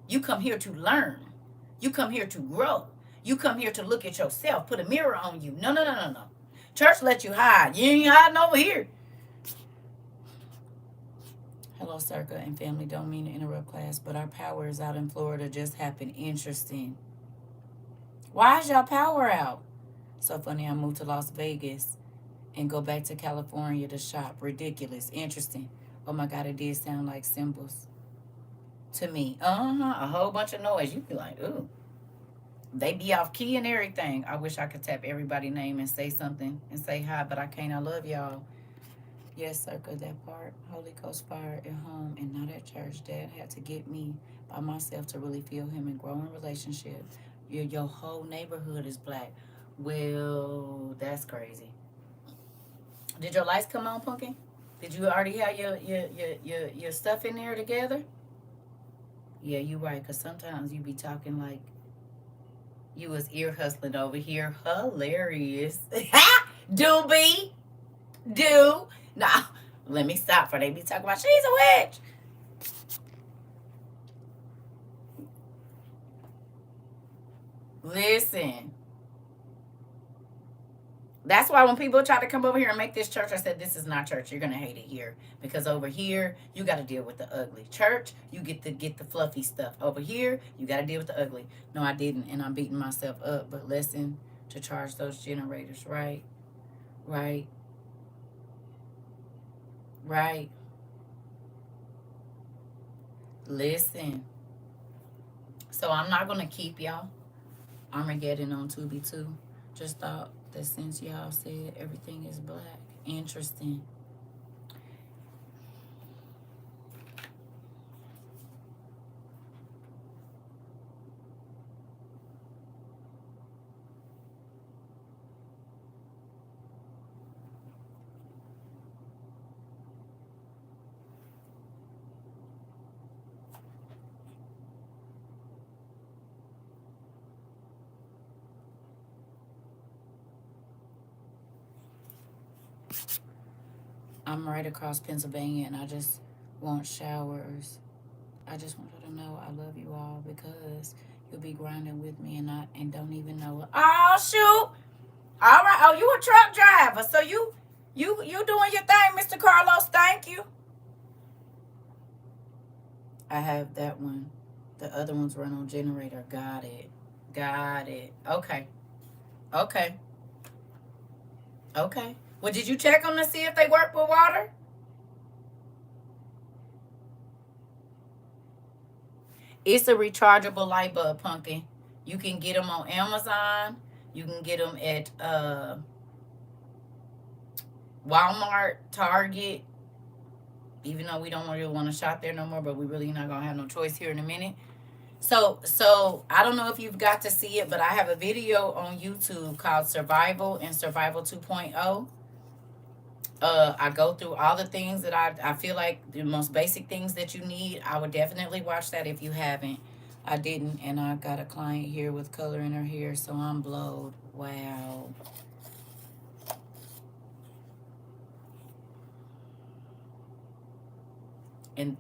A: You come here to learn. You come here to grow. You come here to look at yourself, put a mirror on you. No, no, no, no, no. Church let you hide. You ain't hiding over here. Hello, CERCA and family. Don't mean to interrupt class, but our power is out in Florida. Just happened. Interesting. Why is y'all power out? So funny, I moved to Las Vegas and go back to California to shop. Ridiculous. Interesting. Oh my God, it did sound like cymbals to me. A whole bunch of noise. You'd be like, ooh. They be off key and everything. I wish I could tap everybody's name and say something and say hi, but I can't. I love y'all. Yes, CERCA, that part. Holy Ghost fire at home and not at church. Dad had to get me by myself to really feel him and grow in relationship. Your whole neighborhood is black. Well, that's crazy. Did your lights come on, Pumpkin? Did you already have your stuff in there together? Yeah, you right, because sometimes you be talking like you was ear hustling over here. Hilarious. Do be. Do. Now, let me stop for they be talking about she's a witch. Listen. That's why when people try to come over here and make this church, I said, this is not church. You're going to hate it here. Because over here, you got to deal with the ugly. Church, you get the fluffy stuff. Over here, you got to deal with the ugly. No, I didn't. And I'm beating myself up. But listen, to charge those generators, right? Right. Right. Listen. So I'm not going to keep y'all. Armageddon on Tubi too. Just thought that since y'all said everything is black. Interesting. I'm right across Pennsylvania and I just want showers. I just want her to know I love you all because you'll be grinding with me and don't even know it. Oh shoot. All right. Oh, you a truck driver. So you doing your thing, Mr. Carlos. Thank you. I have that one. The other ones run on generator. Got it. Got it. Okay. Okay. Okay. Well, did you check them to see if they work with water? It's a rechargeable light bulb, Pumpkin. You can get them on Amazon. You can get them at Walmart, Target. Even though we don't really want to shop there no more, but we really not going to have no choice here in a minute. So I don't know if you've got to see it, but I have a video on YouTube called Survival and Survival 2.0. I go through all the things that I feel like the most basic things that you need. I would definitely watch that if you haven't. I didn't, and I got a client here with color in her hair, so I'm blowed. Wow.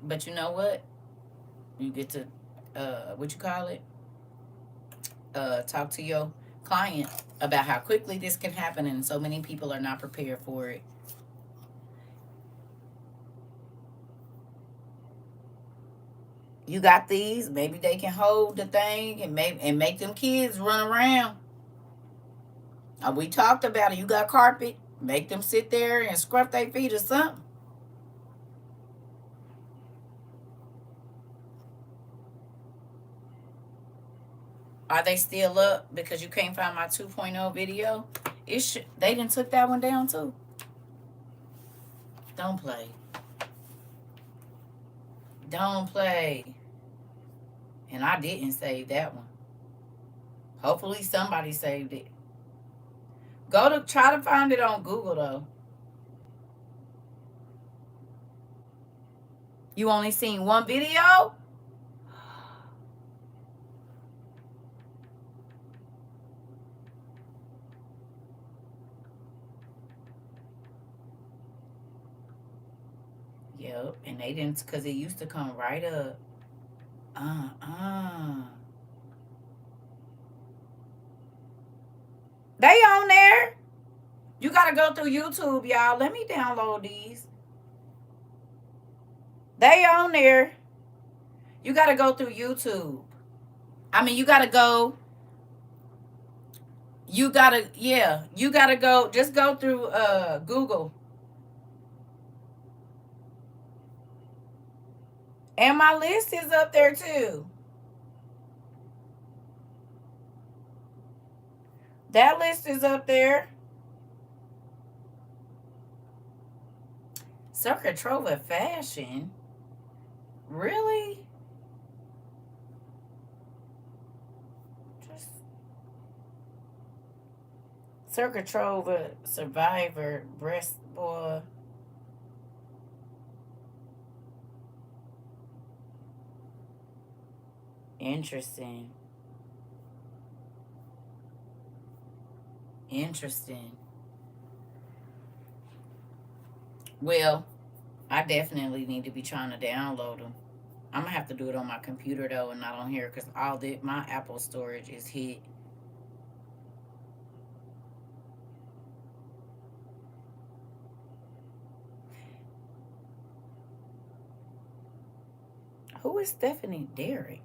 A: But you know what? You get to talk to your client about how quickly this can happen, and so many people are not prepared for it. You got these, maybe they can hold the thing and make them kids run around. We talked about it. You got carpet, make them sit there and scrub their feet or something. Are they still up because you can't find my 2.0 video? They didn't took that one down too. Don't play. Don't play. And I didn't save that one. Hopefully somebody saved it. Try to find it on Google though. You only seen one video? Yep, and they didn't, because it used to come right up. They on there. You gotta go through YouTube, y'all. Let me download these. They on there. You gotta go through YouTube. I mean, you gotta go. You gotta go. Just go through Google. And my list is up there too. That list is up there. CERCA TROVA fashion? Really? Just CERCA TROVA Survivor breast boy. Interesting. Well, I definitely need to be trying to download them. I'm gonna have to do it on my computer though, and not on here, because my Apple storage is hit. Who is Stephanie Derrick?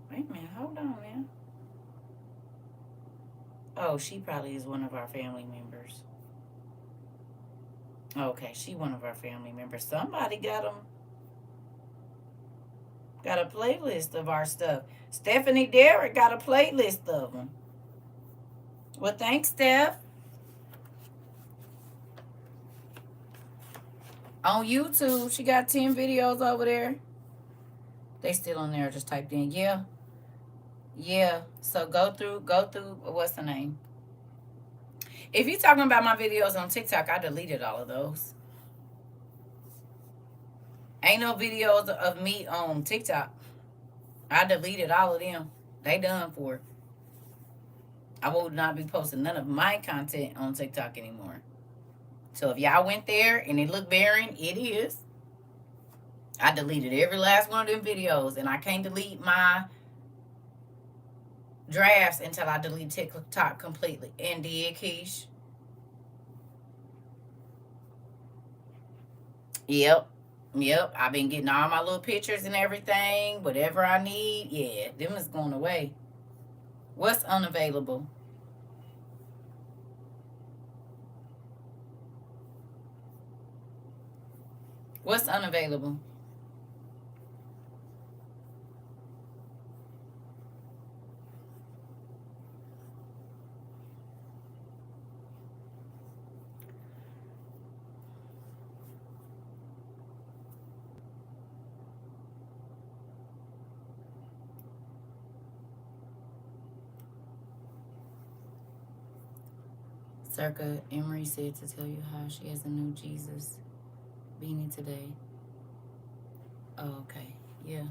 A: Wait a minute, hold on, man. Oh, she probably is one of our family members. Okay, she one of our family members. Somebody got a playlist of our stuff. Stephanie Derrick got a playlist of them. Well, thanks, Steph. On YouTube, she got 10 videos over there. They still on there. Just typed in, yeah. So go through. What's the name? If you're talking about my videos on TikTok, I deleted all of those. Ain't no videos of me on TikTok. I deleted all of them. They done for. I will not be posting none of my content on TikTok anymore. So if y'all went there and it looked barren, it is. I deleted every last one of them videos, and I can't delete my drafts until I delete TikTok completely. And did, Keish? Yep. I've been getting all my little pictures and everything. Whatever I need, yeah, them is going away. What's unavailable? What's unavailable? CERCA Emery said to tell you how she has a new Jesus beanie today. Oh, okay. Yeah.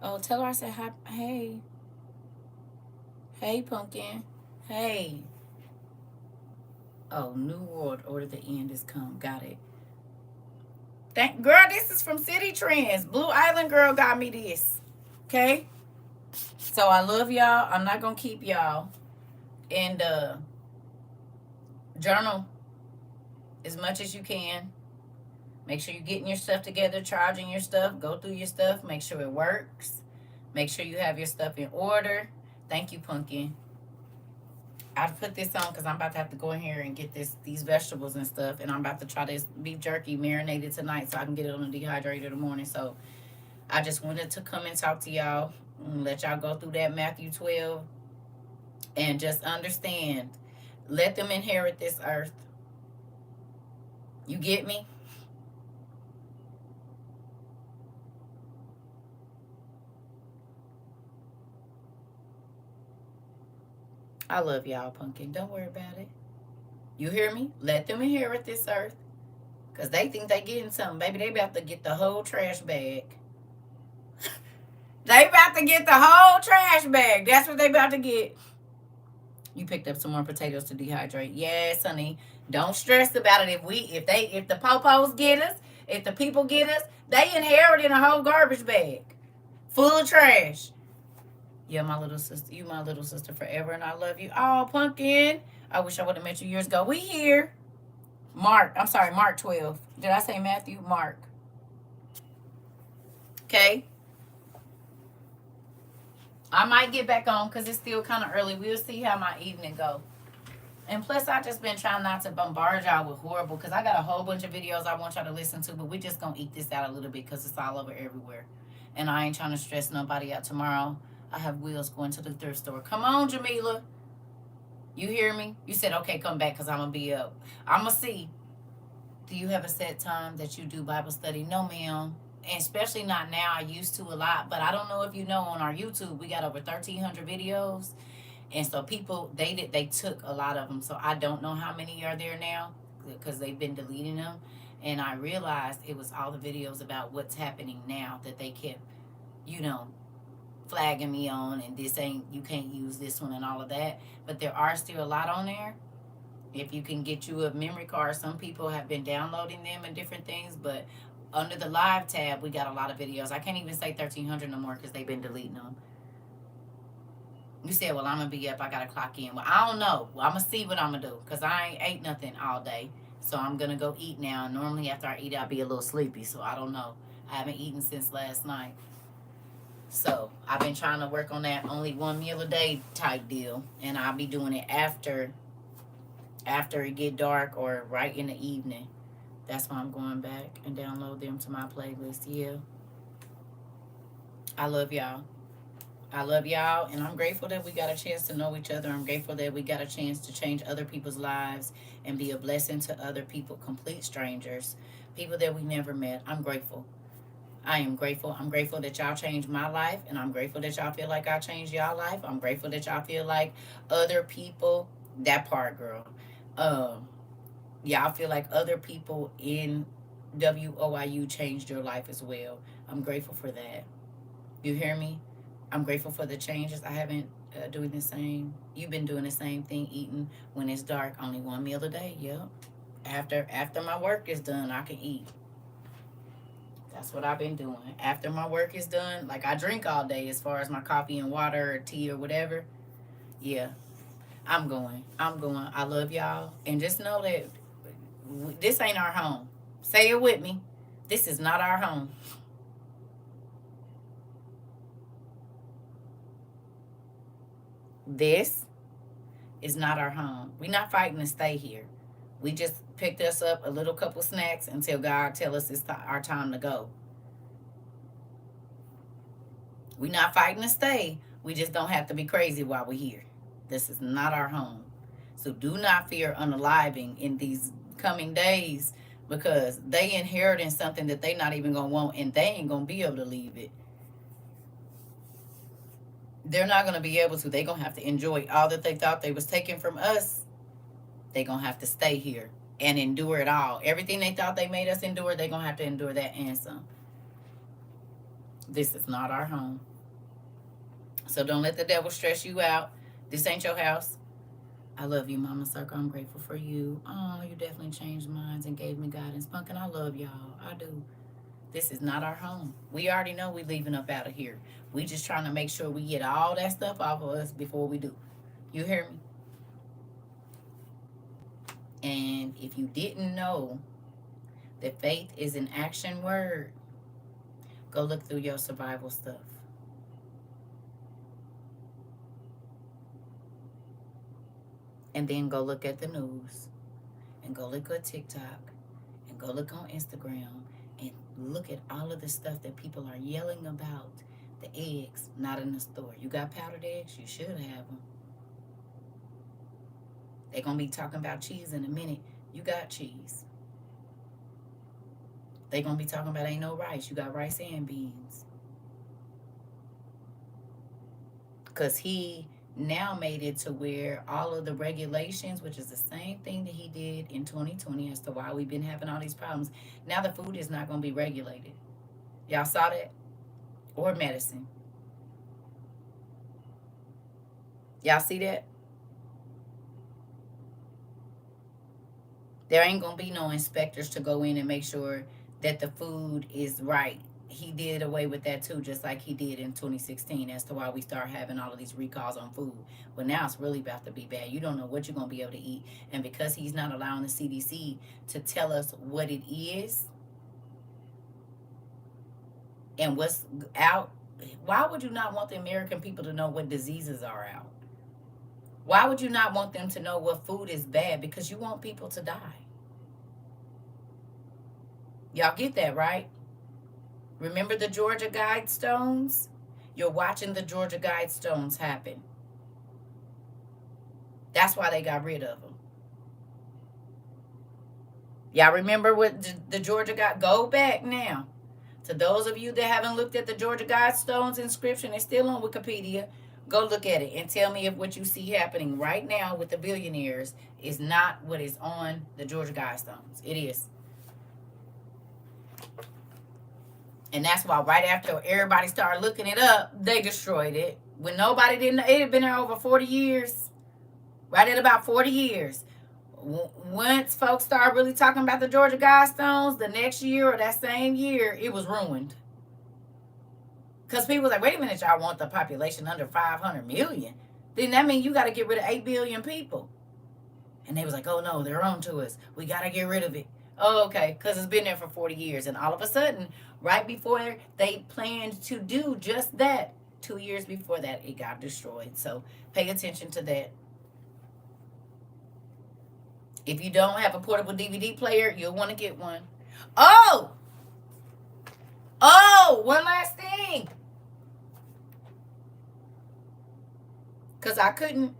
A: Oh, tell her I said hi. Hey. Hey, Pumpkin. Hey. Oh, New World Order, the end is come. Got it. Girl, this is from City Trends. Blue Island girl got me this. Okay? So I love y'all. I'm not going to keep y'all. And journal as much as you can. Make sure you're getting your stuff together, charging your stuff, go through your stuff, make sure it works. Make sure you have your stuff in order. Thank you, Pumpkin. I put this on because I'm about to have to go in here and get these vegetables and stuff, and I'm about to try this beef jerky marinated tonight so I can get it on the dehydrator in the morning. So I just wanted to come and talk to y'all and let y'all go through that Matthew 12 and just understand. Let them inherit this earth. You get me? I love y'all, Pumpkin. Don't worry about it. You hear me? Let them inherit this earth. Because they think they getting something. Baby, they about to get the whole trash bag. They about to get the whole trash bag. That's what they about to get. You picked up some more potatoes to dehydrate. Yes, honey. Don't stress about it. If the popos get us, if the people get us, they inheriting a whole garbage bag full of trash. Yeah, my little sister. You my little sister forever, and I love you. Oh, Pumpkin. I wish I would have met you years ago. We here. Mark. I'm sorry, Mark 12. Did I say Matthew? Mark. Okay. I might get back on because it's still kind of early. We'll see how my evening go. And plus, I just been trying not to bombard y'all with horrible, because I got a whole bunch of videos I want y'all to listen to, but we just gonna eat this out a little bit because it's all over everywhere. And I ain't trying to stress nobody out tomorrow. I have wheels going to the thrift store. Come on, Jamila. You hear me? You said, okay, come back because I'm gonna be up. I'm gonna see. Do you have a set time that you do Bible study? No, ma'am. And especially not now. I used to a lot, but I don't know if you know, on our YouTube, we got over 1,300 videos. And so people, they took a lot of them. So I don't know how many are there now because they've been deleting them. And I realized it was all the videos about what's happening now that they kept, you know, flagging me on, and this ain't, you can't use this one and all of that. But there are still a lot on there. If you can get you a memory card, some people have been downloading them and different things. But under the live tab, we got a lot of videos. I can't even say 1,300 no more because they've been deleting them. You said, well, I'm going to be up. I got to clock in. Well, I don't know. Well, I'm going to see what I'm going to do because I ain't ate nothing all day. So I'm going to go eat now. Normally after I eat, I'll be a little sleepy. So I don't know. I haven't eaten since last night. So I've been trying to work on that only one meal a day type deal. And I'll be doing it after it get dark or right in the evening. That's why I'm going back and download them to my playlist. Yeah. I love y'all. I love y'all, and I'm grateful that we got a chance to know each other. I'm grateful that we got a chance to change other people's lives and be a blessing to other people, complete strangers, people that we never met. I'm grateful. I am grateful. I'm grateful that y'all changed my life, and I'm grateful that y'all feel like I changed y'all life. I'm grateful that y'all feel like other people, that part, girl. Y'all feel like other people in WOIU changed your life as well. I'm grateful for that. You hear me? I'm grateful for the changes. I haven't doing the same. You've been doing the same thing, eating when it's dark, only one meal a day. Yep. After my work is done, I can eat. That's what I've been doing. After my work is done, like I drink all day as far as my coffee and water or tea or whatever. Yeah. I'm going. I love y'all. And just know that this ain't our home. Say it with me. This is not our home. This is not our home. We're not fighting to stay here. We just picked us up a little couple snacks until God tell us it's our time to go. We're not fighting to stay. We just don't have to be crazy while we're here. This is not our home. So do not fear unaliving in these coming days, because they inheriting something that they not even going to want, and they ain't going to be able to leave it. They're not going to be able to. They're going to have to enjoy all that they thought they was taking from us. They're going to have to stay here and endure it all. Everything they thought they made us endure, they're going to have to endure that and some. This is not our home. So don't let the devil stress you out. This ain't your house. I love you, Mama Circle. I'm grateful for you. Oh, you definitely changed minds and gave me guidance. Pumpkin, I love y'all. I do. This is not our home. We already know we leaving up out of here. We just trying to make sure we get all that stuff off of us before we do. You hear me? And if you didn't know that faith is an action word, go look through your survival stuff. And then go look at the news, and go look at TikTok, and go look on Instagram, and look at all of the stuff that people are yelling about. The eggs not in the store. You got powdered eggs? You should have them. They're going to be talking about cheese in a minute. You got cheese. They're going to be talking about ain't no rice. You got rice and beans. Because he now made it to where all of the regulations, which is the same thing that he did in 2020 as to why we've been having all these problems. Now the food is not going to be regulated. Y'all saw that? Or medicine. Y'all see that? There ain't going to be no inspectors to go in and make sure that the food is right. He did away with that too, just like he did in 2016 as to why we start having all of these recalls on food. But now it's really about to be bad. You don't know what you're going to be able to eat. And because he's not allowing the CDC to tell us what it is and what's out, why would you not want the American people to know what diseases are out? Why would you not want them to know what food is bad? Because you want people to die. Y'all get that, right? Remember the Georgia Guidestones? You're watching the Georgia Guidestones happen. That's why they got rid of them. Y'all remember what the Georgia Guide? Go back now. To those of you that haven't looked at the Georgia Guidestones inscription, it's still on Wikipedia. Go look at it and tell me if what you see happening right now with the billionaires is not what is on the Georgia Guidestones. It is. And that's why right after everybody started looking it up, they destroyed it. When nobody didn't, it had been there over 40 years. Right at about 40 years. Once folks started really talking about the Georgia Guidestones, the next year or that same year, it was ruined. Because people was like, wait a minute, y'all want the population under 500 million. Then that means you got to get rid of 8 billion people. And they was like, oh no, they're on to us. We got to get rid of it. Oh, okay, because it's been there for 40 years. And all of a sudden, right before they planned to do just that, 2 years before that, it got destroyed. So pay attention to that. If you don't have a portable DVD player, you'll want to get one. Oh, one last thing. Because I couldn't.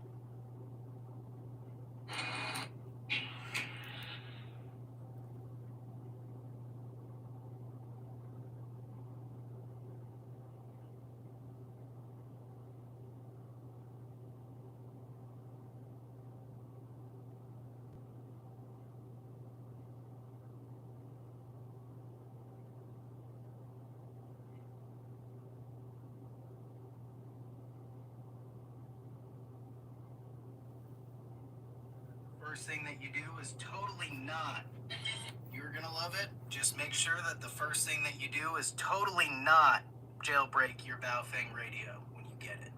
F: First thing that you do is totally not. You're gonna love it. Just make sure that the first thing that you do is totally not jailbreak your Baofeng radio when you get it.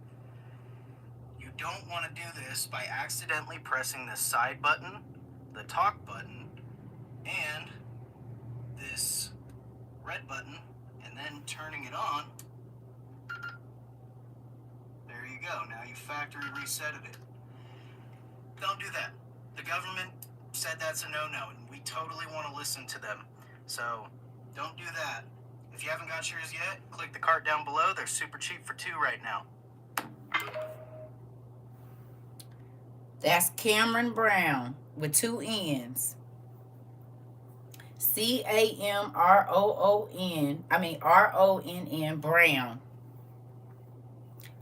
F: You don't want to do this by accidentally pressing the side button, the talk button, and this red button, and then turning it on. There you go. Now you factory resetted it. Don't do that. The government said that's a no-no, and we totally want to listen to them. So don't do that. If you haven't got yours yet, click the cart down below. They're super cheap for 2 right now.
A: That's Cameron Brown with 2 N's. RONN Brown.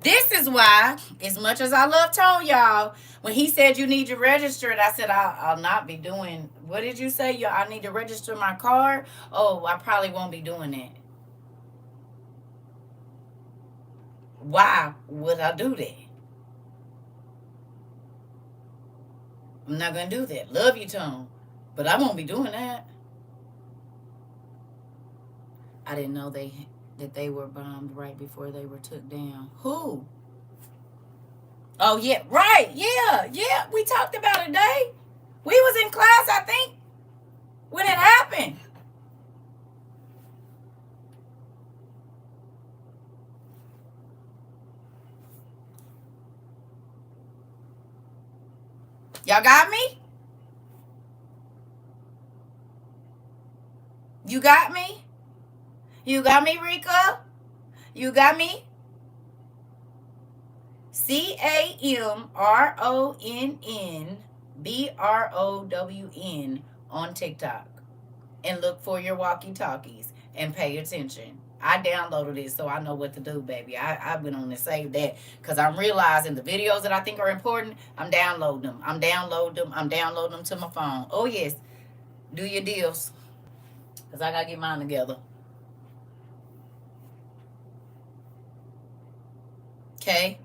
A: This is why, as much as I love Tone, y'all, when he said you need to register it, I said I'll not be doing. What did you say? I need to register my car? Oh, I probably won't be doing that. Why would I do that? I'm not going to do that. Love you, Tone. But I won't be doing that. I didn't know that they were bombed right before they were took down. Who? Oh, yeah. Right. Yeah. We talked about it, Dave. We was in class, I think, when it happened. Y'all got me? You got me? You got me, Rico? You got me? CAMRONNBROWN on TikTok. And look for your walkie-talkies and pay attention. I downloaded it so I know what to do, baby. I went on and saved that because I'm realizing the videos that I think are important, I'm downloading them. I'm downloading them to my phone. Oh, yes. Do your deals because I got to get mine together. Okay?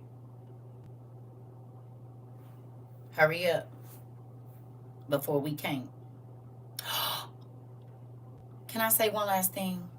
A: Hurry up before we can't. Can I say one last thing?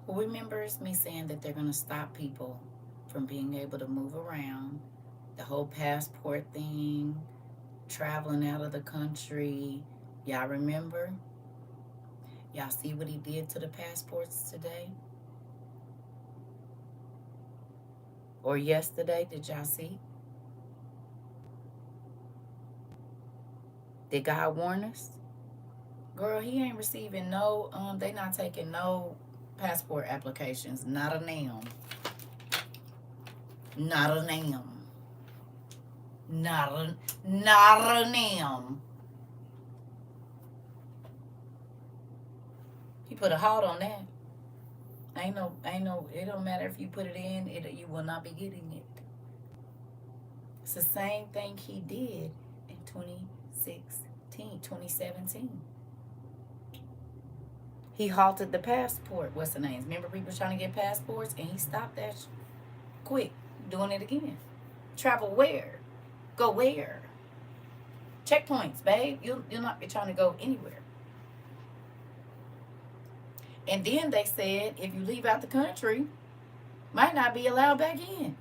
A: Who remembers me saying that they're going to stop people from being able to move around? The whole passport thing, traveling out of the country. Y'all remember? Y'all see what he did to the passports today? Or yesterday? Did y'all see? Did God warn us? Girl, he ain't receiving no, they not taking no passport applications. Not a damn. Not a damn. Not a damn. He put a halt on that. Ain't no, it don't matter if you put it in, you will not be getting it. It's the same thing he did in 2017. He halted the passport. What's the names? Remember people trying to get passports and he stopped that quick, doing it again. Travel where? Go where? Checkpoints, babe. You'll not be trying to go anywhere. And then they said if you leave out the country, might not be allowed back in.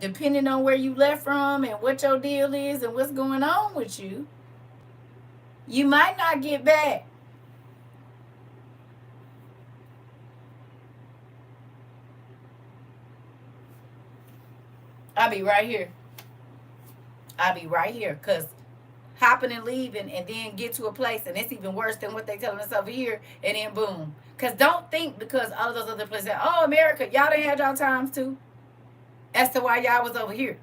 A: Depending on where you left from and what your deal is and what's going on with you, you might not get back. I'll be right here. Because hopping and leaving and then get to a place and it's even worse than what they telling us over here and then boom. Because don't think because all of those other places, oh, America, y'all done had y'all times too. As to why y'all was over here.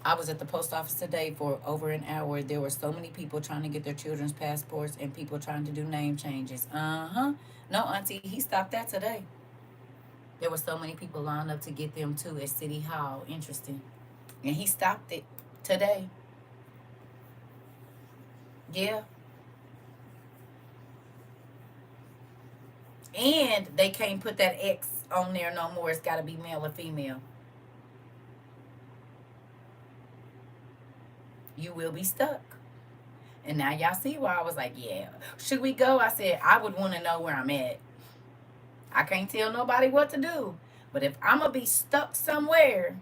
A: I was at the post office today for over an hour. There were so many people trying to get their children's passports and people trying to do name changes. No, auntie, he stopped that today. There were so many people lined up to get them too at City Hall. Interesting. And he stopped it today. Yeah. And they can't put that X on there no more. It's got to be male or female. You will be stuck. And now y'all see why I was like, yeah. Should we go? I said, I would want to know where I'm at. I can't tell nobody what to do. But if I'm going to be stuck somewhere,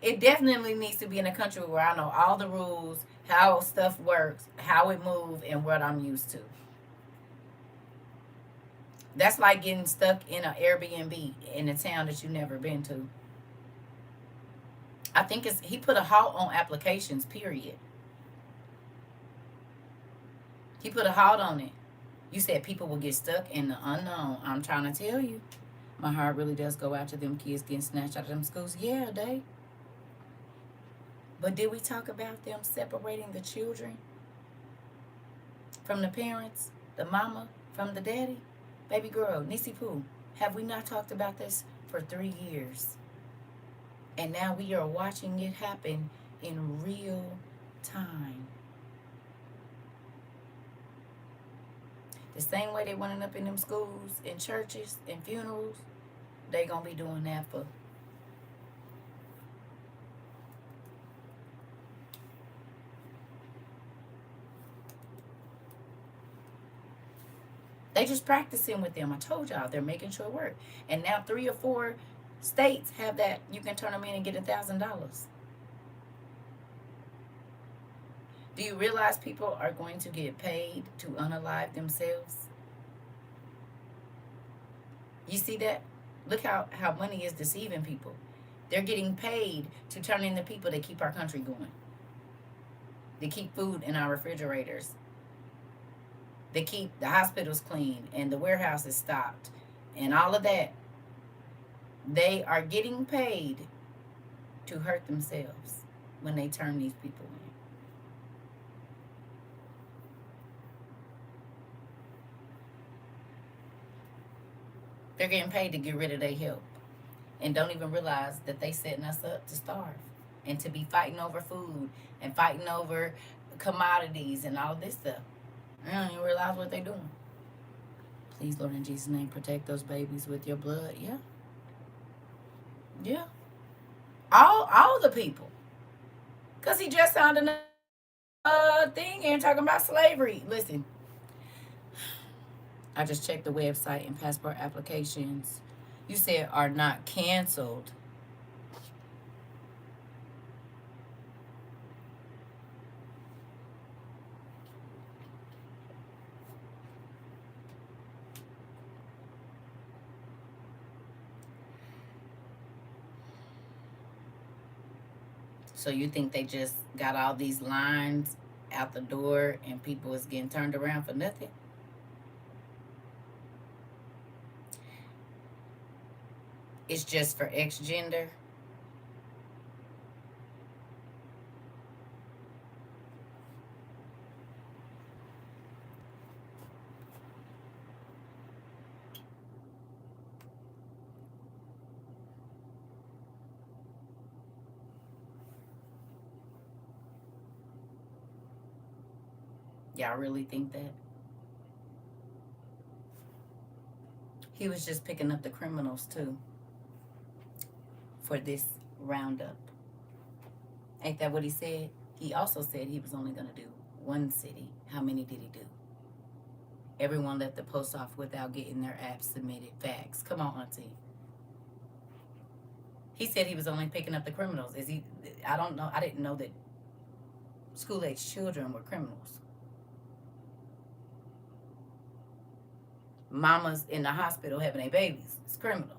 A: it definitely needs to be in a country where I know all the rules, how stuff works, how it moves, and what I'm used to. That's like getting stuck in an Airbnb in a town that you've never been to. I think he put a halt on applications, period. He put a halt on it. You said people will get stuck in the unknown. I'm trying to tell you. My heart really does go out to them kids getting snatched out of them schools. Yeah, they. But did we talk about them separating the children from the parents, the mama from the daddy? Baby girl, Nisi Poo, have we not talked about this for 3 years? And now we are watching it happen in real time. The same way they running up in them schools, in churches, and funerals, they gonna be doing that for. They just practicing with them. I told y'all they're making sure it work. And now 3 or 4 states have that. You can turn them in and get $1,000. Do you realize people are going to get paid to unalive themselves? You see that? Look how money is deceiving people. They're getting paid to turn in the people that keep our country going. They keep food in our refrigerators. They keep the hospitals clean and the warehouses stocked and all of that. They are getting paid to hurt themselves when they turn these people in. They're getting paid to get rid of their help and don't even realize that they setting us up to starve and to be fighting over food and fighting over commodities and all this stuff. They don't even realize what they're doing. Please, Lord, in Jesus' name, protect those babies with your blood. Yeah. Yeah. All the people. Because he just signed another thing and talking about slavery. Listen, I just checked the website and passport applications you said are not canceled. So you think they just got all these lines out the door and people is getting turned around for nothing? It's just for ex-gender. Y'all really think that? He was just picking up the criminals too for this roundup. Ain't that what he said? He also said he was only going to do one city. How many did he do? Everyone left the post office without getting their apps submitted. Facts. Come on, auntie. He said he was only picking up the criminals. Is he? I don't know. I didn't know that school-age children were criminals. Mamas in the hospital having their babies. It's criminals.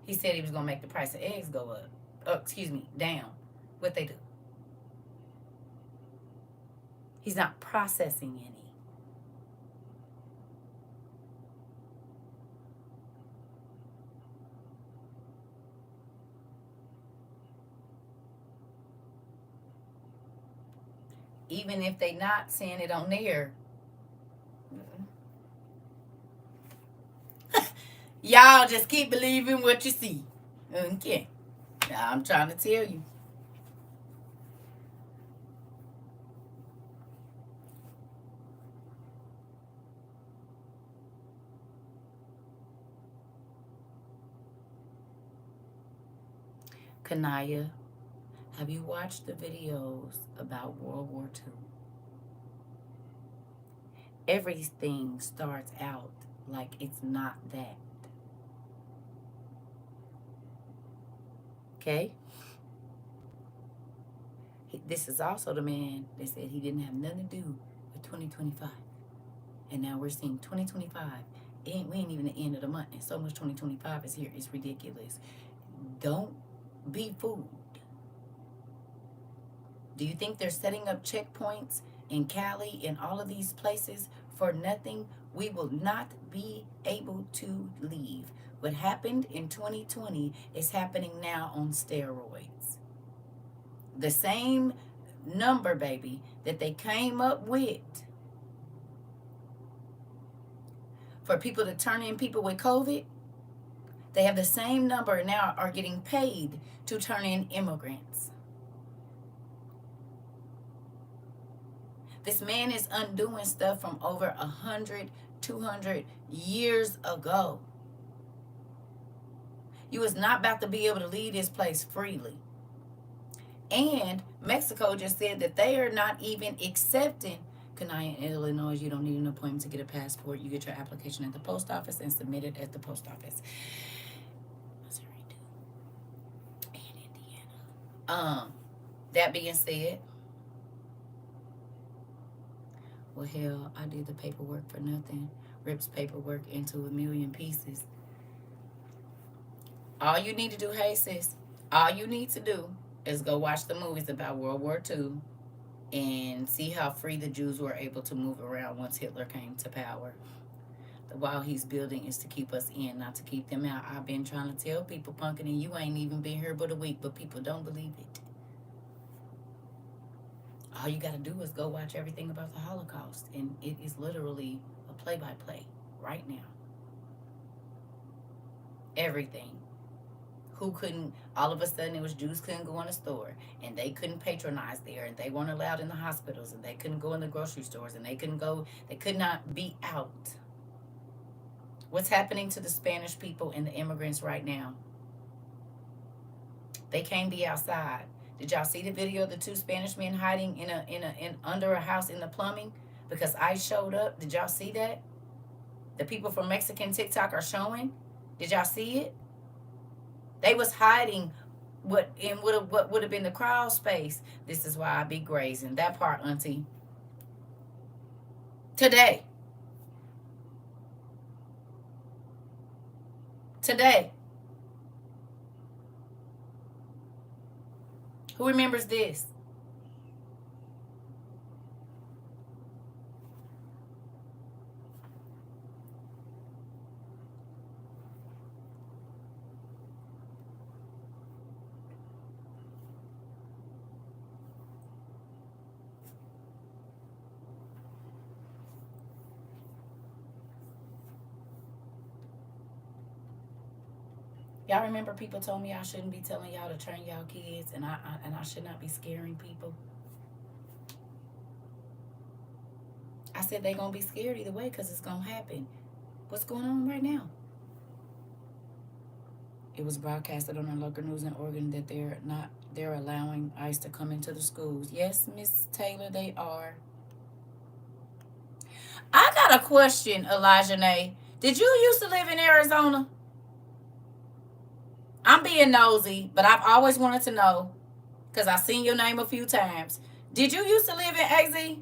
A: He said he was going to make the price of eggs go up. Down. What they do? He's not processing any. Even if they not saying it on there. Y'all just keep believing what you see. Okay. I'm trying to tell you. Kanaya, have you watched the videos about World War II? Everything starts out like it's not that. Okay? This is also the man that said he didn't have nothing to do with 2025. And now we're seeing 2025. We ain't even the end of the month. And so much 2025 is here. It's ridiculous. Don't be fooled. Do you think they're setting up checkpoints in Cali and all of these places for nothing? We will not be able to leave. What happened in 2020 is happening now on steroids. The same number, baby, that they came up with for people to turn in people with COVID, they have the same number now are getting paid to turn in immigrants. This man is undoing stuff from over 100, 200 years ago. You was not about to be able to leave this place freely. And Mexico just said that they are not even accepting. Kenai, in Illinois, you don't need an appointment to get a passport. You get your application at the post office and submit it at the post office. Missouri too. And Indiana. That being said, well, hell, I did the paperwork for nothing. Rips paperwork into a million pieces. All you need to do, hey sis, all you need to do is go watch the movies about World War II and see how free the Jews were able to move around once Hitler came to power. The wall he's building is to keep us in, not to keep them out. I've been trying to tell people, Punkin, and you ain't even been here but a week, but people don't believe it. All you got to do is go watch everything about the Holocaust, and it is literally a play-by-play right now. Everything. Who couldn't, all of a sudden it was Jews couldn't go in the store, and they couldn't patronize there, and they weren't allowed in the hospitals, and they couldn't go in the grocery stores, and they could not be out. What's happening to the Spanish people and the immigrants right now? They can't be outside. Did y'all see the video of the 2 Spanish men hiding in under a house in the plumbing because ICE showed up? Did y'all see that? The people from Mexican TikTok are showing. Did y'all see it? They was hiding what would have been the crawl space. This is why I be grazing. That part, auntie. Today. Who remembers this? Y'all remember people told me I shouldn't be telling y'all to train y'all kids, and I should not be scaring people. I said they gonna be scared either way because it's gonna happen. What's going on right now? It was broadcasted on our local news in Oregon that they're allowing ICE to come into the schools. Yes, Miss Taylor, they are. I got a question, Elijah Nay. Did you used to live in Arizona? I'm being nosy, but I've always wanted to know because I've seen your name a few times. Did you used to live in AZ?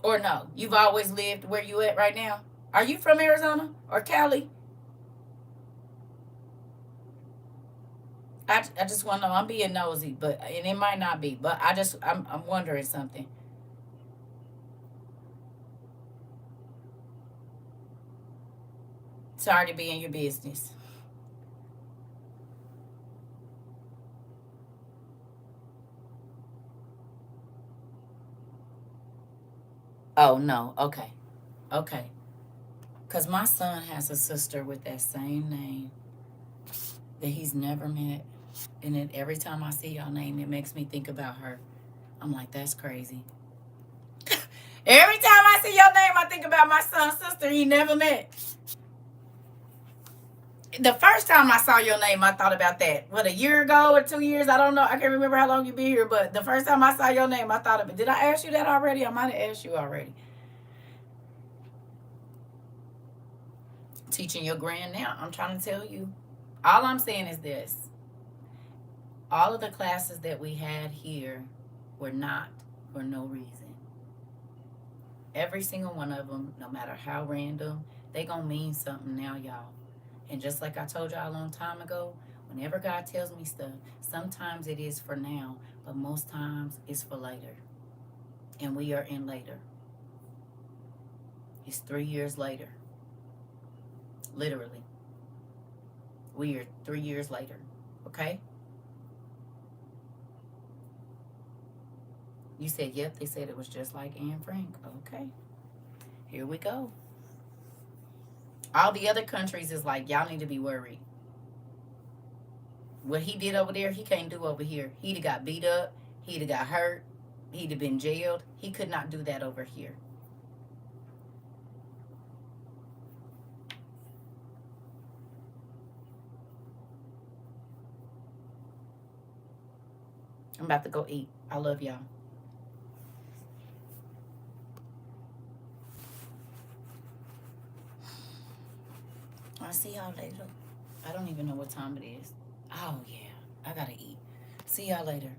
A: Or no? You've always lived where you at right now? Are you from Arizona or Cali? I just want to know. I'm being nosy, and it might not be, but I'm wondering something. Sorry to be in your business. Oh, no. Okay. Because my son has a sister with that same name that he's never met. And every time I see y'all name, it makes me think about her. I'm like, that's crazy. Every time I see your name, I think about my son's sister he never met. The first time I saw your name, I thought about that. What, a year ago or 2 years? I don't know. I can't remember how long you've been here, but the first time I saw your name, I thought of it. Did I ask you that already? I might have asked you already. Teaching your grand now. I'm trying to tell you. All I'm saying is this. All of the classes that we had here were not for no reason. Every single one of them, no matter how random, they gonna mean something now, y'all. And just like I told y'all a long time ago, whenever God tells me stuff, sometimes it is for now, but most times it's for later. And we are in later. It's 3 years later. Literally. We are 3 years later. Okay? You said, yep, they said it was just like Anne Frank. Okay. Here we go. All the other countries is like, y'all need to be worried. What he did over there, he can't do over here. He'd have got beat up. He'd have got hurt. He'd have been jailed. He could not do that over here. I'm about to go eat. I love y'all. I'll see y'all later. I don't even know what time it is. Oh, yeah. I gotta eat. See y'all later.